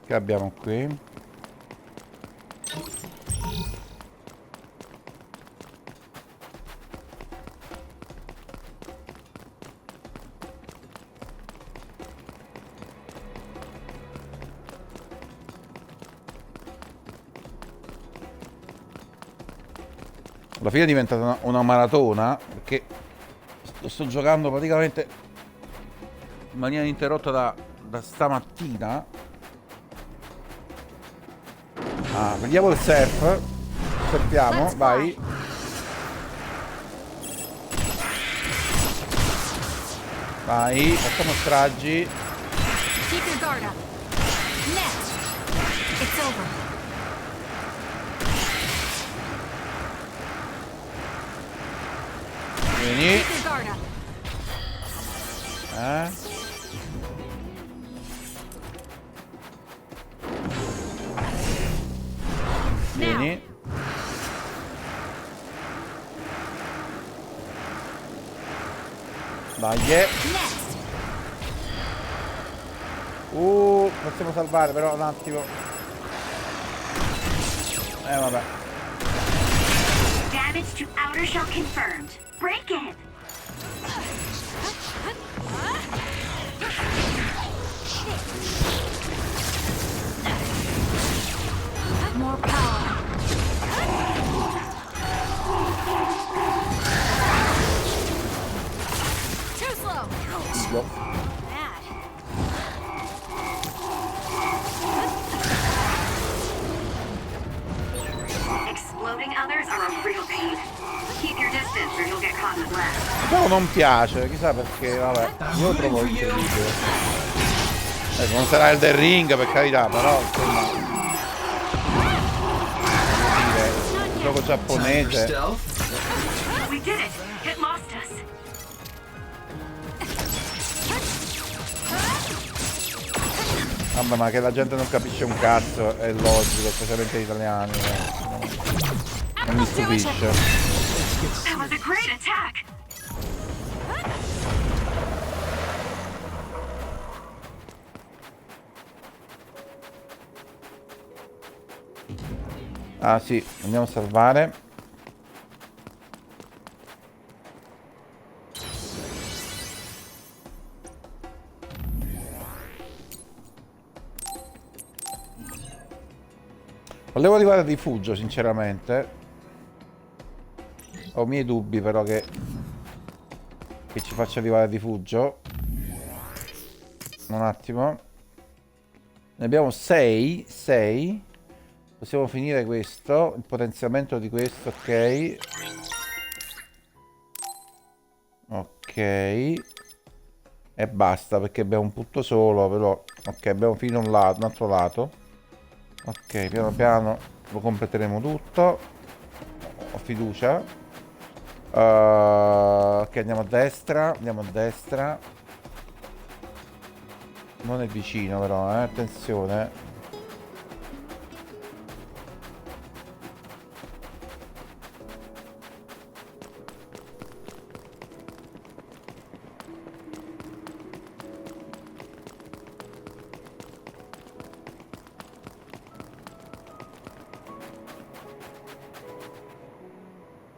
Che abbiamo qui? Alla fine è diventata una maratona perché sto giocando praticamente in maniera ininterrotta da stamattina. Vediamo il surf. Surfiamo, vai. Vai, facciamo stragi.
Keep your guard up. Next. It's over.
Vieni.
Keep your guard up.
Vieni. Dai. Possiamo salvare però un attimo. Vabbè.
Damage to outer shell confirmed. Break it.
More power. Too slow.
Exploding others are a real pain. Keep your distance or you'll get caught in the blast.
Però non piace, chissà perché, vabbè. Io lo trovo incredibile. Ecco, non sarà il del ring per carità, però insomma. Il gioco giapponese.
We did it. It lost us.
Vabbè, ma che la gente non capisce un cazzo è logico, specialmente gli italiani. Non mi stupisce.
That was a great attack.
Ah sì, andiamo a salvare. Volevo arrivare al rifugio, sinceramente. Ho i miei dubbi però che ci faccia arrivare al rifugio. Un attimo. Ne abbiamo 6. Possiamo finire questo. Il potenziamento di questo, ok. Ok. E basta perché abbiamo un punto solo, però. Ok, abbiamo finito un altro lato. Ok, piano piano lo completeremo tutto. Ho fiducia. Ok, andiamo a destra. Non è vicino però, attenzione.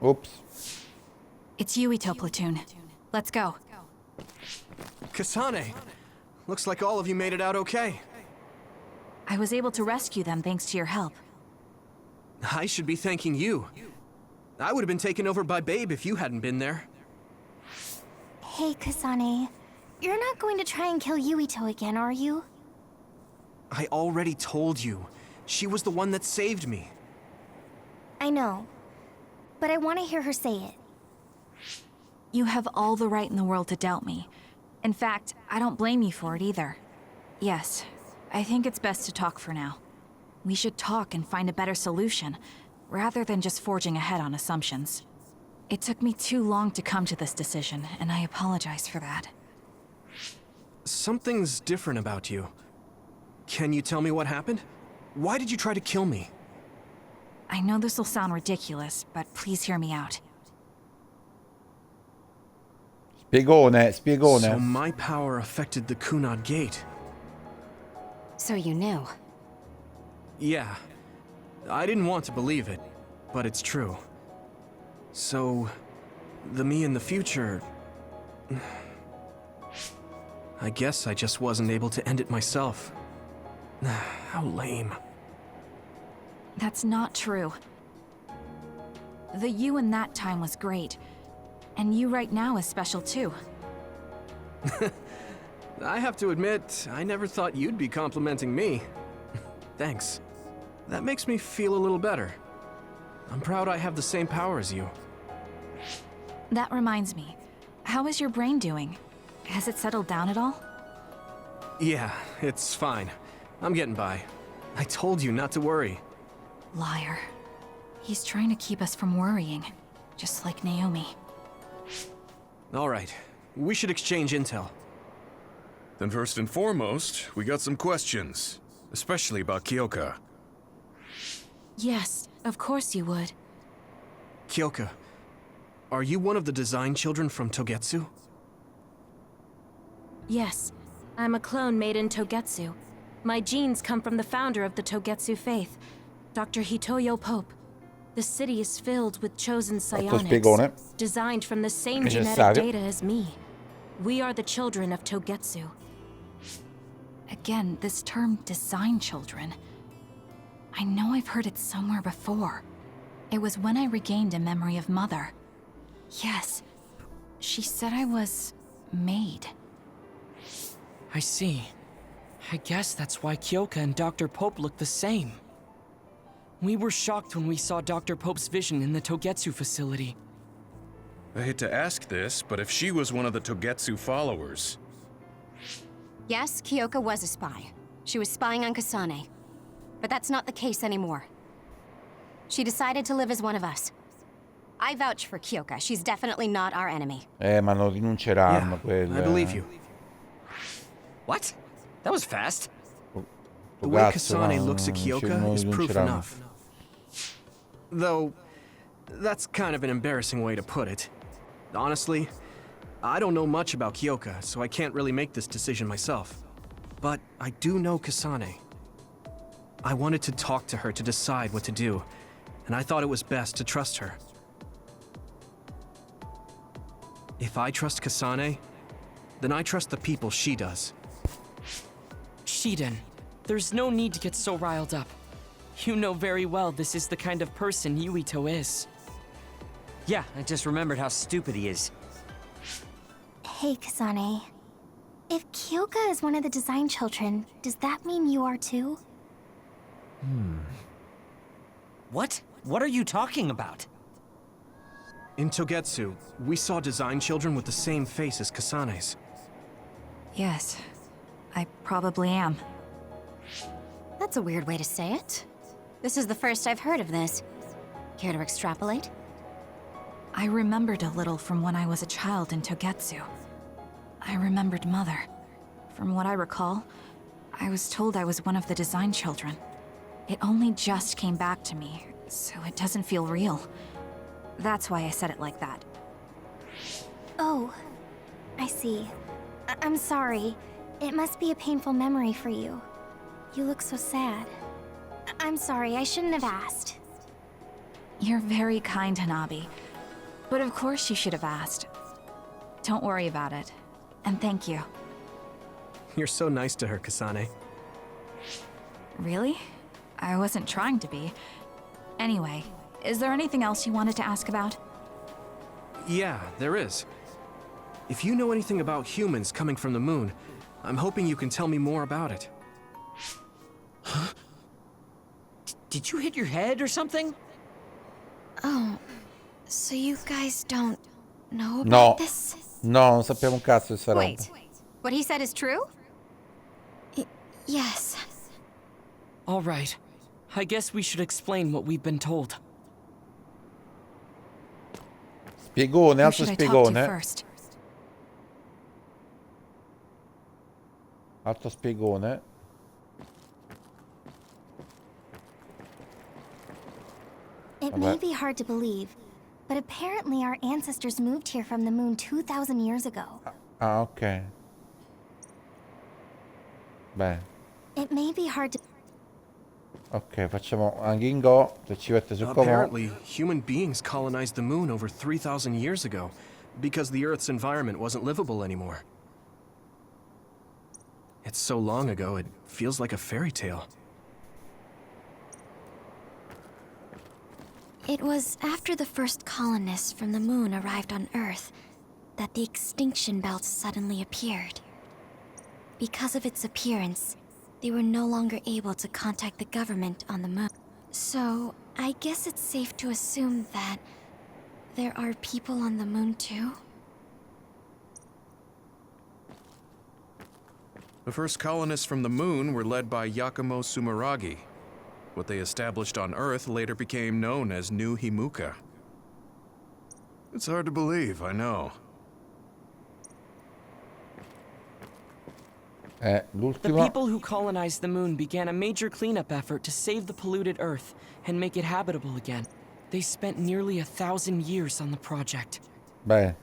Oops.
It's Yuito platoon. Let's go.
Kasane! Looks like all of you made it out okay.
I was able to rescue them thanks to your help.
I should be thanking you. I would have been taken over by Babe if you hadn't been there.
Hey, Kasane. You're not going to try and kill Yuito again, are you?
I already told you. She was the one that saved me.
I know. But I want to hear her say it.
You have all the right in the world to doubt me. In fact, I don't blame you for it either. Yes, I think it's best to talk for now. We should talk and find a better solution, rather than just forging ahead on assumptions. It took me too long to come to this decision, and I apologize for that.
Something's different about you. Can you tell me what happened? Why did you try to kill me?
I know this will sound ridiculous, but please hear me out.
Spiegone.
So my power affected the Kunad Gate.
So you knew.
Yeah. I didn't want to believe it, but it's true. So, the me in the future... I guess I just wasn't able to end it myself. How lame.
That's not true. The you in that time was great. And you right now is special too.
I have to admit, I never thought you'd be complimenting me. Thanks. That makes me feel a little better. I'm proud I have the same power as you.
That reminds me. How is your brain doing? Has it settled down at all?
Yeah, it's fine. I'm getting by. I told you not to worry.
Liar. He's trying to keep us from worrying, just like Naomi.
All right, we should exchange intel.
Then first and foremost, we got some questions, especially about Kyoka.
Yes, of course you would.
Kyoka, are you one of the design children from Togetsu?
Yes, I'm a clone made in Togetsu. My genes come from the founder of the Togetsu faith, Dr. Hitoyo Pope. The city is filled with chosen psionics, designed from the same genetic data as me. We are the children of Togetsu.
Again, this term design children. I know I've heard it somewhere before. It was when I regained a memory of Mother. Yes, she said I was made.
I see. I guess that's why Kyoka and Dr. Pope look the same. We were shocked when we saw Dr. Pope's vision in the Togetsu facility.
I hate to ask this, but if she was one of the Togetsu followers...
Yes, Kyoka was a spy. She was spying on Kasane. But that's not the case anymore. She decided to live as one of us. I vouch for Kyoka. She's definitely not our enemy.
Ma non rinunceranno quelle.
I believe you.
What? That was fast.
The way Kasane looks at Kyoka is proof enough. Though, that's kind of an embarrassing way to put it. Honestly, I don't know much about Kyoka, so I can't really make this decision myself. But I do know Kasane. I wanted to talk to her to decide what to do, and I thought it was best to trust her. If I trust Kasane, then I trust the people she does.
Shiden, there's no need to get so riled up. You know very well this is the kind of person Yuito is.
Yeah, I just remembered how stupid he is.
Hey, Kasane. If Kyoka is one of the design children, does that mean you are too?
What? What are you talking about?
In Togetsu, we saw design children with the same face as Kasane's.
Yes, I probably am.
That's a weird way to say it. This is the first I've heard of this. Care to extrapolate?
I remembered a little from when I was a child in Togetsu. I remembered Mother. From what I recall, I was told I was one of the design children. It only just came back to me, so it doesn't feel real. That's why I said it like that.
Oh, I see. I'm sorry. It must be a painful memory for you. You look so sad. I'm sorry, I shouldn't have asked.
You're very kind, Hanabi. But of course you should have asked. Don't worry about it. And thank you.
You're so nice to her, Kasane.
Really? I wasn't trying to be. Anyway, is there anything else you wanted to ask about?
Yeah, there is. If you know anything about humans coming from the moon, I'm hoping you can tell me more about it.
Huh? Did you hit your head or something?
Oh, so you guys don't know
No.
about this?
No, non sappiamo un cazzo di sta roba.
Wait, what he said is true? Yes.
All right. I guess we should explain what we've been told.
Spiegone,
Who
altro
should I talk to
spiegone.
first?
Altro spiegone.
It may be hard to believe, but apparently our ancestors moved here from the moon 2,000 years ago.
Ah, ok. Beh,
It may be hard to...
ok, facciamo un Gingo se ci mette sul comodo.
Apparently, human beings colonized the moon over 3,000 years ago because the Earth's environment wasn't livable anymore. It's so long ago, it feels like a fairy tale.
It was after the first colonists from the moon arrived on Earth that the extinction belt suddenly appeared. Because of its appearance, they were no longer able to contact the government on the moon. So, I guess it's safe to assume that there are people on the moon too?
The first colonists from the moon were led by Yakumo Sumeragi. What they established on Earth later became known as New Himuka. It's hard to believe, I know.
The
L'ultimo.
people who colonized the moon began a major cleanup effort to save the polluted Earth and make it habitable again. They spent nearly 1,000 years on the project.
Beh.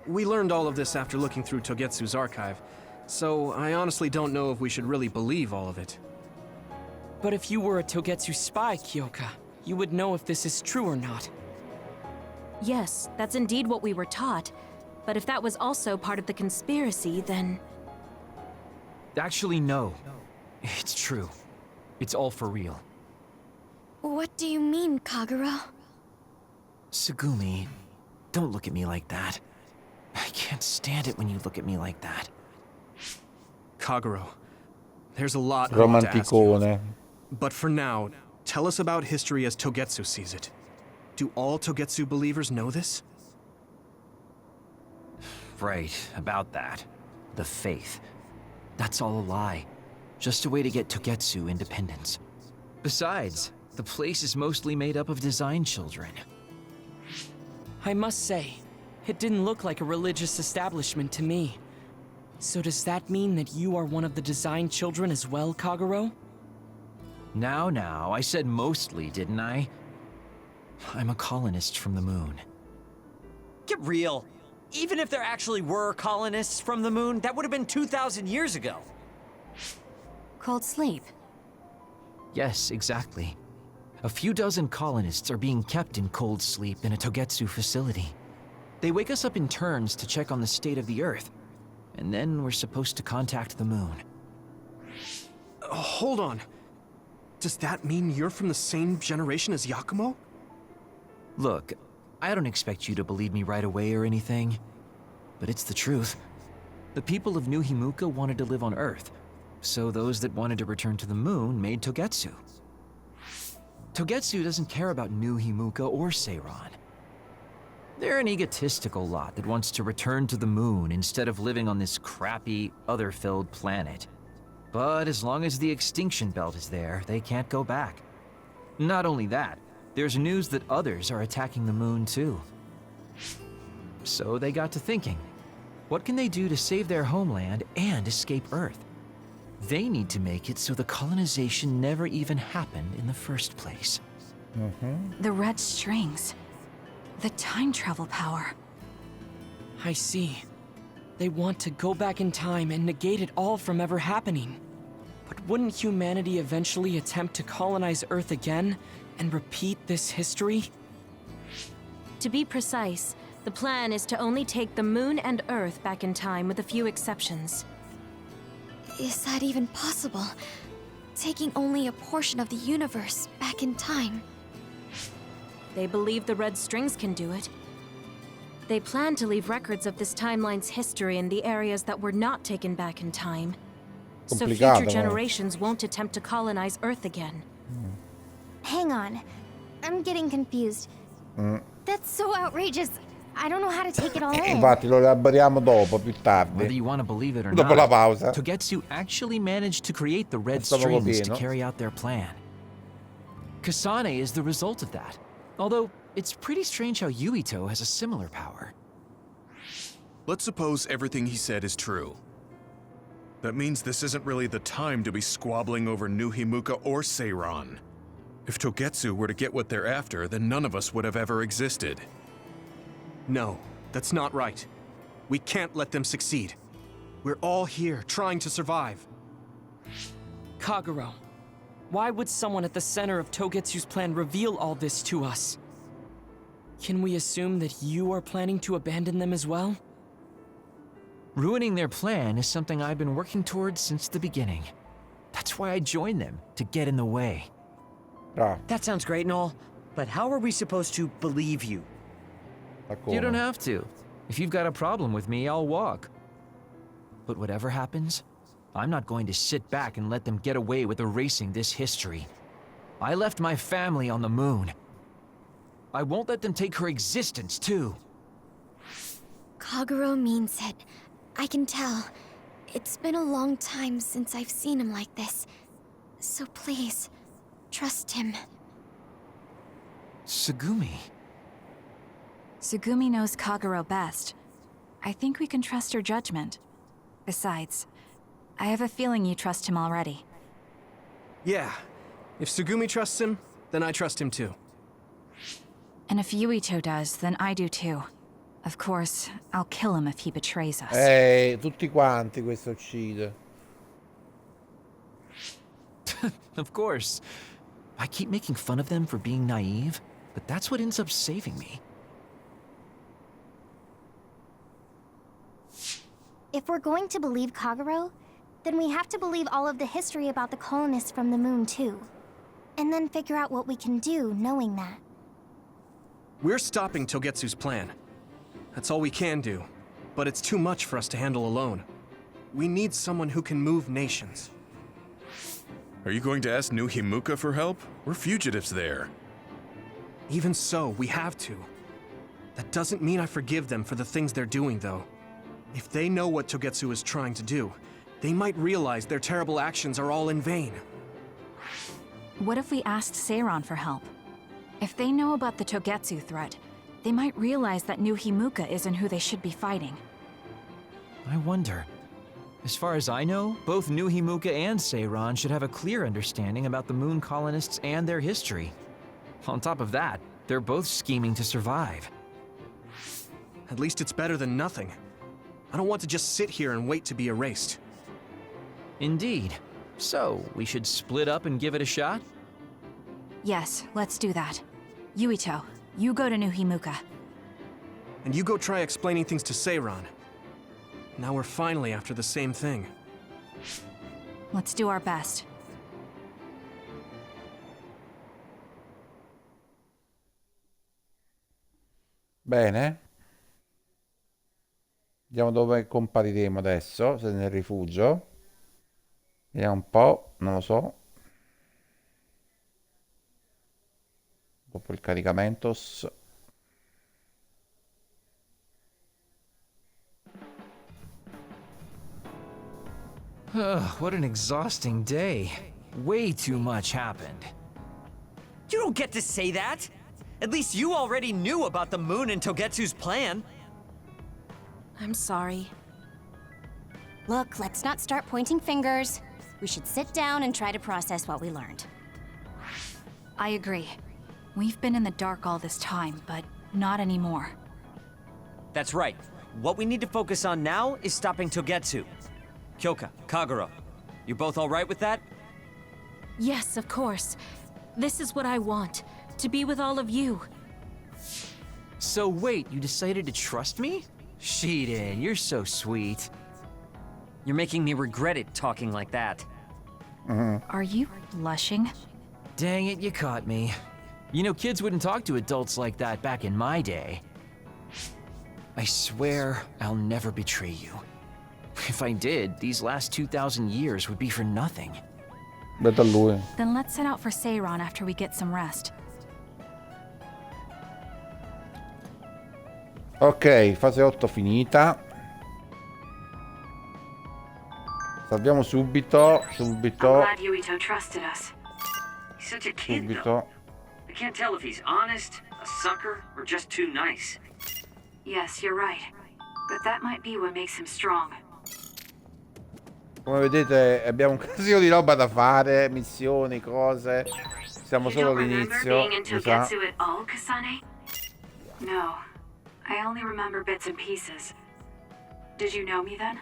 We learned all of this after looking through Togetsu's archive, so I honestly don't know if we should really believe all of it.
But if you were a Togetsu spy, Kyoka, you would know if this is true or not.
Yes, that's indeed what we were taught. But if that was also part of the conspiracy, then...
Actually, no. It's true. It's all for real.
What do you mean, Kagero?
Tsugumi, don't look at me like that. I can't stand it when you look at me like that.
Kagero, there's a lot I want to ask you.
Romanticone.
But for now, tell us about history as Togetsu sees it. Do all Togetsu believers know this?
Right, about that. The faith. That's all a lie. Just a way to get Togetsu independence. Besides, the place is mostly made up of design children.
I must say, it didn't look like a religious establishment to me. So does that mean that you are one of the design children as well, Kagero?
Now, I said mostly, didn't I? I'm a colonist from the moon.
Get real. Even if there actually were colonists from the moon, that would have been 2,000 years ago.
Cold sleep.
Yes, exactly. A few dozen colonists are being kept in cold sleep in a Togetsu facility. They wake us up in turns to check on the state of the Earth, and then we're supposed to contact the moon.
Hold on. Does that mean you're from the same generation as Yakumo?
Look, I don't expect you to believe me right away or anything, but it's the truth. The people of New Himuka wanted to live on Earth, so those that wanted to return to the moon made Togetsu. Togetsu doesn't care about New Himuka or Seiron. They're an egotistical lot that wants to return to the moon instead of living on this crappy, other-filled planet. But as long as the extinction belt is there, they can't go back. Not only that, there's news that others are attacking the moon too. So they got to thinking, what can they do to save their homeland and escape Earth? They need to make it so the colonization never even happened in the first place.
The red strings. The time travel power.
I see. They want to go back in time and negate it all from ever happening. But wouldn't humanity eventually attempt to colonize Earth again and repeat this history?
To be precise, the plan is to only take the moon and Earth back in time with a few exceptions.
Is that even possible? Taking only a portion of the universe back in time.
They believe the red strings can do it. They plan to leave records of this timeline's history in the areas that were not taken back in time. So future generations won't attempt to colonize Earth again.
Hang on. I'm getting confused. That's so outrageous. I don't know how to take it all in.
Infatti lo elaboriamo dopo, più tardi.
Whether you want to believe it or
Dopo la
not,
pausa.
Togetsu actually managed to create the red
Stavo
strings to
pieno.
carry out their plan. Kasane is the result of that. Although, it's pretty strange how Yuito has a similar power.
Let's suppose everything he said is true. That means this isn't really the time to be squabbling over New Himuka or Seiran. If Togetsu were to get what they're after, then none of us would have ever existed.
No, that's not right. We can't let them succeed. We're all here, trying to survive.
Kagero, why would someone at the center of Togetsu's plan reveal all this to us? Can we assume that you are planning to abandon them as well?
Ruining their plan is something I've been working towards since the beginning. That's why I joined them, to get in the way.
That sounds great and all, but how are we supposed to believe you?
You don't have to. If you've got a problem with me, I'll walk. But whatever happens, I'm not going to sit back and let them get away with erasing this history. I left my family on the moon. I won't let them take her existence, too.
Kagero means it. I can tell. It's been a long time since I've seen him like this. So please, trust him.
Tsugumi.
Tsugumi knows Kagero best. I think we can trust her judgment. Besides, I have a feeling you trust him already.
Yeah. If Tsugumi trusts him, then I trust him too.
And if Yuito does, then I do too. Of course, I'll kill him if he betrays us.
Tutti quanti questo uccide.
Of course. I keep making fun of them for being naive, but that's what ends up saving me.
If we're going to believe Kagero, then we have to believe all of the history about the colonists from the moon too. And then figure out what we can do knowing that.
We're stopping Togetsu's plan. That's all we can do. But it's too much for us to handle alone. We need someone who can move nations.
Are you going to ask New Himuka for help? We're fugitives there.
Even so, we have to. That doesn't mean I forgive them for the things they're doing, though. If they know what Togetsu is trying to do, they might realize their terrible actions are all in vain.
What if we asked Seiran for help? If they know about the Togetsu threat, they might realize that New Himuka isn't who they should be fighting.
I wonder. As far as I know, both New Himuka and Seiran should have a clear understanding about the moon colonists and their history. On top of that, they're both scheming to survive.
At least it's better than nothing. I don't want to just sit here and wait to be erased.
Indeed. So, we should split up and give it a shot?
Yes, let's do that. Yuito, you go to New Himuka.
And you go try explaining things to Seiran. Now we're finally after the same thing.
Let's do our best.
Bene. Vediamo dove compariremo adesso, se nel rifugio. Vediamo un po', non lo so. Dopo il caricamentos.
What an exhausting day. Way too much happened.
You don't get to say that! At least you already knew about the moon and Togetsu's plan.
I'm sorry.
Look, let's not start pointing fingers. We should sit down and try to process what we learned.
I agree. We've been in the dark all this time, but not anymore.
That's right. What we need to focus on now is stopping Togetsu. Kyoka, Kagero, you both all right with that?
Yes, of course. This is what I want. To be with all of you.
So wait, you decided to trust me? Sheedan, you're so sweet.
You're making me regret it talking like that.
Are you blushing?
Dang it, you caught me. You know, kids wouldn't talk to adults like that back in my day. I swear I'll never betray you. If I did, these last 2,000 years would be for nothing.
Beto a lui.
Then let's set out for Seiron after we get some rest.
Ok, fase 8 finita. Salviamo subito,
I'm glad Yuito trusted us.
He's such a kid,
subito.
though. I can't tell if he's honest, a sucker, or just too nice.
Yes, you're right. But that might be what makes him strong.
Come vedete abbiamo un casino di roba da fare, missioni, cose. Siamo
You
solo
don't remember
all'inizio,
being in
mi sa.
Togetsu at all, Kasane? No. I only remember bits and pieces. Did you know me then?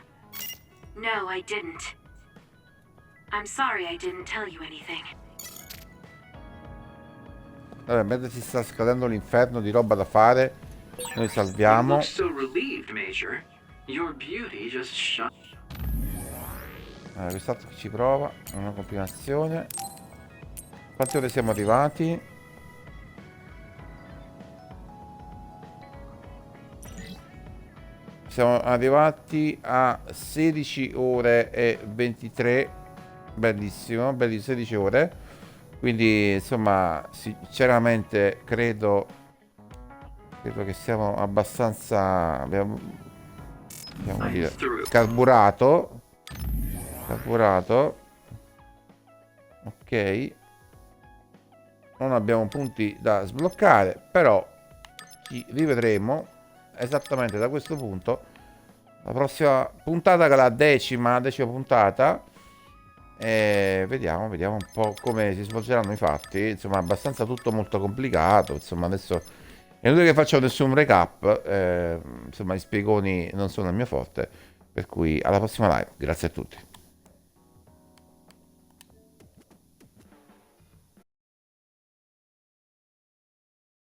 No, I didn't. I'm sorry I didn't tell you anything.
Vabbè, mentre si sta scadendo l'inferno di roba da fare, noi
You
salviamo.
look so relieved, Major. Your beauty just shone.
Allora, quest'altro che ci prova, una compilazione. Quante ore siamo arrivati? Siamo arrivati a 16 ore e 23. Bellissimo, belli 16 ore. Quindi insomma, sinceramente credo che siamo abbastanza, abbiamo dire, carburato. Ok, non abbiamo punti da sbloccare, però ci rivedremo esattamente da questo punto la prossima puntata, che è la decima puntata, e vediamo un po' come si svolgeranno i fatti. Insomma, abbastanza tutto molto complicato. Insomma, adesso è inutile che faccio nessun recap, insomma, i spiegoni non sono il mio forte, per cui alla prossima live, grazie a tutti.